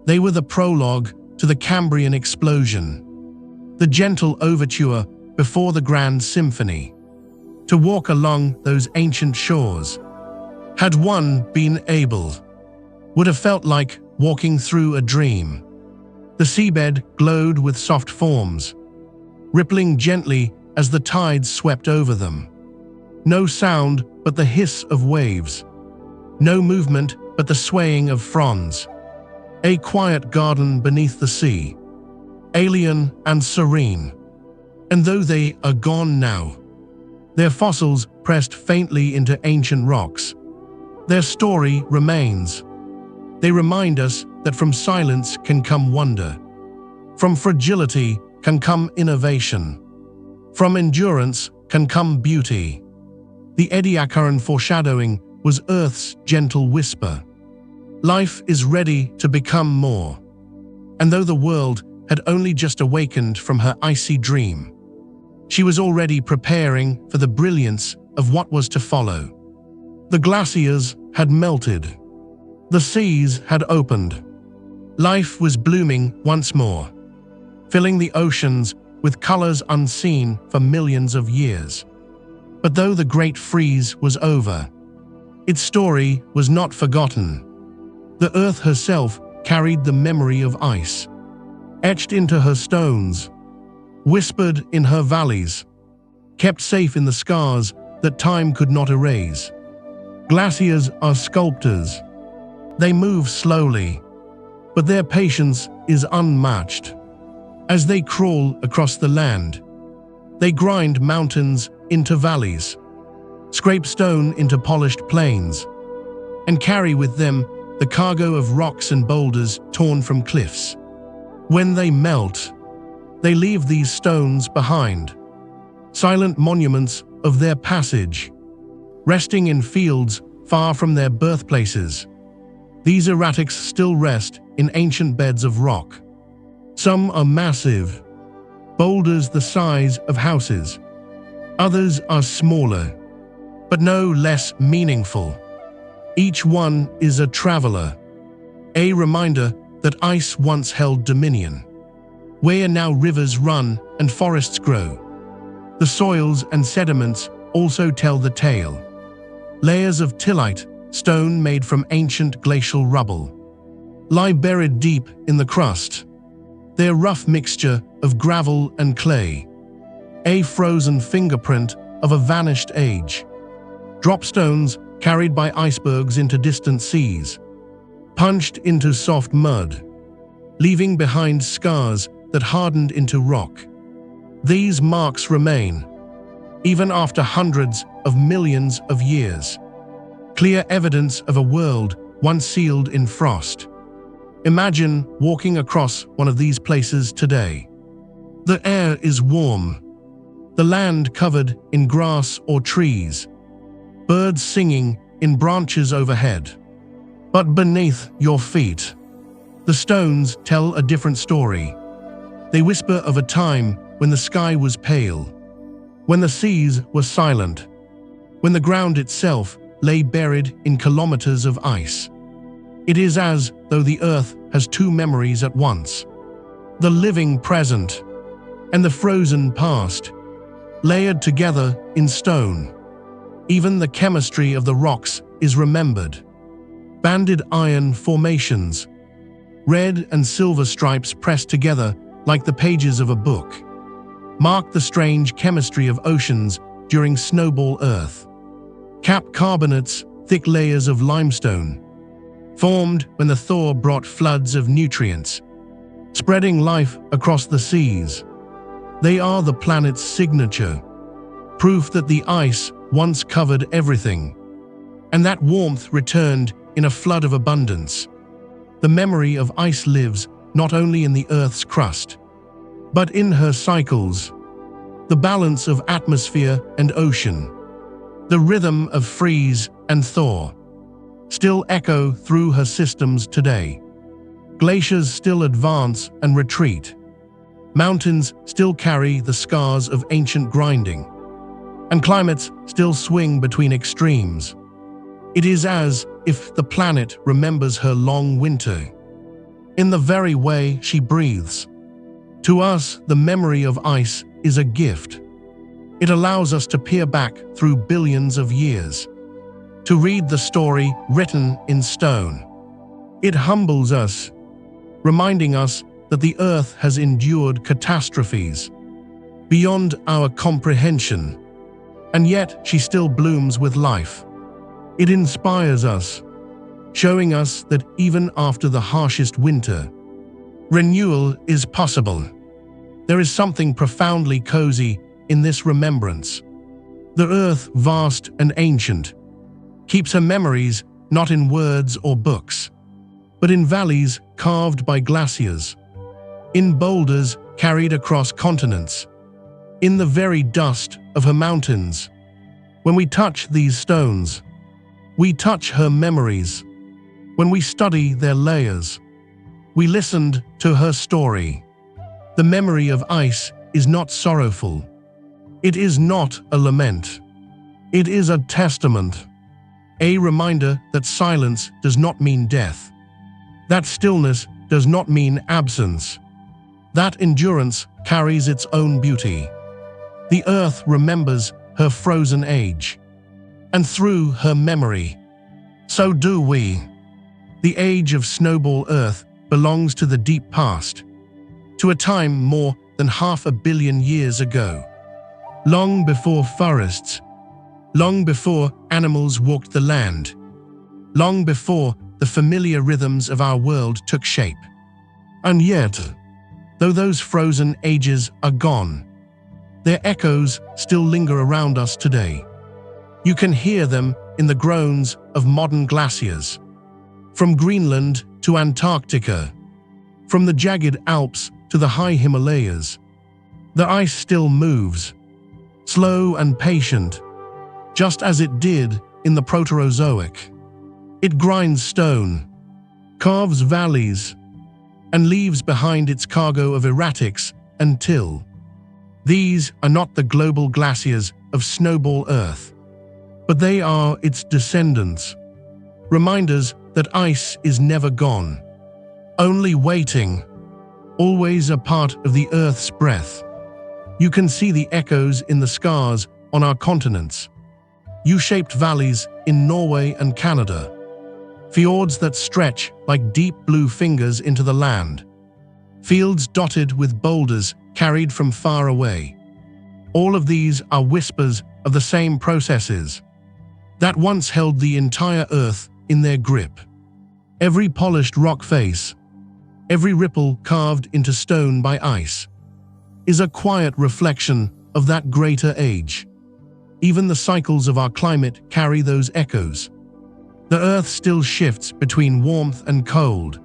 They were the prologue to the Cambrian explosion, the gentle overture before the grand symphony. To walk along those ancient shores, had one been able, would have felt like walking through a dream. The seabed glowed with soft forms, rippling gently as the tides swept over them. No sound but the hiss of waves. No movement but the swaying of fronds. A quiet garden beneath the sea, alien and serene. And though they are gone now, their fossils pressed faintly into ancient rocks, their story remains. They remind us that from silence can come wonder. From fragility can come innovation. From endurance can come beauty. The Ediacaran foreshadowing was Earth's gentle whisper. Life is ready to become more. And though the world had only just awakened from her icy dream, she was already preparing for the brilliance of what was to follow. The glaciers had melted. The seas had opened. Life was blooming once more, filling the oceans with colors unseen for millions of years. But though the great freeze was over, its story was not forgotten. The Earth herself carried the memory of ice, etched into her stones, whispered in her valleys, kept safe in the scars that time could not erase. Glaciers are sculptors. They move slowly, but their patience is unmatched. As they crawl across the land, they grind mountains into valleys, scrape stone into polished plains, and carry with them the cargo of rocks and boulders torn from cliffs. When they melt, they leave these stones behind, silent monuments of their passage, resting in fields far from their birthplaces. These erratics still rest in ancient beds of rock. Some are massive, boulders the size of houses. Others are smaller, but no less meaningful. Each one is a traveler, a reminder that ice once held dominion, where now rivers run and forests grow. The soils and sediments also tell the tale. Layers of tillite, stone made from ancient glacial rubble, lie buried deep in the crust, their rough mixture of gravel and clay, a frozen fingerprint of a vanished age. Drop stones carried by icebergs into distant seas, punched into soft mud, leaving behind scars that hardened into rock. These marks remain, even after hundreds of millions of years. Clear evidence of a world once sealed in frost. Imagine walking across one of these places today. The air is warm, the land covered in grass or trees, birds singing in branches overhead. But beneath your feet, the stones tell a different story. They whisper of a time when the sky was pale, when the seas were silent, when the ground itself lay buried in kilometers of ice. It is as though the Earth has two memories at once, the living present and the frozen past, layered together in stone. Even the chemistry of the rocks is remembered. Banded iron formations, red and silver stripes pressed together like the pages of a book, mark the strange chemistry of oceans during Snowball Earth. Cap carbonates, thick layers of limestone, formed when the thaw brought floods of nutrients, spreading life across the seas. They are the planet's signature, proof that the ice once covered everything, and that warmth returned in a flood of abundance. The memory of ice lives not only in the Earth's crust, but in her cycles, the balance of atmosphere and ocean, the rhythm of freeze and thaw. still echo through her systems today. Glaciers still advance and retreat. Mountains still carry the scars of ancient grinding. And climates still swing between extremes. It is as if the planet remembers her long winter, in the very way she breathes. To us, the memory of ice is a gift. It allows us to peer back through billions of years, to read the story written in stone. It humbles us, reminding us that the Earth has endured catastrophes beyond our comprehension, and yet she still blooms with life. It inspires us, showing us that even after the harshest winter, renewal is possible. There is something profoundly cozy in this remembrance. The Earth, vast and ancient, keeps her memories not in words or books, but in valleys carved by glaciers, in boulders carried across continents, in the very dust of her mountains. When we touch these stones, we touch her memories. When we study their layers, we listened to her story. The memory of ice is not sorrowful. It is not a lament. It is a testament, a reminder that silence does not mean death, that stillness does not mean absence, that endurance carries its own beauty. The Earth remembers her frozen age, and through her memory, so do we. The age of Snowball Earth belongs to the deep past, to a time more than 500 million years ago, long before forests, long before animals walked the land, long before the familiar rhythms of our world took shape. And yet, though those frozen ages are gone, their echoes still linger around us today. You can hear them in the groans of modern glaciers. From Greenland to Antarctica, from the jagged Alps to the high Himalayas, the ice still moves, slow and patient, just as it did in the Proterozoic. It grinds stone, carves valleys, and leaves behind its cargo of erratics and till. These are not the global glaciers of Snowball Earth, but they are its descendants, reminders that ice is never gone, only waiting, always a part of the Earth's breath. You can see the echoes in the scars on our continents, U-shaped valleys in Norway and Canada, fjords that stretch like deep blue fingers into the land, fields dotted with boulders carried from far away. All of these are whispers of the same processes that once held the entire Earth in their grip. Every polished rock face, every ripple carved into stone by ice, is a quiet reflection of that greater age. Even the cycles of our climate carry those echoes. The Earth still shifts between warmth and cold,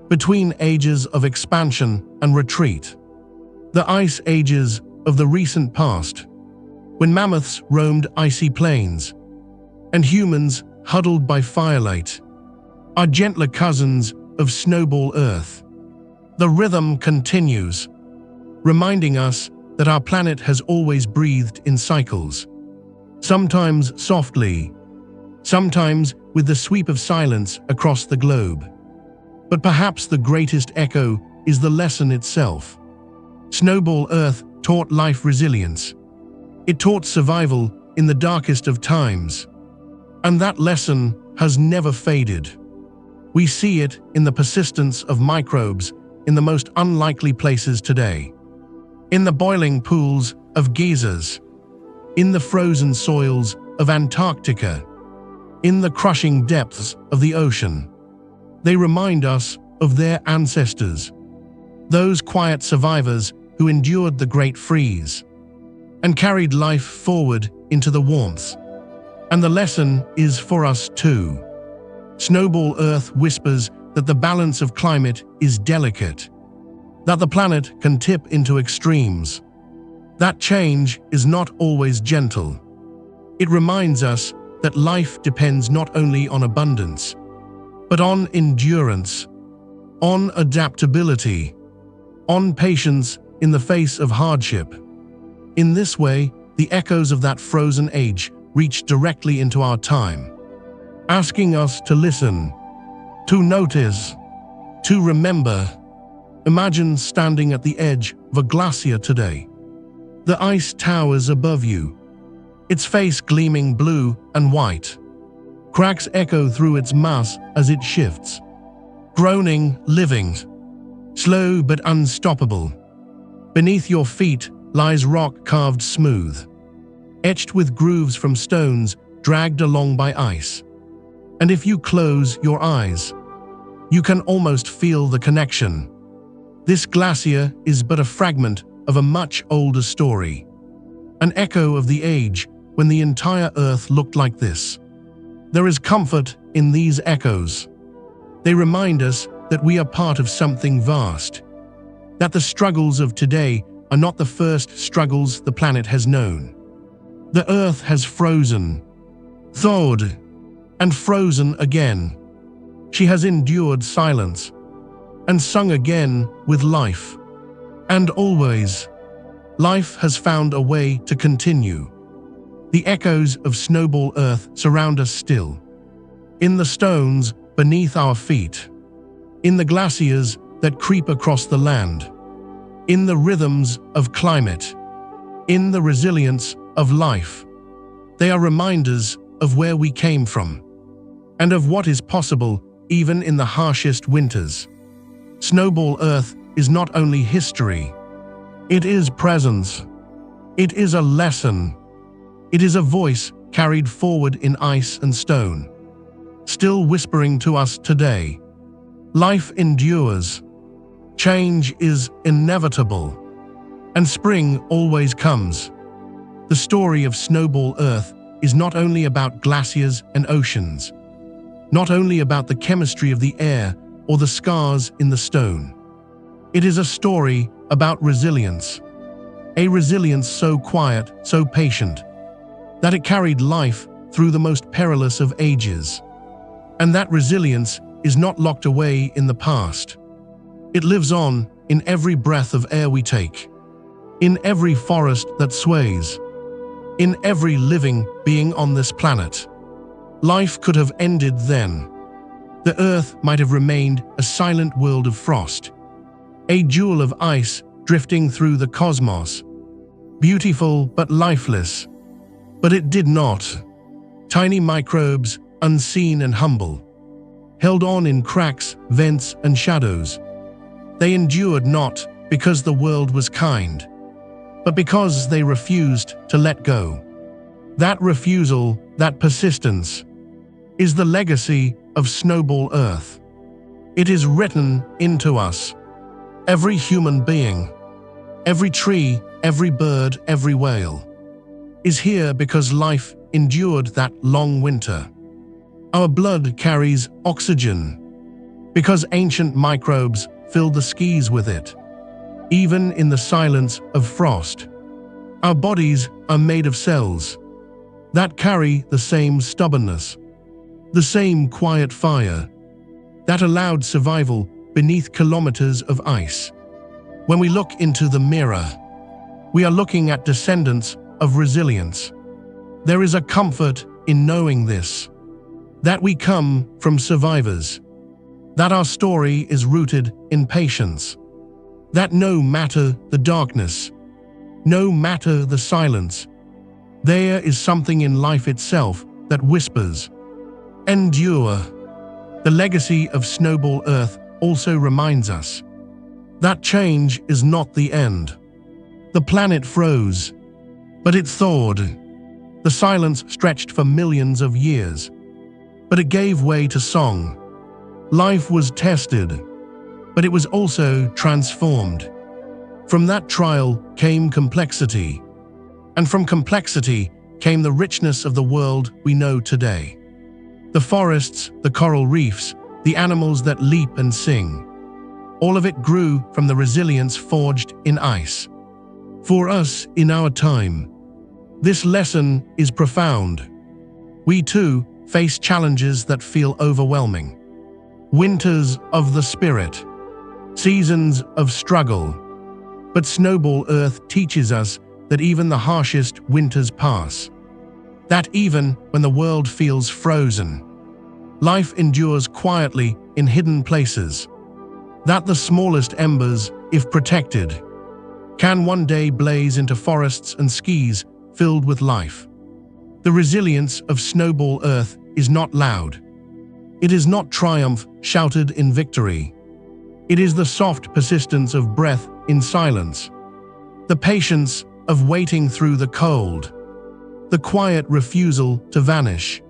between ages of expansion and retreat. The ice ages of the recent past, when mammoths roamed icy plains, and humans huddled by firelight, are gentler cousins of Snowball Earth. The rhythm continues, reminding us that our planet has always breathed in cycles, sometimes softly, sometimes with the sweep of silence across the globe. But perhaps the greatest echo is the lesson itself. Snowball Earth taught life resilience. It taught survival in the darkest of times. And that lesson has never faded. We see it in the persistence of microbes in the most unlikely places today. In the boiling pools of geysers, in the frozen soils of Antarctica, in the crushing depths of the ocean. They remind us of their ancestors, those quiet survivors who endured the Great Freeze and carried life forward into the warmth. And the lesson is for us too. Snowball Earth whispers that the balance of climate is delicate, that the planet can tip into extremes, that change is not always gentle. It reminds us that life depends not only on abundance, but on endurance, on adaptability, on patience in the face of hardship. In this way, the echoes of that frozen age reach directly into our time, asking us to listen, to notice, to remember. Imagine standing at the edge of a glacier today. The ice towers above you, its face gleaming blue and white. Cracks echo through its mass as it shifts, groaning, living, slow but unstoppable. Beneath your feet lies rock carved smooth, etched with grooves from stones dragged along by ice. And if you close your eyes, you can almost feel the connection. This glacier is but a fragment of a much older story, an echo of the age when the entire Earth looked like this. There is comfort in these echoes. They remind us that we are part of something vast, that the struggles of today are not the first struggles the planet has known. The Earth has frozen, thawed, and frozen again. She has endured silence and sung again with life. And always, life has found a way to continue. The echoes of Snowball Earth surround us still, in the stones beneath our feet, in the glaciers that creep across the land, in the rhythms of climate, in the resilience of life. They are reminders of where we came from, and of what is possible even in the harshest winters. Snowball Earth is not only history, it is presence. It is a lesson. It is a voice carried forward in ice and stone, still whispering to us today. Life endures. Change is inevitable. And spring always comes. The story of Snowball Earth is not only about glaciers and oceans, not only about the chemistry of the air or the scars in the stone. It is a story about resilience. A resilience so quiet, so patient, that it carried life through the most perilous of ages. And that resilience is not locked away in the past. It lives on in every breath of air we take, in every forest that sways, in every living being on this planet. Life could have ended then. The Earth might have remained a silent world of frost, a jewel of ice drifting through the cosmos, beautiful but lifeless. But it did not. Tiny microbes, unseen and humble, held on in cracks, vents, and shadows. They endured not because the world was kind, but because they refused to let go. That refusal, that persistence, is the legacy of Snowball Earth. It is written into us. Every human being, every tree, every bird, every whale, is here because life endured that long winter. Our blood carries oxygen because ancient microbes filled the skies with it. Even in the silence of frost, our bodies are made of cells that carry the same stubbornness, the same quiet fire that allowed survival beneath kilometers of ice. When we look into the mirror, we are looking at descendants of resilience. There is a comfort in knowing this, that we come from survivors, that our story is rooted in patience, that no matter the darkness, no matter the silence, there is something in life itself that whispers, endure. The legacy of Snowball Earth also reminds us that change is not the end. The planet froze, but it thawed. The silence stretched for millions of years, but it gave way to song. Life was tested, but it was also transformed. From that trial came complexity, and from complexity came the richness of the world we know today. The forests, the coral reefs, the animals that leap and sing, all of it grew from the resilience forged in ice. For us, in our time, this lesson is profound. We too face challenges that feel overwhelming. Winters of the spirit, seasons of struggle. But Snowball Earth teaches us that even the harshest winters pass. That even when the world feels frozen, life endures quietly in hidden places. That the smallest embers, if protected, can one day blaze into forests and skies filled with life. The resilience of Snowball Earth is not loud. It is not triumph shouted in victory. It is the soft persistence of breath in silence, the patience of waiting through the cold, the quiet refusal to vanish.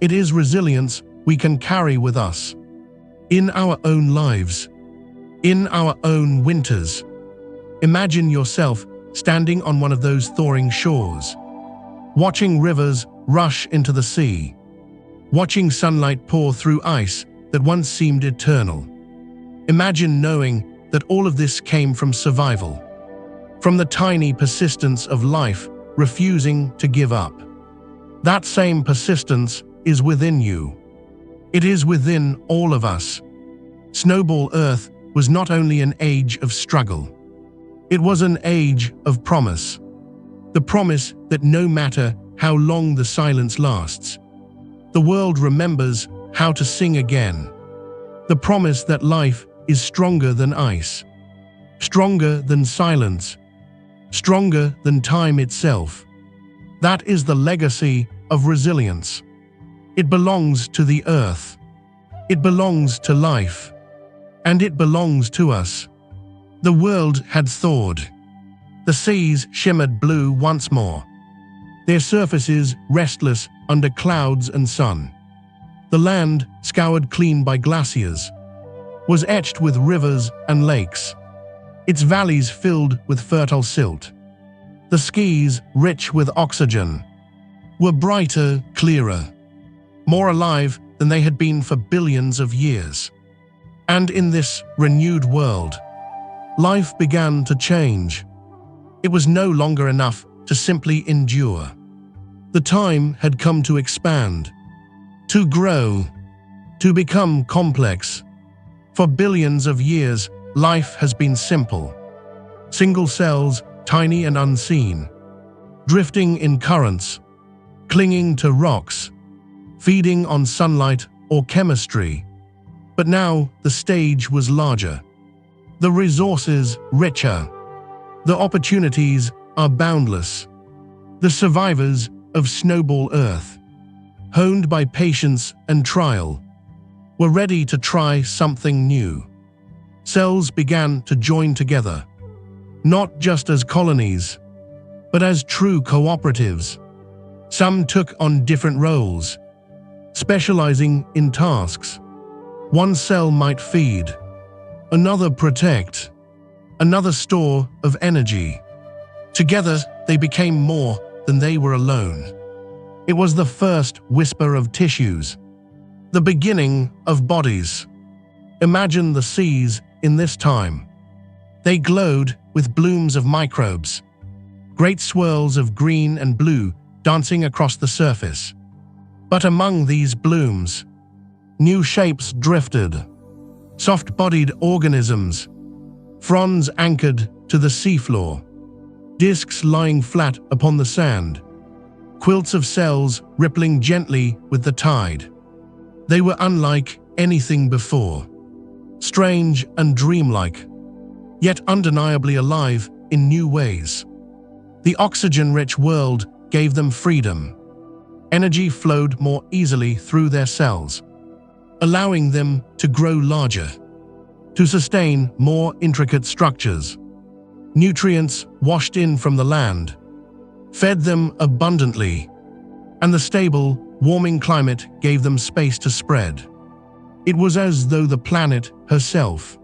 It is resilience we can carry with us, in our own lives, in our own winters. Imagine yourself standing on one of those thawing shores, watching rivers rush into the sea, watching sunlight pour through ice that once seemed eternal. Imagine knowing that all of this came from survival, from the tiny persistence of life refusing to give up. That same persistence is within you. It is within all of us. Snowball Earth was not only an age of struggle, it was an age of promise. The promise that no matter how long the silence lasts, the world remembers how to sing again. The promise that life is stronger than ice, stronger than silence, stronger than time itself. That is the legacy of resilience. It belongs to the earth. It belongs to life. And it belongs to us. The world had thawed. The seas shimmered blue once more, their surfaces restless under clouds and sun. The land, scoured clean by glaciers, was etched with rivers and lakes, its valleys filled with fertile silt. The skies, rich with oxygen, were brighter, clearer, more alive than they had been for billions of years. And in this renewed world, life began to change. It was no longer enough to simply endure. The time had come to expand, to grow, to become complex. For billions of years, life has been simple. Single cells, tiny and unseen, drifting in currents, clinging to rocks, feeding on sunlight or chemistry. But now the stage was larger, the resources richer, the opportunities are boundless. The survivors of Snowball Earth, honed by patience and trial, were ready to try something new. Cells began to join together, not just as colonies, but as true cooperatives. Some took on different roles, specializing in tasks. One cell might feed, another protect, another store of energy. Together, they became more than they were alone. It was the first whisper of tissues, the beginning of bodies. Imagine the seas in this time. They glowed with blooms of microbes, great swirls of green and blue dancing across the surface. But among these blooms, new shapes drifted, soft-bodied organisms, fronds anchored to the seafloor, discs lying flat upon the sand, quilts of cells rippling gently with the tide. They were unlike anything before, strange and dreamlike, yet undeniably alive in new ways. The oxygen-rich world gave them freedom. Energy flowed more easily through their cells, allowing them to grow larger, to sustain more intricate structures. Nutrients washed in from the land, fed them abundantly, and the stable, warming climate gave them space to spread. It was as though the planet herself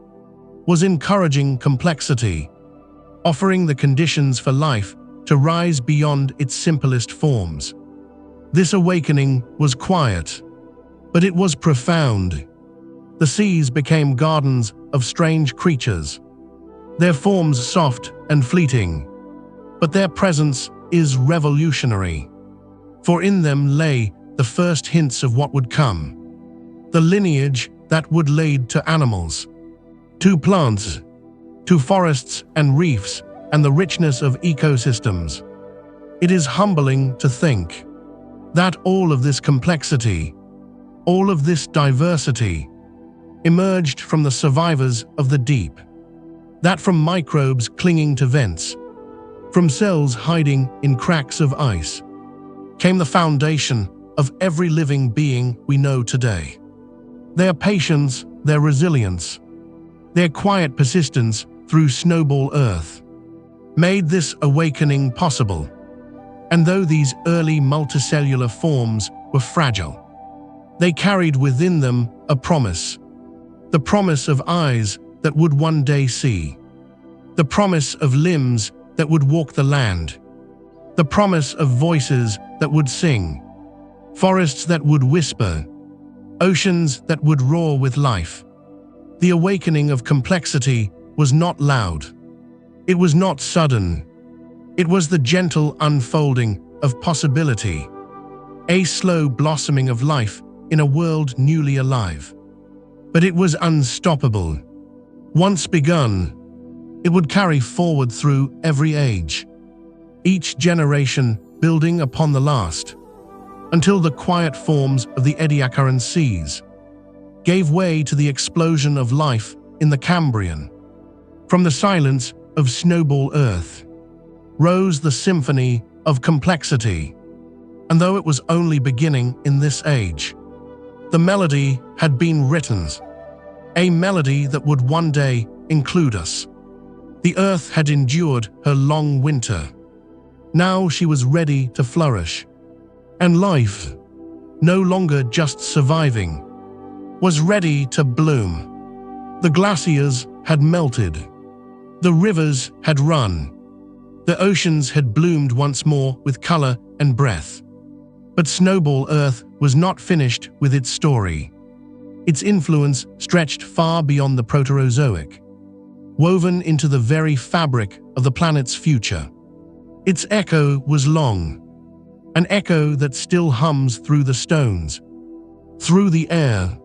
was encouraging complexity, offering the conditions for life to rise beyond its simplest forms. This awakening was quiet, but it was profound. The seas became gardens of strange creatures, their forms soft and fleeting, but their presence is revolutionary. For in them lay the first hints of what would come. The lineage that would lead to animals, to plants, to forests and reefs, and the richness of ecosystems. It is humbling to think that all of this complexity, all of this diversity, emerged from the survivors of the deep. That from microbes clinging to vents, from cells hiding in cracks of ice, came the foundation of every living being we know today. Their patience, their resilience, their quiet persistence through Snowball Earth made this awakening possible. And though these early multicellular forms were fragile, they carried within them a promise. The promise of eyes that would one day see. The promise of limbs that would walk the land. The promise of voices that would sing. Forests that would whisper. Oceans that would roar with life. The awakening of complexity was not loud. It was not sudden. It was the gentle unfolding of possibility. A slow blossoming of life in a world newly alive. But it was unstoppable. Once begun, it would carry forward through every age, each generation building upon the last, until the quiet forms of the Ediacaran seas gave way to the explosion of life in the Cambrian. From the silence of Snowball Earth rose the symphony of complexity, and though it was only beginning in this age, the melody had been written, a melody that would one day include us. The earth had endured her long winter. Now she was ready to flourish. And life, no longer just surviving, was ready to bloom. The glaciers had melted. The rivers had run. The oceans had bloomed once more with color and breath. But Snowball Earth was not finished with its story. Its influence stretched far beyond the Proterozoic, woven into the very fabric of the planet's future. Its echo was long, an echo that still hums through the stones, through the air,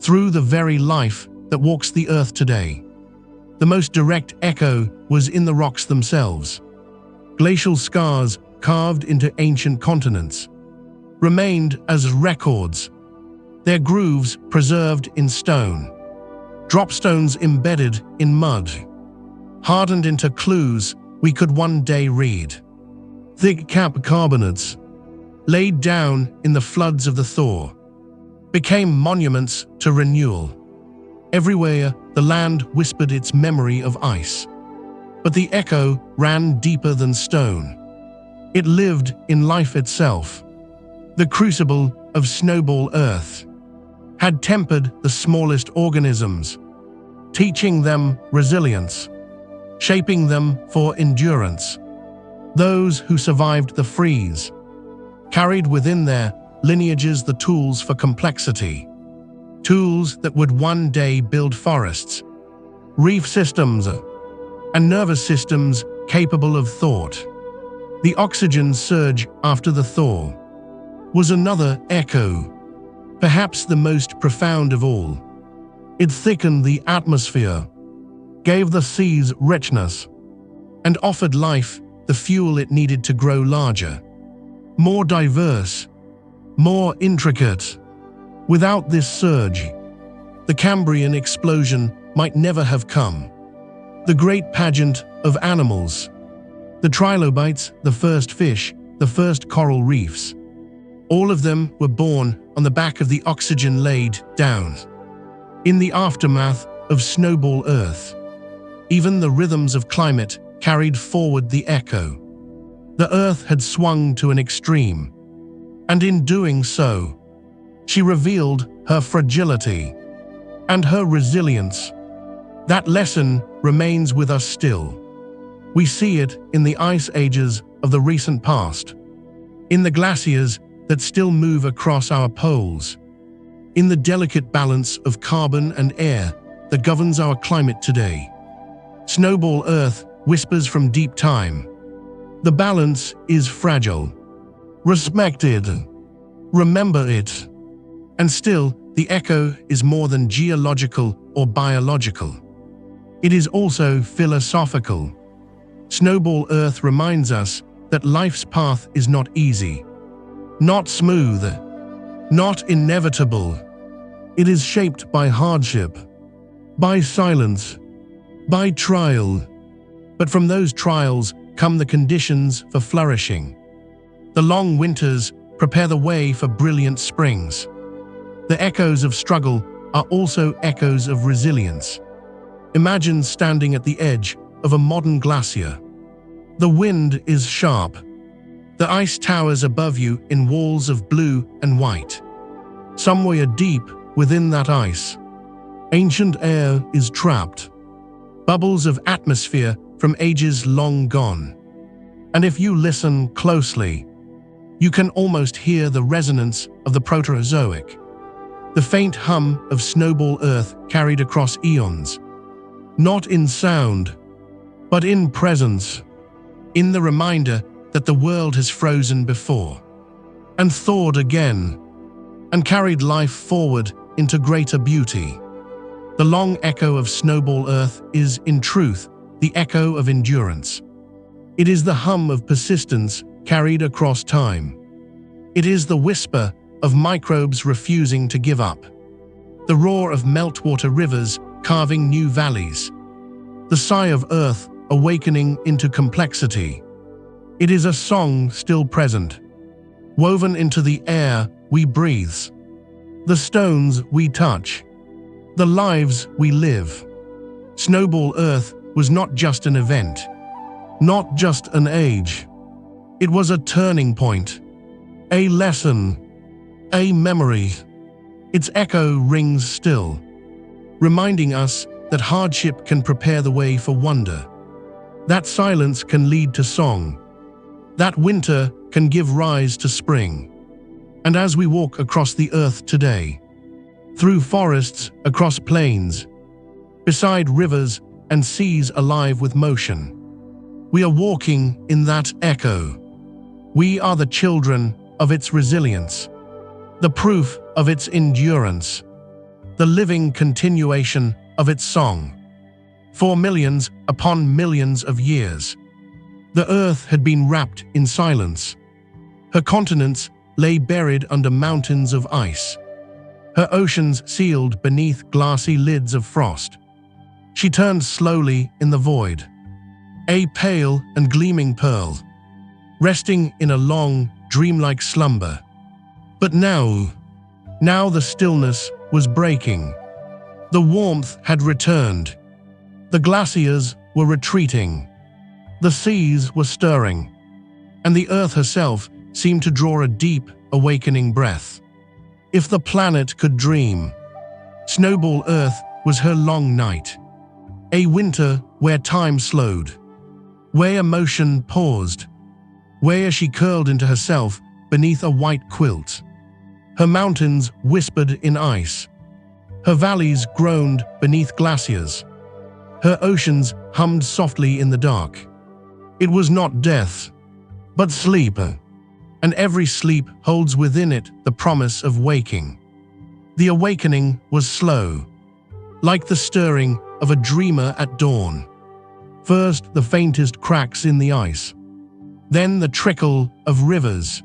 through the very life that walks the earth today. The most direct echo was in the rocks themselves. Glacial scars carved into ancient continents remained as records, their grooves preserved in stone, dropstones embedded in mud, hardened into clues we could one day read. Thick cap carbonates, laid down in the floods of the thaw, became monuments to renewal. Everywhere the land whispered its memory of ice, but the echo ran deeper than stone. It lived in life itself. The crucible of Snowball Earth had tempered the smallest organisms, teaching them resilience, shaping them for endurance. Those who survived the freeze carried within their lineages the tools for complexity, tools that would one day build forests, reef systems, and nervous systems capable of thought. The oxygen surge after the thaw was another echo, perhaps the most profound of all. It thickened the atmosphere, gave the seas richness, and offered life the fuel it needed to grow larger, more diverse, more intricate. Without this surge, the Cambrian explosion might never have come. The great pageant of animals, the trilobites, the first fish, the first coral reefs, all of them were born on the back of the oxygen laid down. In the aftermath of Snowball Earth, even the rhythms of climate carried forward the echo. The earth had swung to an extreme, and in doing so, she revealed her fragility and her resilience. That lesson remains with us still. We see it in the ice ages of the recent past, in the glaciers that still move across our poles, in the delicate balance of carbon and air that governs our climate today. Snowball Earth whispers from deep time. The balance is fragile. Respect it. remember it. And still, the echo is more than geological or biological. It is also philosophical. Snowball Earth reminds us that life's path is not easy, not smooth, not inevitable. It is shaped by hardship, by silence, by trial. But from those trials come the conditions for flourishing. The long winters prepare the way for brilliant springs. The echoes of struggle are also echoes of resilience. Imagine standing at the edge of a modern glacier. The wind is sharp. The ice towers above you in walls of blue and white. Somewhere deep within that ice, ancient air is trapped. Bubbles of atmosphere from ages long gone. And if you listen closely, you can almost hear the resonance of the Proterozoic, the faint hum of Snowball Earth carried across eons, not in sound, but in presence, in the reminder that the world has frozen before, and thawed again, and carried life forward into greater beauty. The long echo of Snowball Earth is, in truth, the echo of endurance. It is the hum of persistence carried across time. It is the whisper of microbes refusing to give up, the roar of meltwater rivers carving new valleys, the sigh of Earth awakening into complexity. It is a song still present, woven into the air we breathe, the stones we touch, the lives we live. Snowball Earth was not just an event, not just an age. It was a turning point, a lesson, a memory. Its echo rings still, reminding us that hardship can prepare the way for wonder, that silence can lead to song, that winter can give rise to spring. And as we walk across the earth today, through forests, across plains, beside rivers and seas alive with motion, we are walking in that echo. We are the children of its resilience, the proof of its endurance, the living continuation of its song. For millions upon millions of years, the earth had been wrapped in silence. Her continents lay buried under mountains of ice, her oceans sealed beneath glassy lids of frost. She turned slowly in the void, a pale and gleaming pearl, resting in a long, dreamlike slumber. But now the stillness was breaking. The warmth had returned. The glaciers were retreating. The seas were stirring, and the earth herself seemed to draw a deep, awakening breath. If the planet could dream, Snowball Earth was her long night, a winter where time slowed, where emotion paused, where she curled into herself beneath a white quilt. Her mountains whispered in ice. Her valleys groaned beneath glaciers. Her oceans hummed softly in the dark. It was not death, but sleep, and every sleep holds within it the promise of waking. The awakening was slow, like the stirring of a dreamer at dawn. First, the faintest cracks in the ice, then the trickle of rivers,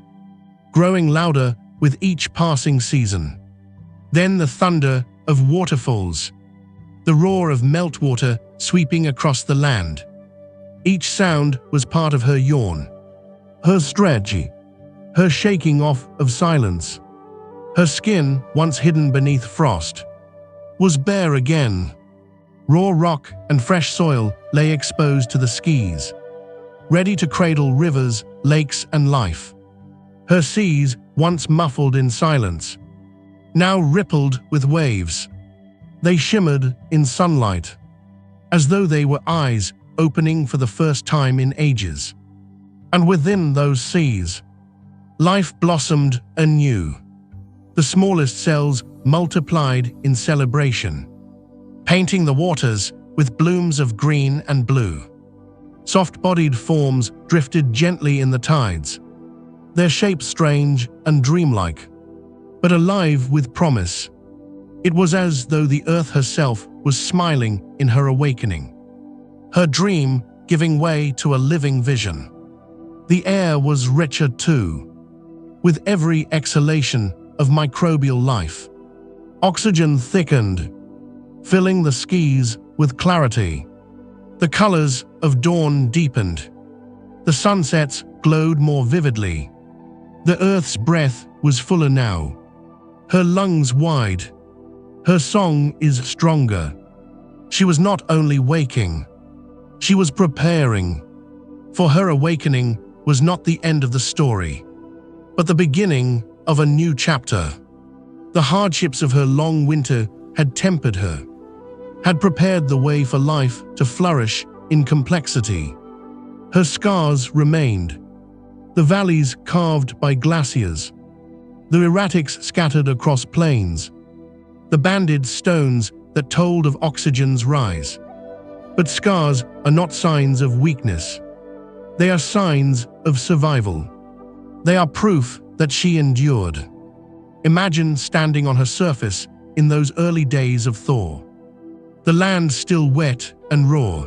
growing louder with each passing season. Then the thunder of waterfalls, the roar of meltwater sweeping across the land. Each sound was part of her yawn, her stretch, her shaking off of silence. Her skin, once hidden beneath frost, was bare again. Raw rock and fresh soil lay exposed to the skis, ready to cradle rivers, lakes, and life. Her seas, once muffled in silence, now rippled with waves. They shimmered in sunlight, as though they were eyes opening for the first time in ages. And within those seas, life blossomed anew. The smallest cells multiplied in celebration, painting the waters with blooms of green and blue. Soft-bodied forms drifted gently in the tides, their shape strange and dreamlike, but alive with promise. It was as though the earth herself was smiling in her awakening, her dream giving way to a living vision. The air was richer too, with every exhalation of microbial life. Oxygen thickened, filling the skies with clarity. The colors of dawn deepened. The sunsets glowed more vividly. The earth's breath was fuller now, her lungs wide. Her song is stronger. She was not only waking, she was preparing. For her awakening was not the end of the story, but the beginning of a new chapter. The hardships of her long winter had tempered her, had prepared the way for life to flourish in complexity. Her scars remained, the valleys carved by glaciers, the erratics scattered across plains, the banded stones that told of oxygen's rise. But scars are not signs of weakness. They are signs of survival. They are proof that she endured. Imagine standing on her surface in those early days of thaw. The land still wet and raw.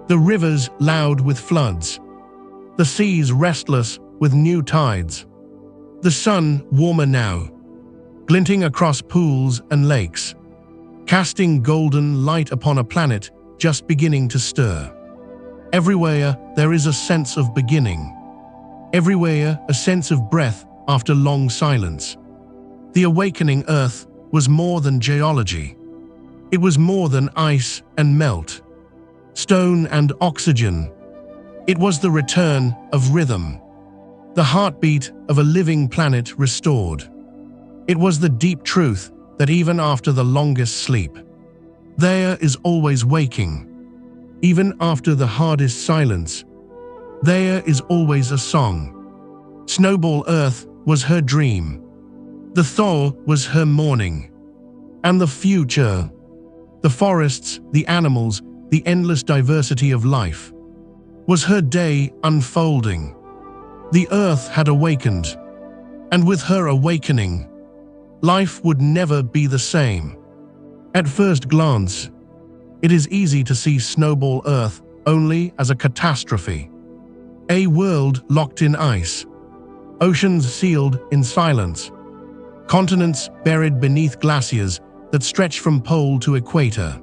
The rivers loud with floods. The seas restless with new tides. The sun warmer now, glinting across pools and lakes, casting golden light upon a planet just beginning to stir. Everywhere there is a sense of beginning. Everywhere a sense of breath after long silence. The awakening Earth was more than geology. It was more than ice and melt, stone and oxygen. It was the return of rhythm, the heartbeat of a living planet restored. It was the deep truth that even after the longest sleep, there is always waking. Even after the hardest silence, there is always a song. Snowball Earth was her dream. The thaw was her morning. And the future, the forests, the animals, the endless diversity of life, was her day unfolding. The earth had awakened, and with her awakening, life would never be the same. At first glance, it is easy to see Snowball Earth only as a catastrophe. A world locked in ice, oceans sealed in silence, continents buried beneath glaciers that stretch from pole to equator.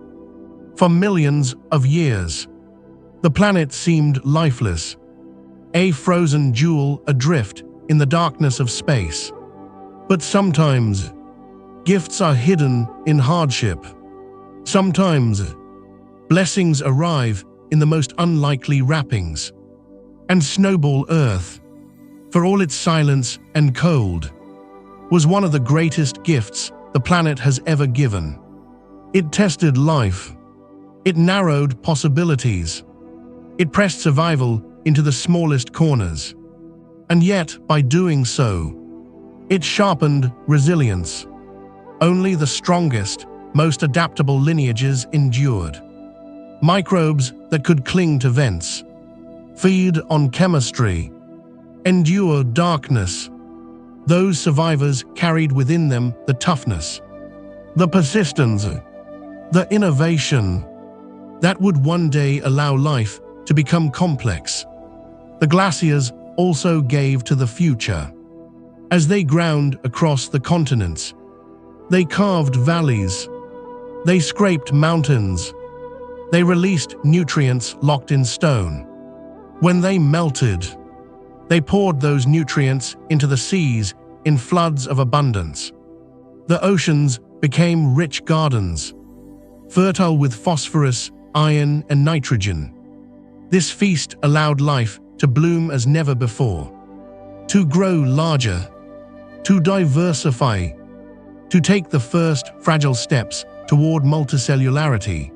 For millions of years, the planet seemed lifeless, a frozen jewel adrift in the darkness of space. But sometimes, gifts are hidden in hardship. Sometimes, blessings arrive in the most unlikely wrappings. And Snowball Earth, for all its silence and cold, was one of the greatest gifts the planet has ever given. It tested life. It narrowed possibilities. It pressed survival into the smallest corners. And yet, by doing so, it sharpened resilience. Only the strongest, most adaptable lineages endured. Microbes that could cling to vents, feed on chemistry, endure darkness. Those survivors carried within them the toughness, the persistence, the innovation that would one day allow life to become complex. The glaciers also gave to the future. As they ground across the continents, they carved valleys, they scraped mountains, they released nutrients locked in stone. When they melted, they poured those nutrients into the seas in floods of abundance. The oceans became rich gardens, fertile with phosphorus, iron, and nitrogen. This feast allowed life to bloom as never before, to grow larger, to diversify, to take the first fragile steps toward multicellularity.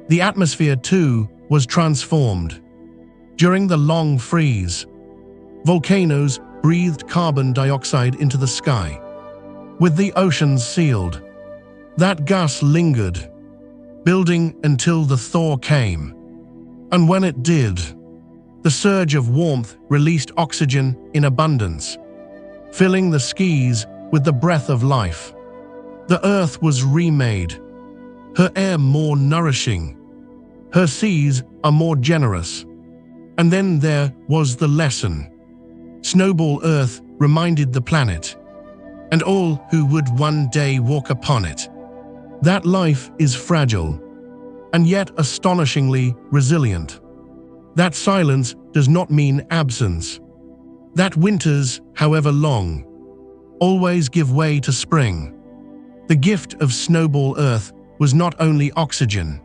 The atmosphere, too, was transformed. During the long freeze, volcanoes breathed carbon dioxide into the sky. With the oceans sealed, that gas lingered, building until the thaw came. And when it did, The surge of warmth released oxygen in abundance, filling the skies with the breath of life. The earth was remade, her air more nourishing, her seas are more generous. And then there was the lesson. Snowball Earth reminded the planet, and all who would one day walk upon it, that life is fragile, and yet astonishingly resilient. That silence does not mean absence. That winters, however long, always give way to spring. The gift of Snowball Earth was not only oxygen,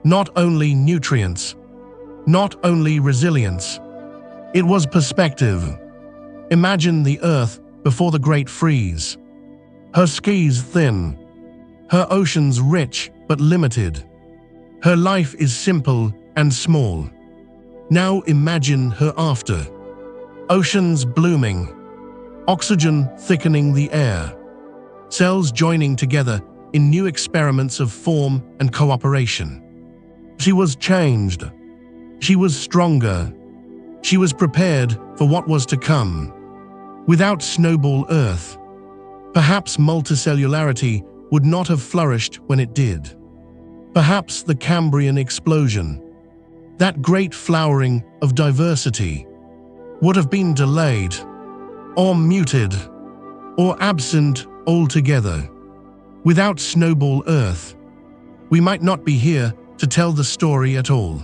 not only nutrients, not only resilience. It was perspective. Imagine the Earth before the Great Freeze. Her skies thin, her oceans rich but limited. Her life is simple and small. Now imagine her after. Oceans blooming, oxygen thickening the air, cells joining together in new experiments of form and cooperation. She was changed. She was stronger. She was prepared for what was to come. Without Snowball Earth, perhaps multicellularity would not have flourished when it did. Perhaps the Cambrian explosion, that great flowering of diversity, would have been delayed, or muted, or absent altogether. Without Snowball Earth, we might not be here to tell the story at all.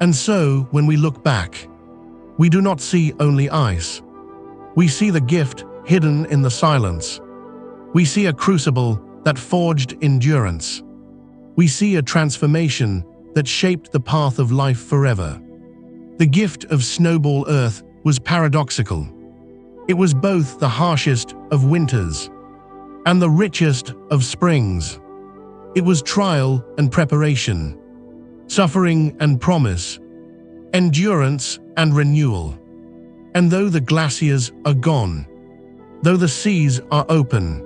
And so, when we look back, we do not see only ice. We see the gift hidden in the silence. We see a crucible that forged endurance. We see a transformation that shaped the path of life forever. The gift of Snowball Earth was paradoxical. It was both the harshest of winters and the richest of springs. It was trial and preparation, suffering and promise, endurance and renewal. And though the glaciers are gone, though the seas are open,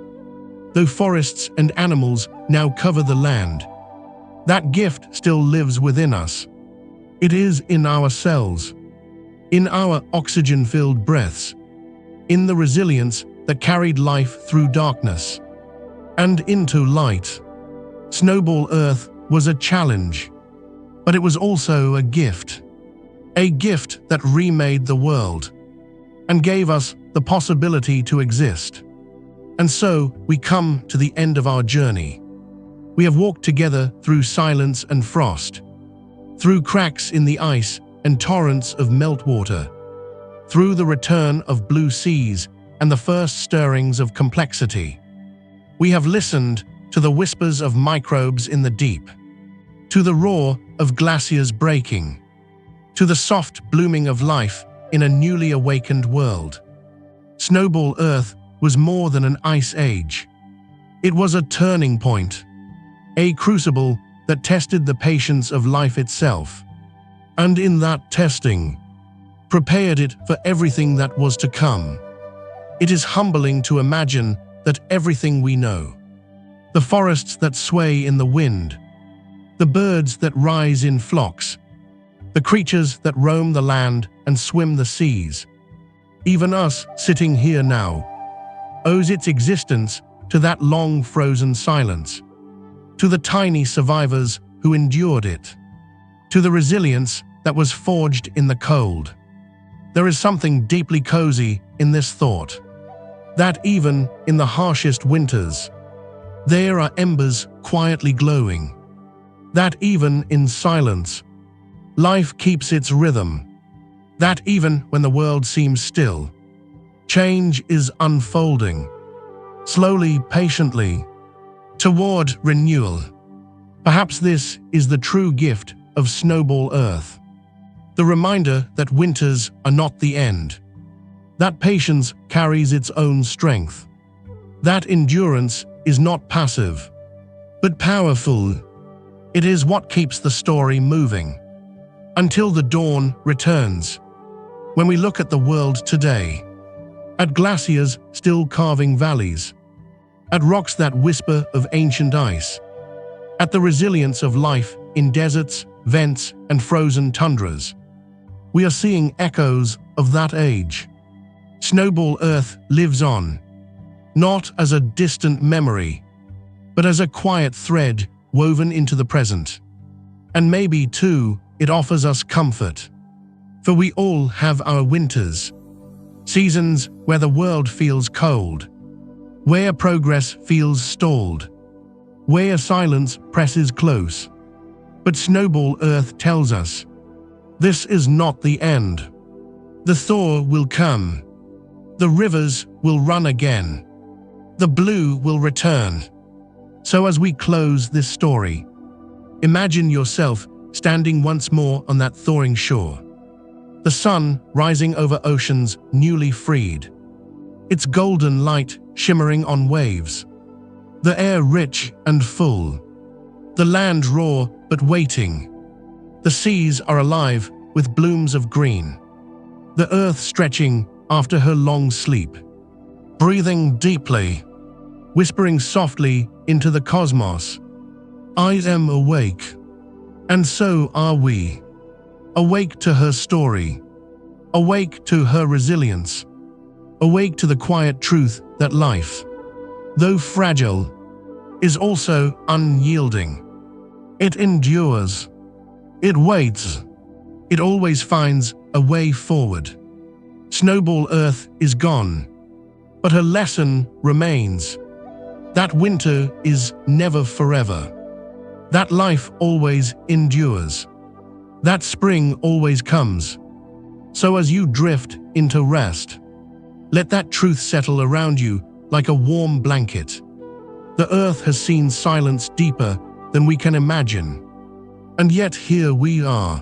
though forests and animals now cover the land, that gift still lives within us. It is in our cells, in our oxygen-filled breaths, in the resilience that carried life through darkness and into light. Snowball Earth was a challenge, but it was also a gift that remade the world and gave us the possibility to exist. And so we come to the end of our journey. We have walked together through silence and frost, through cracks in the ice and torrents of meltwater, through the return of blue seas and the first stirrings of complexity. We have listened to the whispers of microbes in the deep, to the roar of glaciers breaking, to the soft blooming of life in a newly awakened world. Snowball Earth was more than an ice age. It was a turning point, a crucible that tested the patience of life itself, and in that testing, prepared it for everything that was to come. It is humbling to imagine that everything we know, the forests that sway in the wind, the birds that rise in flocks, the creatures that roam the land and swim the seas, even us sitting here now, owes its existence to that long frozen silence, to the tiny survivors who endured it, to the resilience that was forged in the cold. There is something deeply cozy in this thought, that even in the harshest winters, there are embers quietly glowing, that even in silence, life keeps its rhythm, that even when the world seems still, change is unfolding, slowly, patiently, toward renewal. Perhaps this is the true gift of Snowball Earth, the reminder that winters are not the end, that patience carries its own strength, that endurance is not passive, but powerful. It is what keeps the story moving, until the dawn returns. When we look at the world today, at glaciers still carving valleys, at rocks that whisper of ancient ice, at the resilience of life in deserts, vents, and frozen tundras, we are seeing echoes of that age. Snowball Earth lives on, not as a distant memory, but as a quiet thread woven into the present. And maybe, too, it offers us comfort. For we all have our winters, seasons where the world feels cold, where progress feels stalled, where silence presses close. But Snowball Earth tells us, this is not the end. The thaw will come. The rivers will run again. The blue will return. So as we close this story, imagine yourself standing once more on that thawing shore. The sun rising over oceans newly freed, its golden light shimmering on waves. The air rich and full, the land raw but waiting. The seas are alive with blooms of green, the earth stretching after her long sleep, breathing deeply, whispering softly into the cosmos. I am awake, and so are we. Awake to her story, awake to her resilience, awake to the quiet truth that life, though fragile, is also unyielding. It endures, it waits, it always finds a way forward. Snowball Earth is gone, but her lesson remains. That winter is never forever. That life always endures. That spring always comes. So as you drift into rest, let that truth settle around you like a warm blanket. The earth has seen silence deeper than we can imagine. And yet here we are,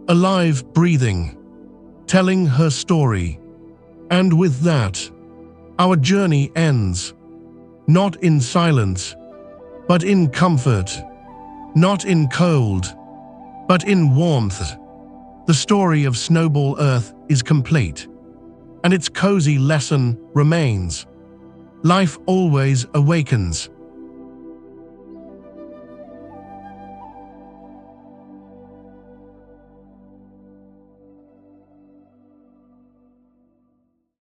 alive, breathing, telling her story. And with that, our journey ends, not in silence, but in comfort, not in cold, but in warmth. The story of Snowball Earth is complete, and its cozy lesson remains. Life always awakens,